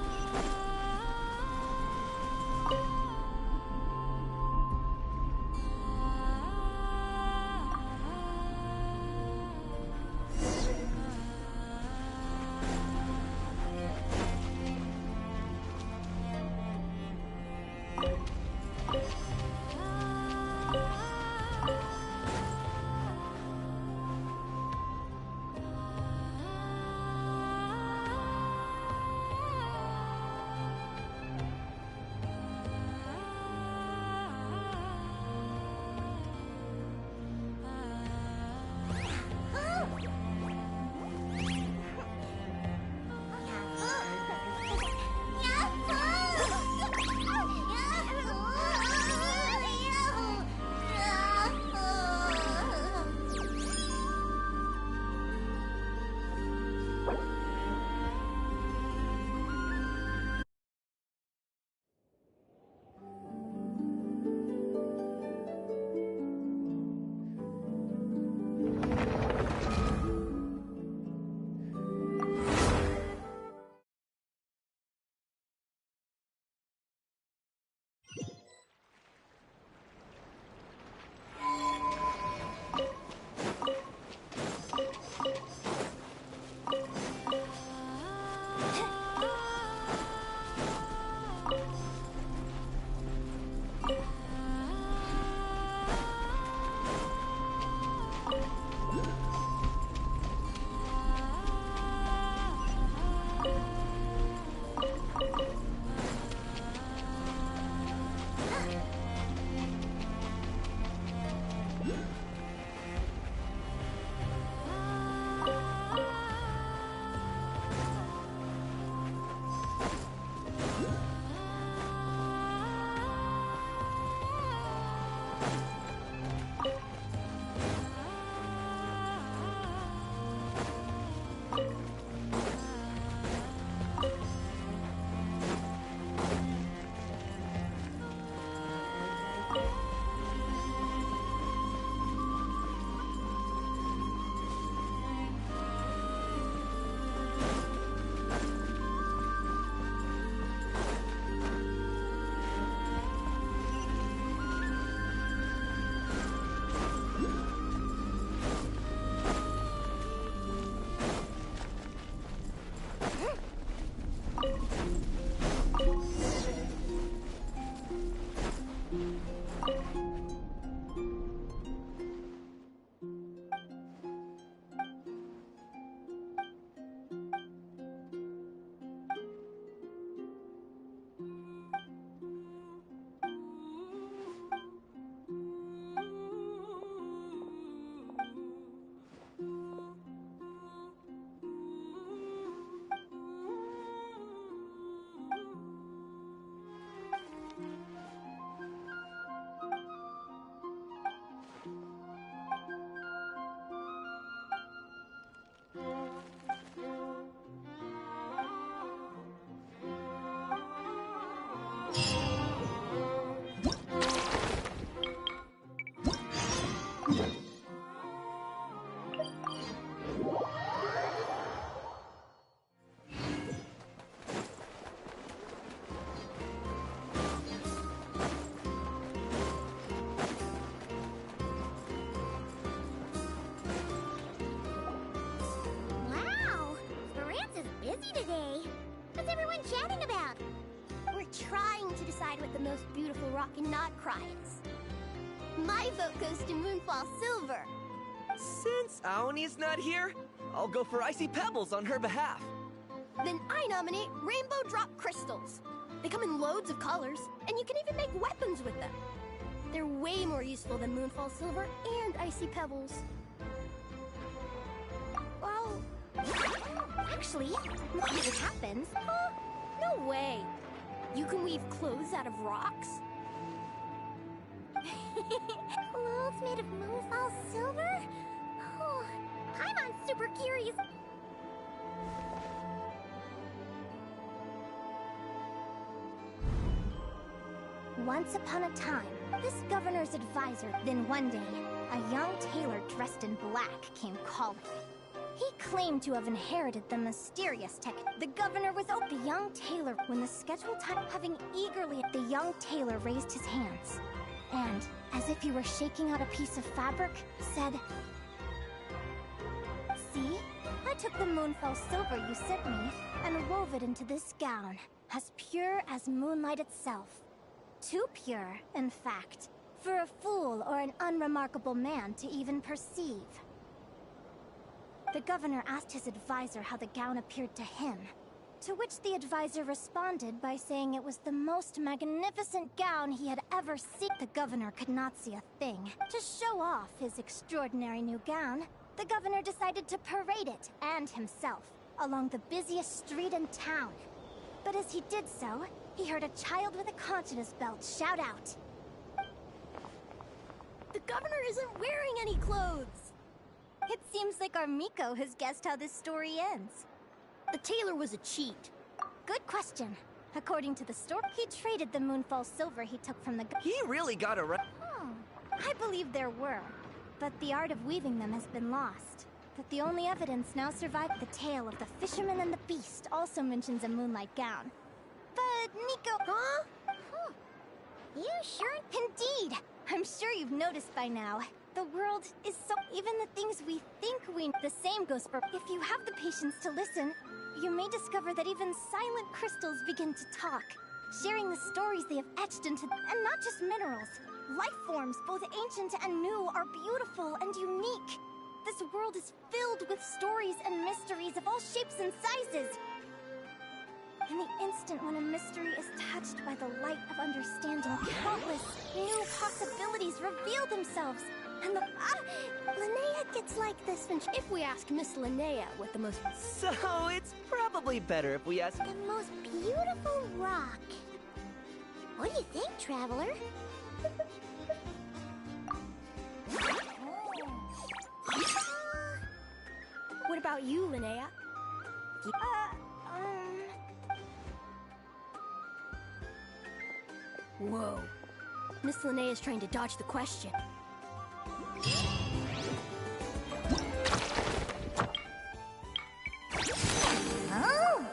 Today. What's everyone chatting about? We're trying to decide what the most beautiful rock and not cry is. My vote goes to Moonfall Silver. Since Aoni's not here, I'll go for Icy Pebbles on her behalf. Then I nominate Rainbow Drop Crystals. They come in loads of colors, and you can even make weapons with them. They're way more useful than Moonfall Silver and Icy Pebbles. Well, actually, nothing happens. No way. You can weave clothes out of rocks? Clothes made of Moonfall Silver? Oh, Paimon's super curious. Once upon a time, this governor's advisor, then one day, a young tailor dressed in black came calling. He claimed to have inherited the mysterious tech. The governor was the young tailor. When the scheduled time, having eagerly, the young tailor raised his hands, and, as if he were shaking out a piece of fabric, said, "See? I took the moonfall silver you sent me and wove it into this gown, as pure as moonlight itself. Too pure, in fact, for a fool or an unremarkable man to even perceive." The governor asked his advisor how the gown appeared to him, to which the advisor responded by saying it was the most magnificent gown he had ever seen. The governor could not see a thing. To show off his extraordinary new gown, the governor decided to parade it, and himself, along the busiest street in town. But as he did so, he heard a child with a conch in his belt shout out, "The governor isn't wearing any clothes!" "It seems like our Miko has guessed how this story ends." The tailor was a cheat. Good question. According to the story, he traded the moonfall silver he took from the He really got around. I believe there were, but the art of weaving them has been lost. That the only evidence now survived. The tale of the fisherman and the beast also mentions a moonlight gown. But Nico... Huh? You sure? Indeed! I'm sure you've noticed by now. The world is so... Even the things we think we... The same goes for... If you have the patience to listen, you may discover that even silent crystals begin to talk, sharing the stories they have etched into... And not just minerals. Life forms, both ancient and new, are beautiful and unique. This world is filled with stories and mysteries of all shapes and sizes. In the instant when a mystery is touched by the light of understanding, countless new possibilities reveal themselves. And Linnea gets like this if we ask Miss Linnea what the most... So, it's probably better if we ask... The most beautiful rock. What do you think, Traveler? What about you, Linnea? Whoa. Miss Linnea's trying to dodge the question. Oh!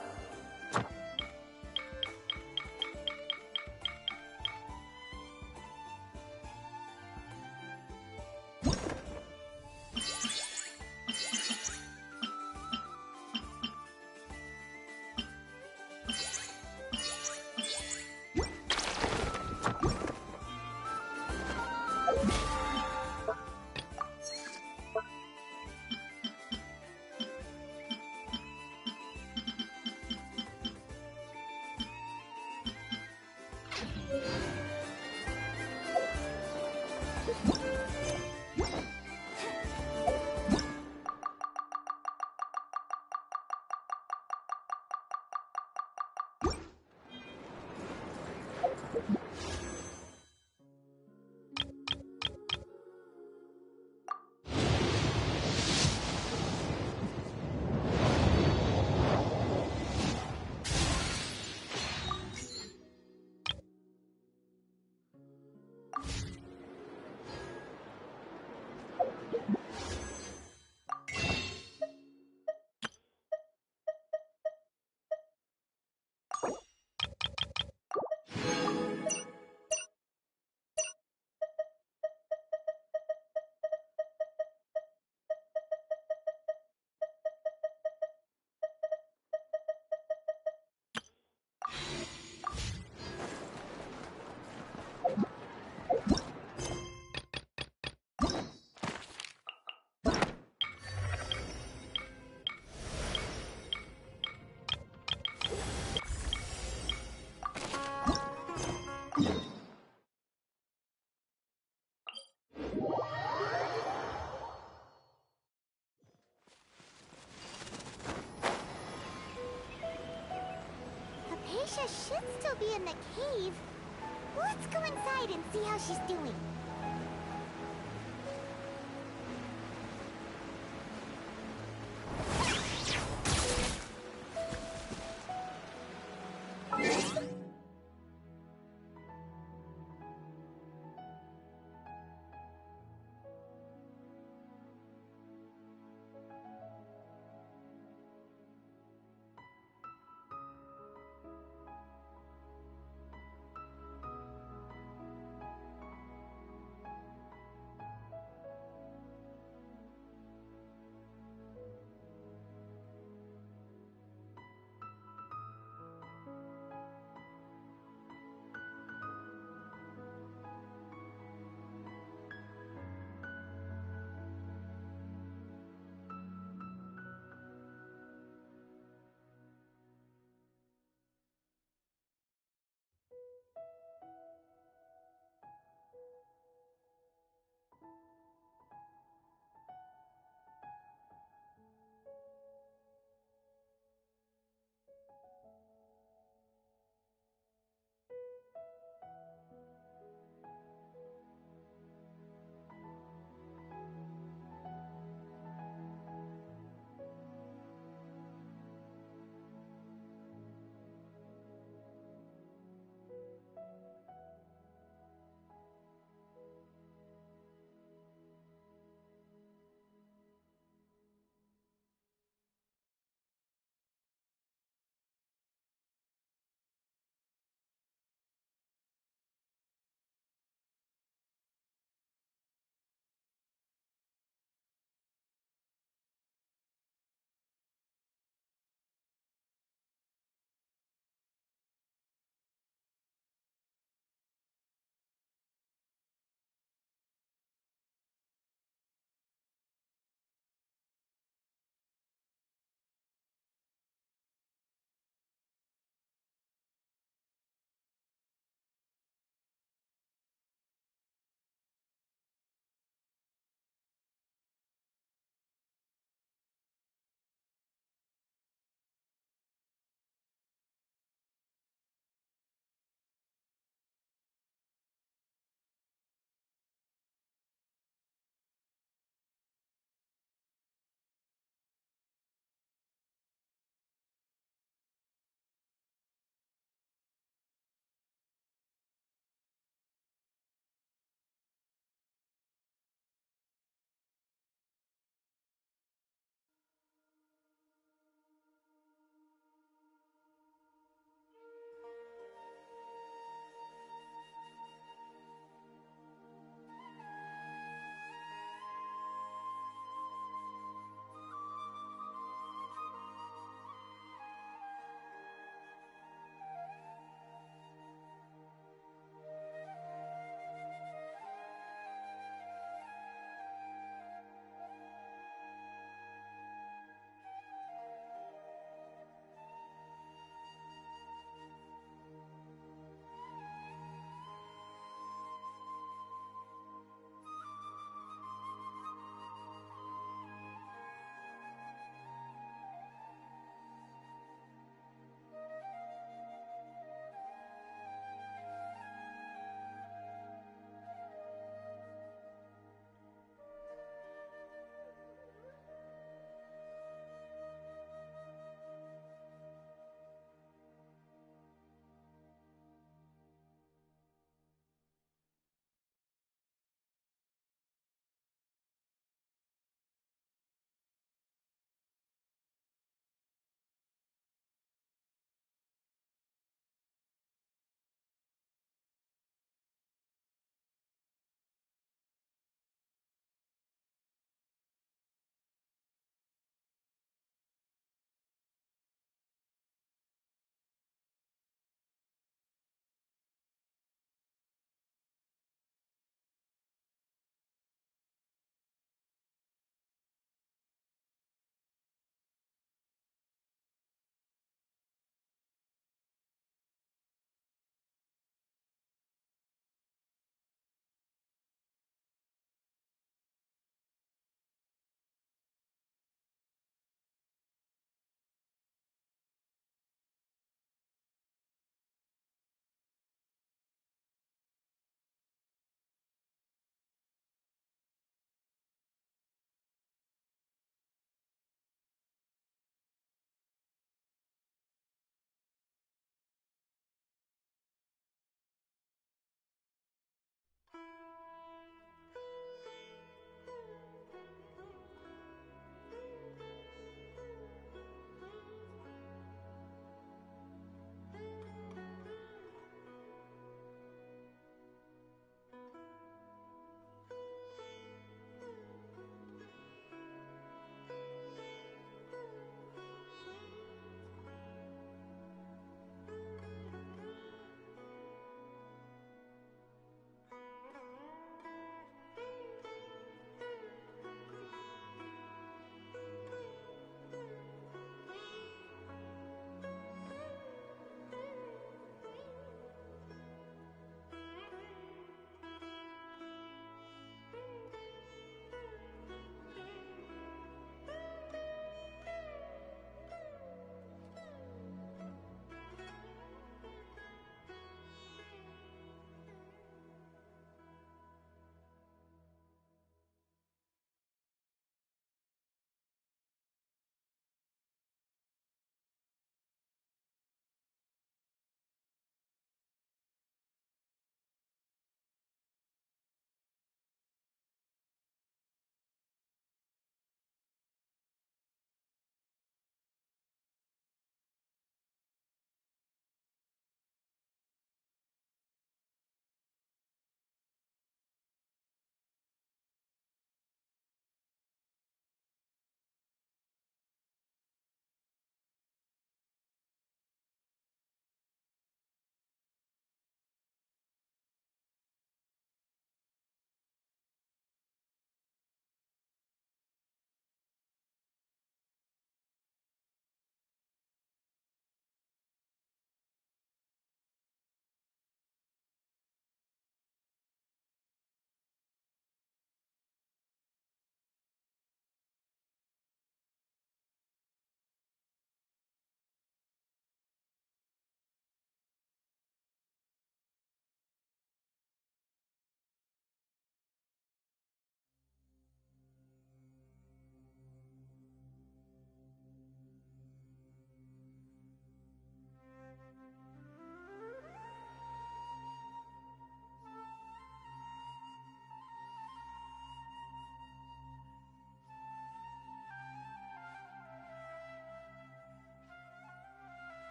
Aisha should still be in the cave. Let's go inside and see how she's doing.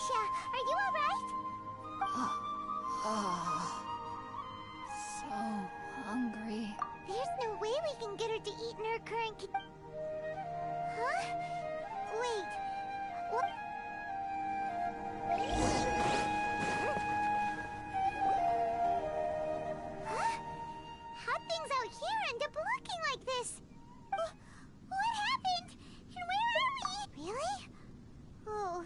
Alicia, are you alright? So hungry. There's no way we can get her to eat in her current Huh? Wait. What? Huh? How'd things out here end up looking like this? What happened? And where are we? Really? Oh.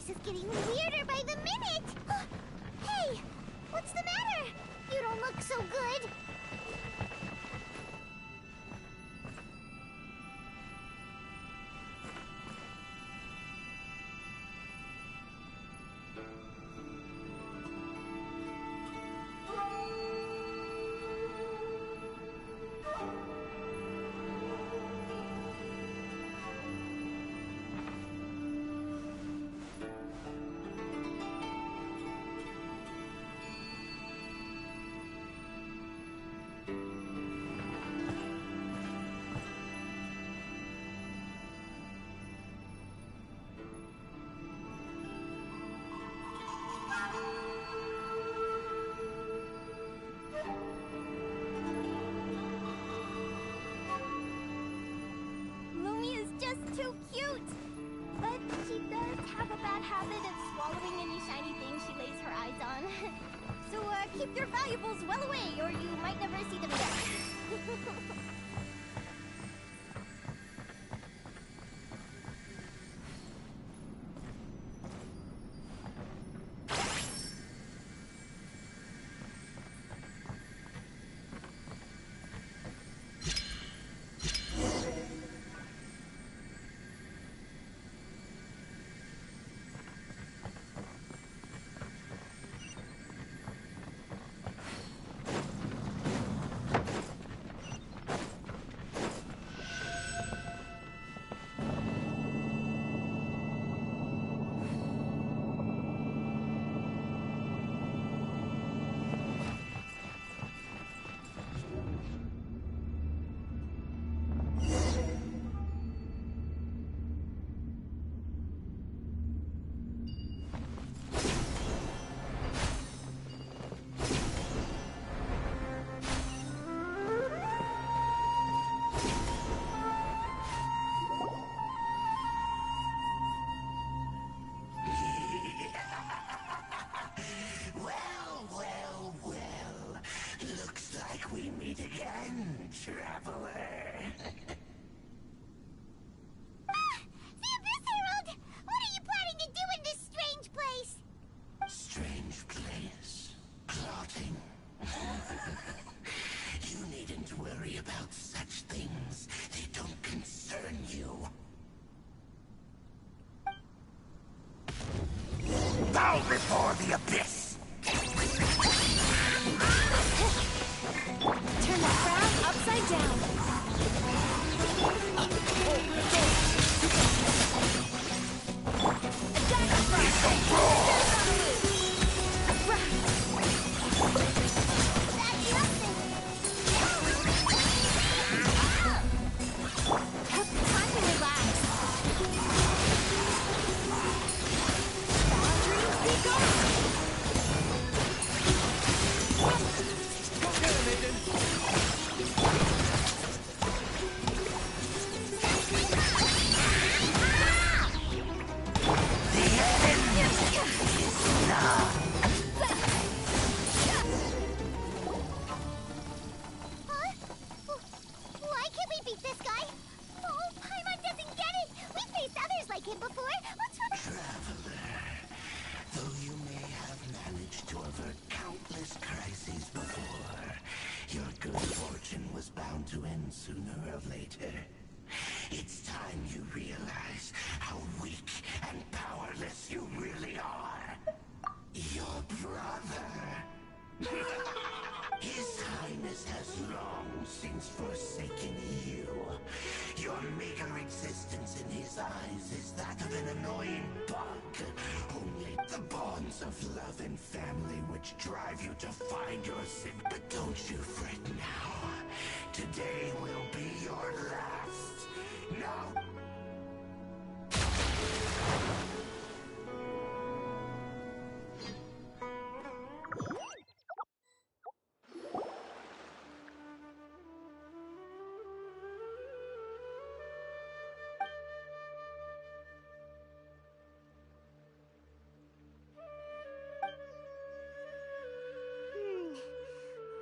is getting weirder by the minute! Hey! What's the matter? You don't look so good! Too cute! But she does have a bad habit of swallowing any shiny thing she lays her eyes on. So, keep your valuables well away, or you might never see them again. Bow before the abyss! Turn the crown upside down.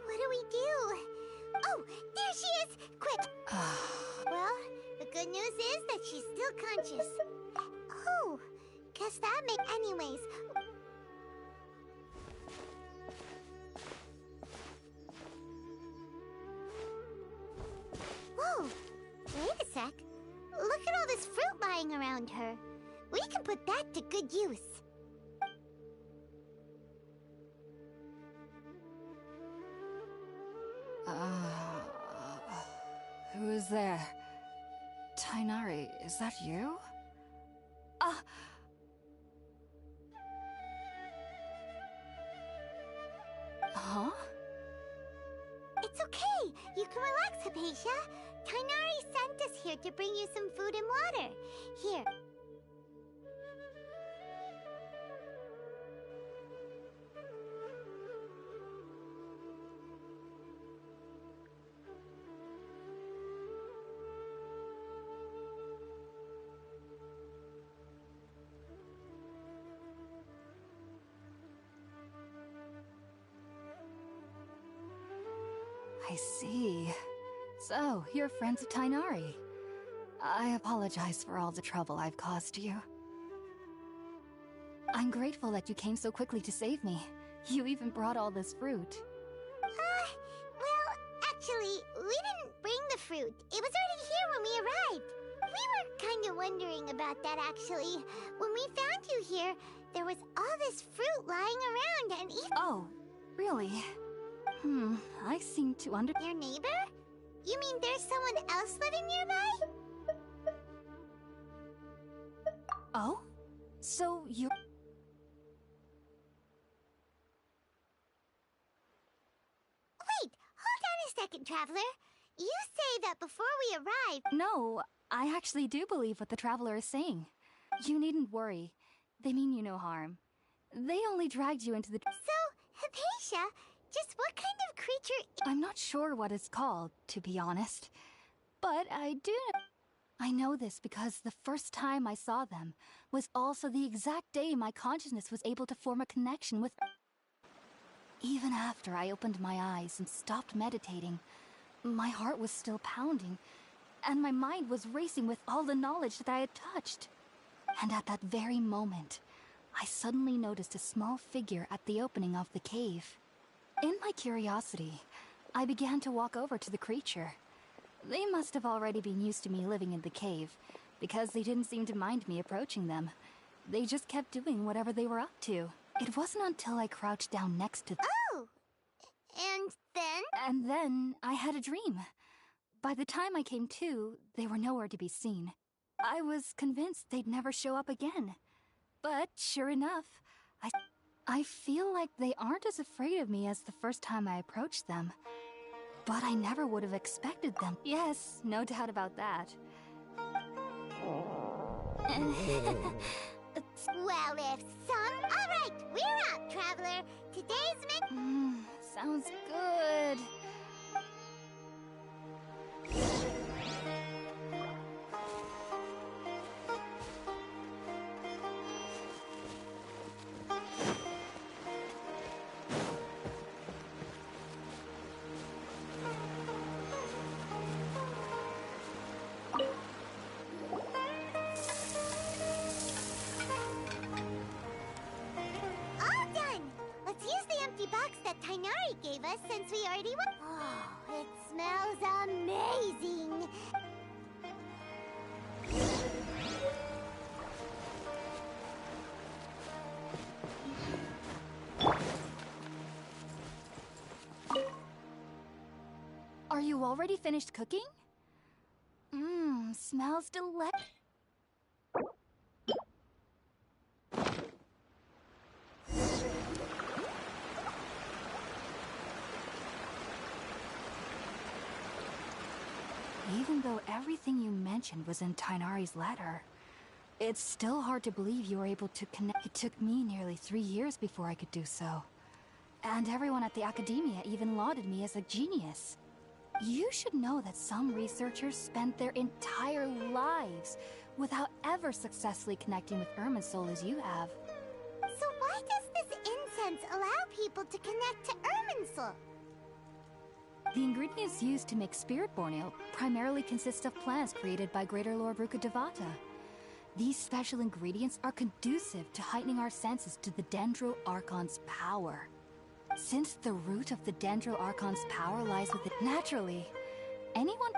What do we do? Oh, there she is! Quick! Well, the good news is that she's still conscious. Oh, guess that makes... Anyways... Whoa! Wait a sec. Look at all this fruit lying around her. We can put that to good use. Who is there? Tainari, is that you? Huh? It's okay. You can relax, Hypatia. Tainari sent us here to bring you some food and water. Here. I see. So, you're friends of Tainari. I apologize for all the trouble I've caused you. I'm grateful that you came so quickly to save me. You even brought all this fruit. Well, actually, we didn't bring the fruit. It was already here when we arrived. We were kind of wondering about that, actually. When we found you here, there was all this fruit lying around and even... Oh, really? I seem to Your neighbor? You mean there's someone else living nearby? Oh? So you... Wait, hold on a second, Traveler. You say that before we arrived... No, I actually do believe what the Traveler is saying. You needn't worry. They mean you no harm. They only dragged you into the... So, Hypatia, just what kind of creature... I'm not sure what it's called, to be honest. But I do... I know this because the first time I saw them was also the exact day my consciousness was able to form a connection with... Even after I opened my eyes and stopped meditating, my heart was still pounding, and my mind was racing with all the knowledge that I had touched. And at that very moment, I suddenly noticed a small figure at the opening of the cave. In my curiosity, I began to walk over to the creature. They must have already been used to me living in the cave, because they didn't seem to mind me approaching them. They just kept doing whatever they were up to. It wasn't until I crouched down next to them. Oh! And then? And then I had a dream. By the time I came to, they were nowhere to be seen. I was convinced they'd never show up again. But sure enough, I feel like they aren't as afraid of me as the first time I approached them. But I never would have expected them. Yes, no doubt about that. Well, if some... Alright, we're out, Traveler. Today's sounds good. Since we already went. Oh, it smells amazing. Are you already finished cooking? Smells delicious. Even though everything you mentioned was in Tainari's letter, it's still hard to believe you were able to connect. It took me nearly 3 years before I could do so. And everyone at the academia even lauded me as a genius. You should know that some researchers spent their entire lives without ever successfully connecting with Irminsul as you have. So why does this incense allow people to connect to Irminsul? The ingredients used to make Spiritborn Ale primarily consist of plants created by Greater Lord Ruka Devata. These special ingredients are conducive to heightening our senses to the Dendro Archon's power. Since the root of the Dendro Archon's power lies with it naturally, anyone...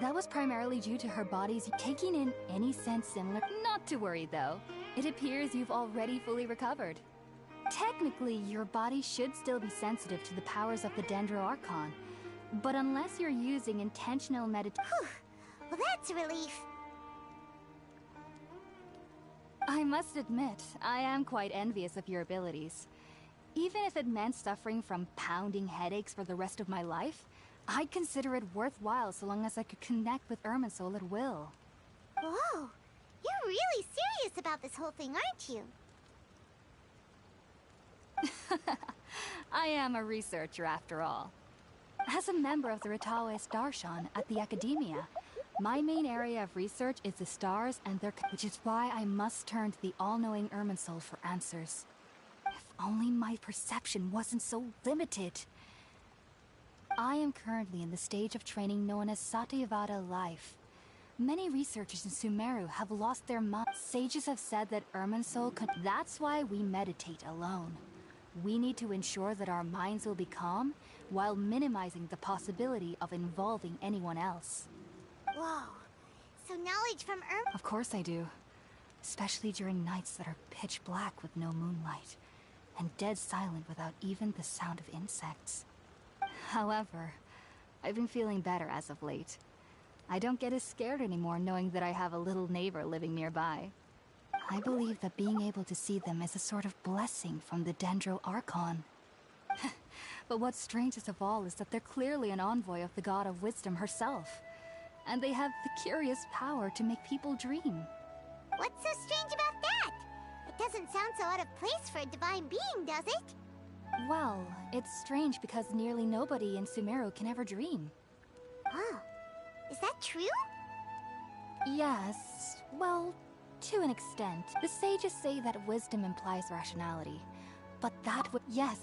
That was primarily due to her body's taking in any sense similar. Not to worry, though. It appears you've already fully recovered. Technically, your body should still be sensitive to the powers of the Dendro Archon, but unless you're using intentional meditation... Well, that's a relief. I must admit, I am quite envious of your abilities. Even if it meant suffering from pounding headaches for the rest of my life, I'd consider it worthwhile so long as I could connect with Irminsul at will. Whoa, you're really serious about this whole thing, aren't you? I am a researcher after all. As a member of the Ritawes Darshan at the Academia, my main area of research is the stars and their... which is why I must turn to the all-knowing Irminsul for answers. If only my perception wasn't so limited. I am currently in the stage of training known as Satyavada life. Many researchers in Sumeru have lost their minds. Sages have said that Irminsul could... That's why we meditate alone. We need to ensure that our minds will be calm, while minimizing the possibility of involving anyone else. Whoa, so knowledge from Of course I do. Especially during nights that are pitch black with no moonlight, and dead silent without even the sound of insects. However, I've been feeling better as of late. I don't get as scared anymore knowing that I have a little neighbor living nearby. I believe that being able to see them is a sort of blessing from the Dendro Archon. But what's strangest of all is that they're clearly an envoy of the God of Wisdom herself. And they have the curious power to make people dream. What's so strange about that? It doesn't sound so out of place for a divine being, does it? Well, it's strange because nearly nobody in Sumeru can ever dream. Oh, is that true? Yes, well, to an extent. The sages say that wisdom implies rationality. But that would... Yes,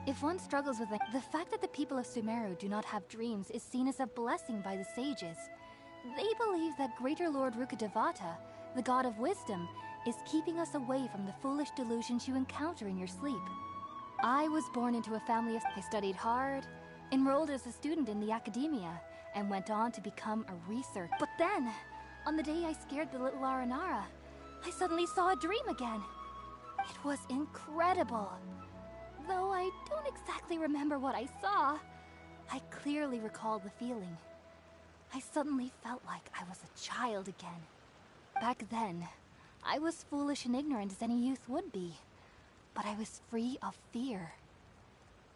if one struggles with it, the fact that the people of Sumeru do not have dreams is seen as a blessing by the sages. They believe that Greater Lord Rukkhadevata, the god of wisdom, is keeping us away from the foolish delusions you encounter in your sleep. I was born into a family of... I studied hard, enrolled as a student in the Academia, and went on to become a researcher. But then, on the day I scared the little Aranara, I suddenly saw a dream again. It was incredible. Though I don't exactly remember what I saw, I clearly recall the feeling. I suddenly felt like I was a child again. Back then, I was foolish and ignorant as any youth would be. But I was free of fear.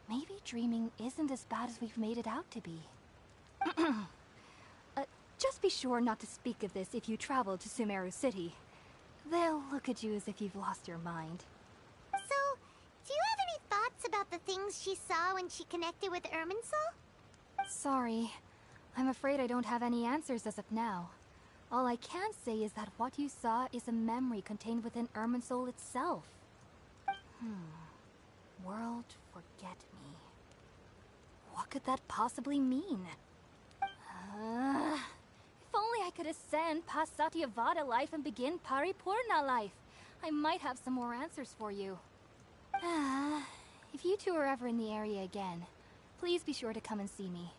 Maybe dreaming isn't as bad as we've made it out to be. Just be sure not to speak of this if you travel to Sumeru City. They'll look at you as if you've lost your mind. So, do you have any thoughts about the things she saw when she connected with Irminsul? Sorry. I'm afraid I don't have any answers as of now. All I can say is that what you saw is a memory contained within Irminsul itself. World forget me. What could that possibly mean? If only I could ascend past Satyavada life and begin Paripurna life. I might have some more answers for you. If you two are ever in the area again, please be sure to come and see me.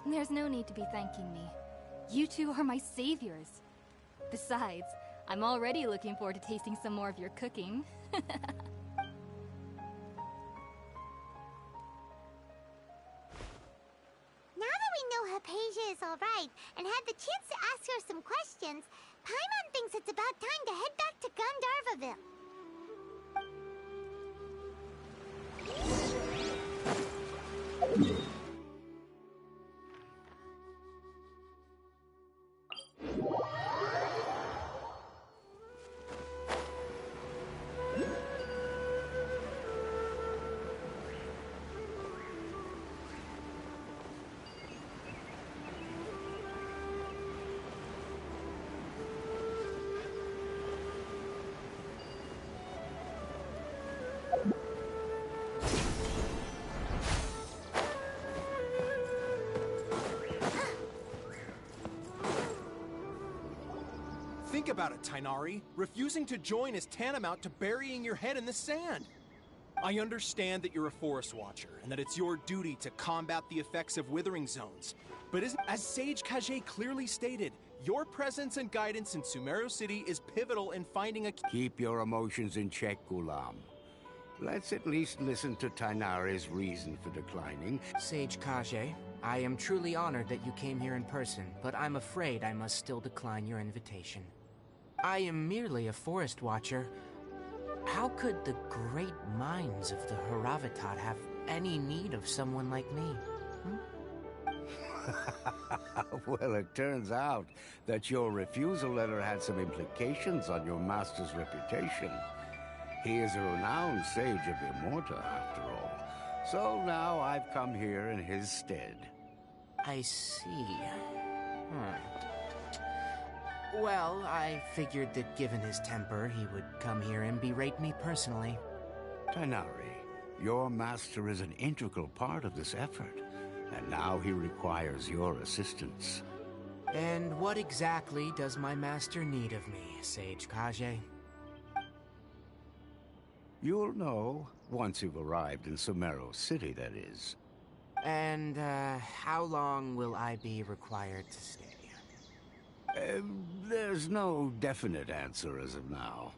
There's no need to be thanking me. You two are my saviors. Besides, I'm already looking forward to tasting some more of your cooking. Now that we know her alright and had the chance to ask her some questions, Paimon thinks it's about time to head back to Gandharvaville. Think about it, Tainari. Refusing to join is tantamount to burying your head in the sand. I understand that you're a forest watcher, and that it's your duty to combat the effects of withering zones. But as Sage Kage clearly stated, your presence and guidance in Sumeru City is pivotal in finding a... Keep your emotions in check, Gulam. Let's at least listen to Tainari's reason for declining. Sage Kage, I am truly honored that you came here in person, but I'm afraid I must still decline your invitation. I am merely a forest watcher. How could the great minds of the Haravatat have any need of someone like me? Well, it turns out that your refusal letter had some implications on your master's reputation. He is a renowned sage of Immorta, after all. So now I've come here in his stead. I see. Well, I figured that given his temper, he would come here and berate me personally. Tainari, your master is an integral part of this effort, and now he requires your assistance. And what exactly does my master need of me, Sage Kage? You'll know once you've arrived in Sumeru City, that is. And, how long will I be required to stay? There's no definite answer as of now.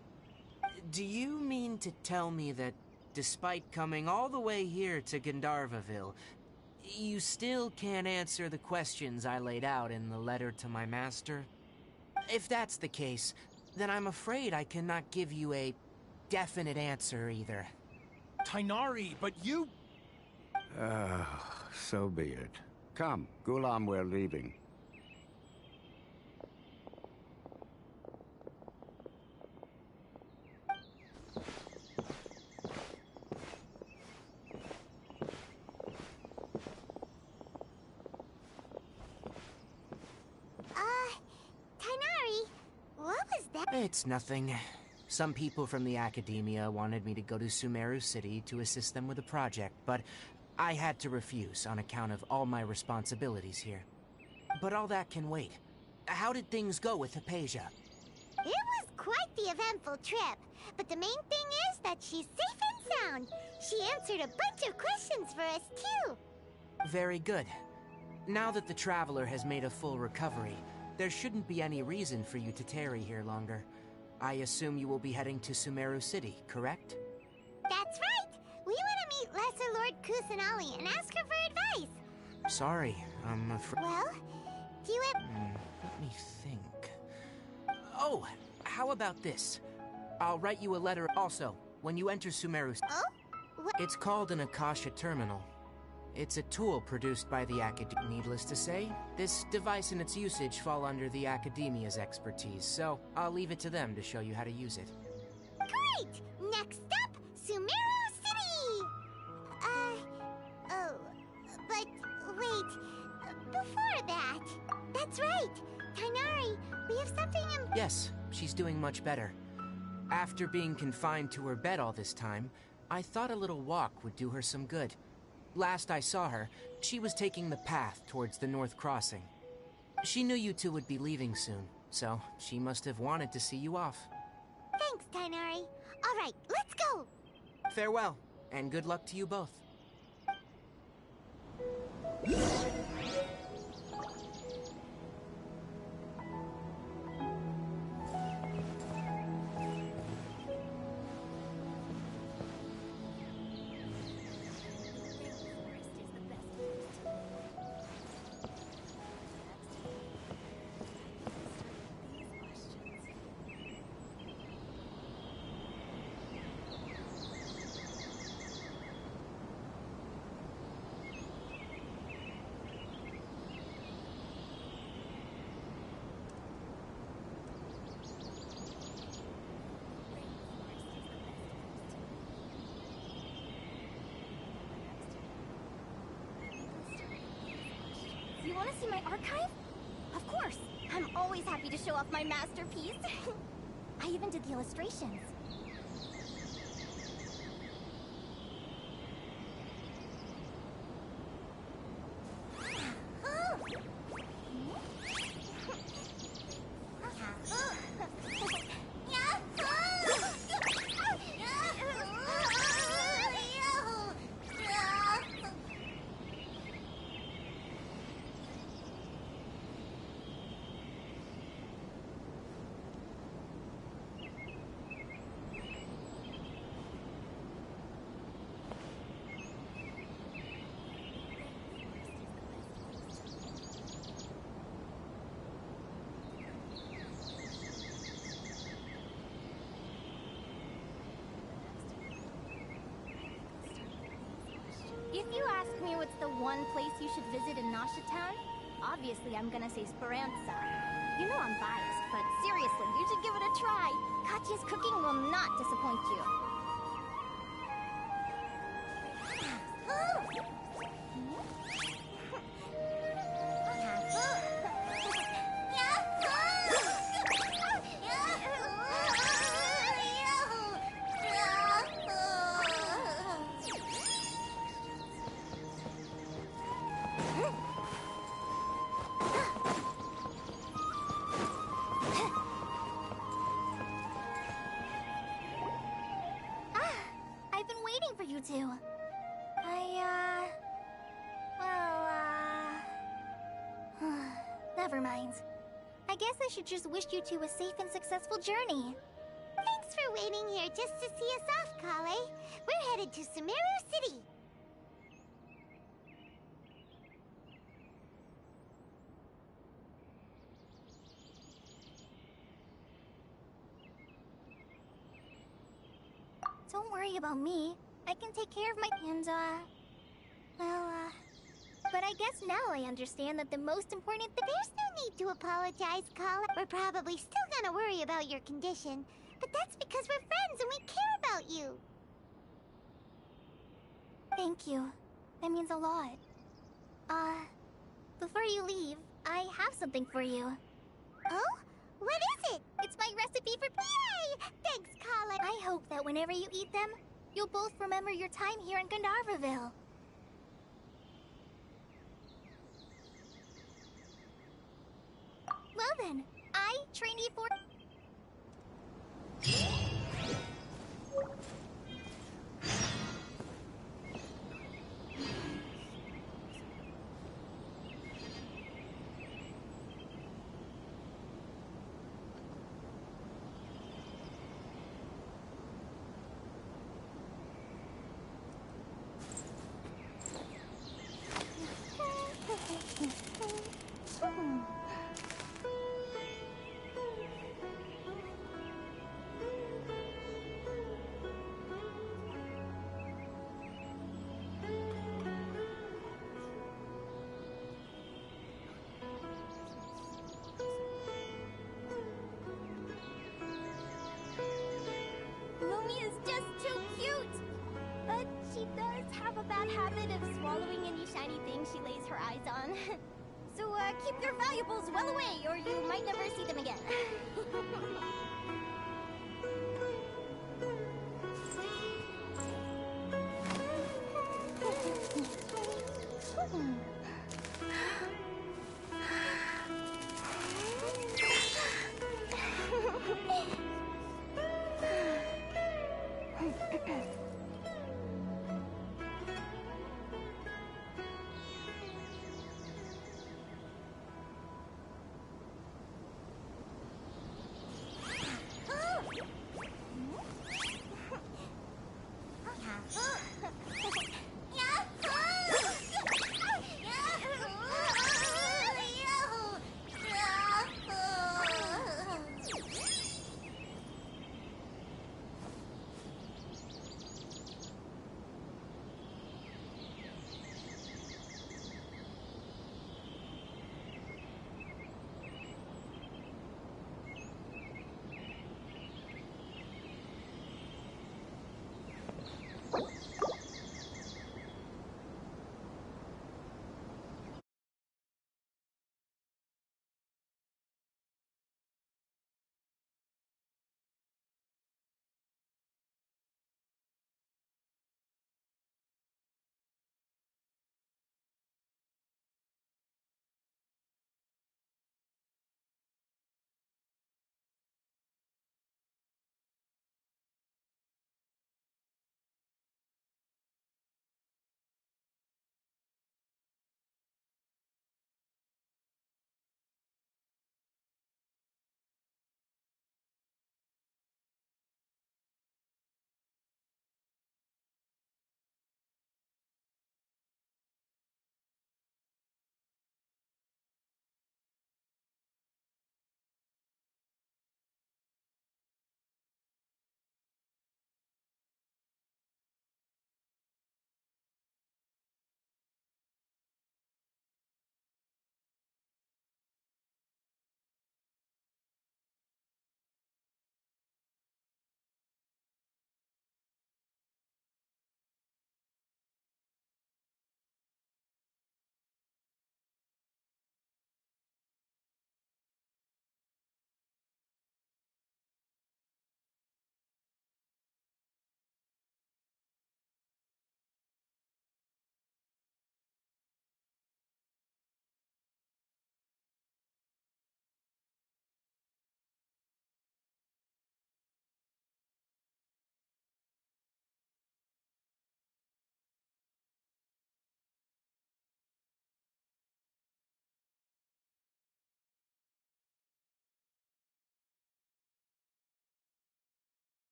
Do you mean to tell me that, despite coming all the way here to Gandharvaville, you still can't answer the questions I laid out in the letter to my master? If that's the case, then I'm afraid I cannot give you a definite answer either. Tainari, but you... So be it. Come, Gulam, we're leaving. Tainari, what was that? It's nothing. Some people from the academia wanted me to go to Sumeru City to assist them with a project, but I had to refuse on account of all my responsibilities here. But all that can wait. How did things go with Hypatia? It was quite the eventful trip, but the main thing is that she's safe and sound. She answered a bunch of questions for us, too. Very good. Now that the Traveler has made a full recovery, there shouldn't be any reason for you to tarry here longer. I assume you will be heading to Sumeru City, correct? That's right! We want to meet Lesser Lord Kusanali and ask her for advice. Sorry, I'm afraid... Well, do you have... let me think... Oh, how about this? I'll write you a letter also, when you enter Sumeru... Oh? What? It's called an Akasha Terminal. It's a tool produced by the Academia. Needless to say, this device and its usage fall under the Academia's expertise, so I'll leave it to them to show you how to use it. Great! Next up, Sumeru City! But wait, before that, that's right! Tainari, we have something Yes, she's doing much better. After being confined to her bed all this time, I thought a little walk would do her some good. Last I saw her, she was taking the path towards the North Crossing. She knew you two would be leaving soon, so she must have wanted to see you off. Thanks, Tainari. All right, let's go! Farewell, and good luck to you both. to see my archive? Of course! I'm always happy to show off my masterpiece. I even did the illustrations. If you ask me what's the one place you should visit in Nasha Town, obviously I'm gonna say Speranza. You know I'm biased, but seriously, you should give it a try. Katya's cooking will not disappoint you. I've been waiting for you two. Never mind. I guess I should just wish you two a safe and successful journey. Thanks for waiting here just to see us off, Kale. We're headed to Sumeru City. Don't worry about me. I can take care of my... But I guess now I understand that the most important thing... There's no need to apologize, Kale. We're probably still gonna worry about your condition. But that's because we're friends and we care about you. Thank you. That means a lot. Before you leave, I have something for you. Oh? What is it? It's my recipe for... Yay! Thanks, Kale. I hope that whenever you eat them, you'll both remember your time here in Gandharvaville. Well then, I train you for... Lumi is just too cute! But she does have a bad habit of swallowing any shiny thing she lays her eyes on. So, keep your valuables well away, or you might never see them again.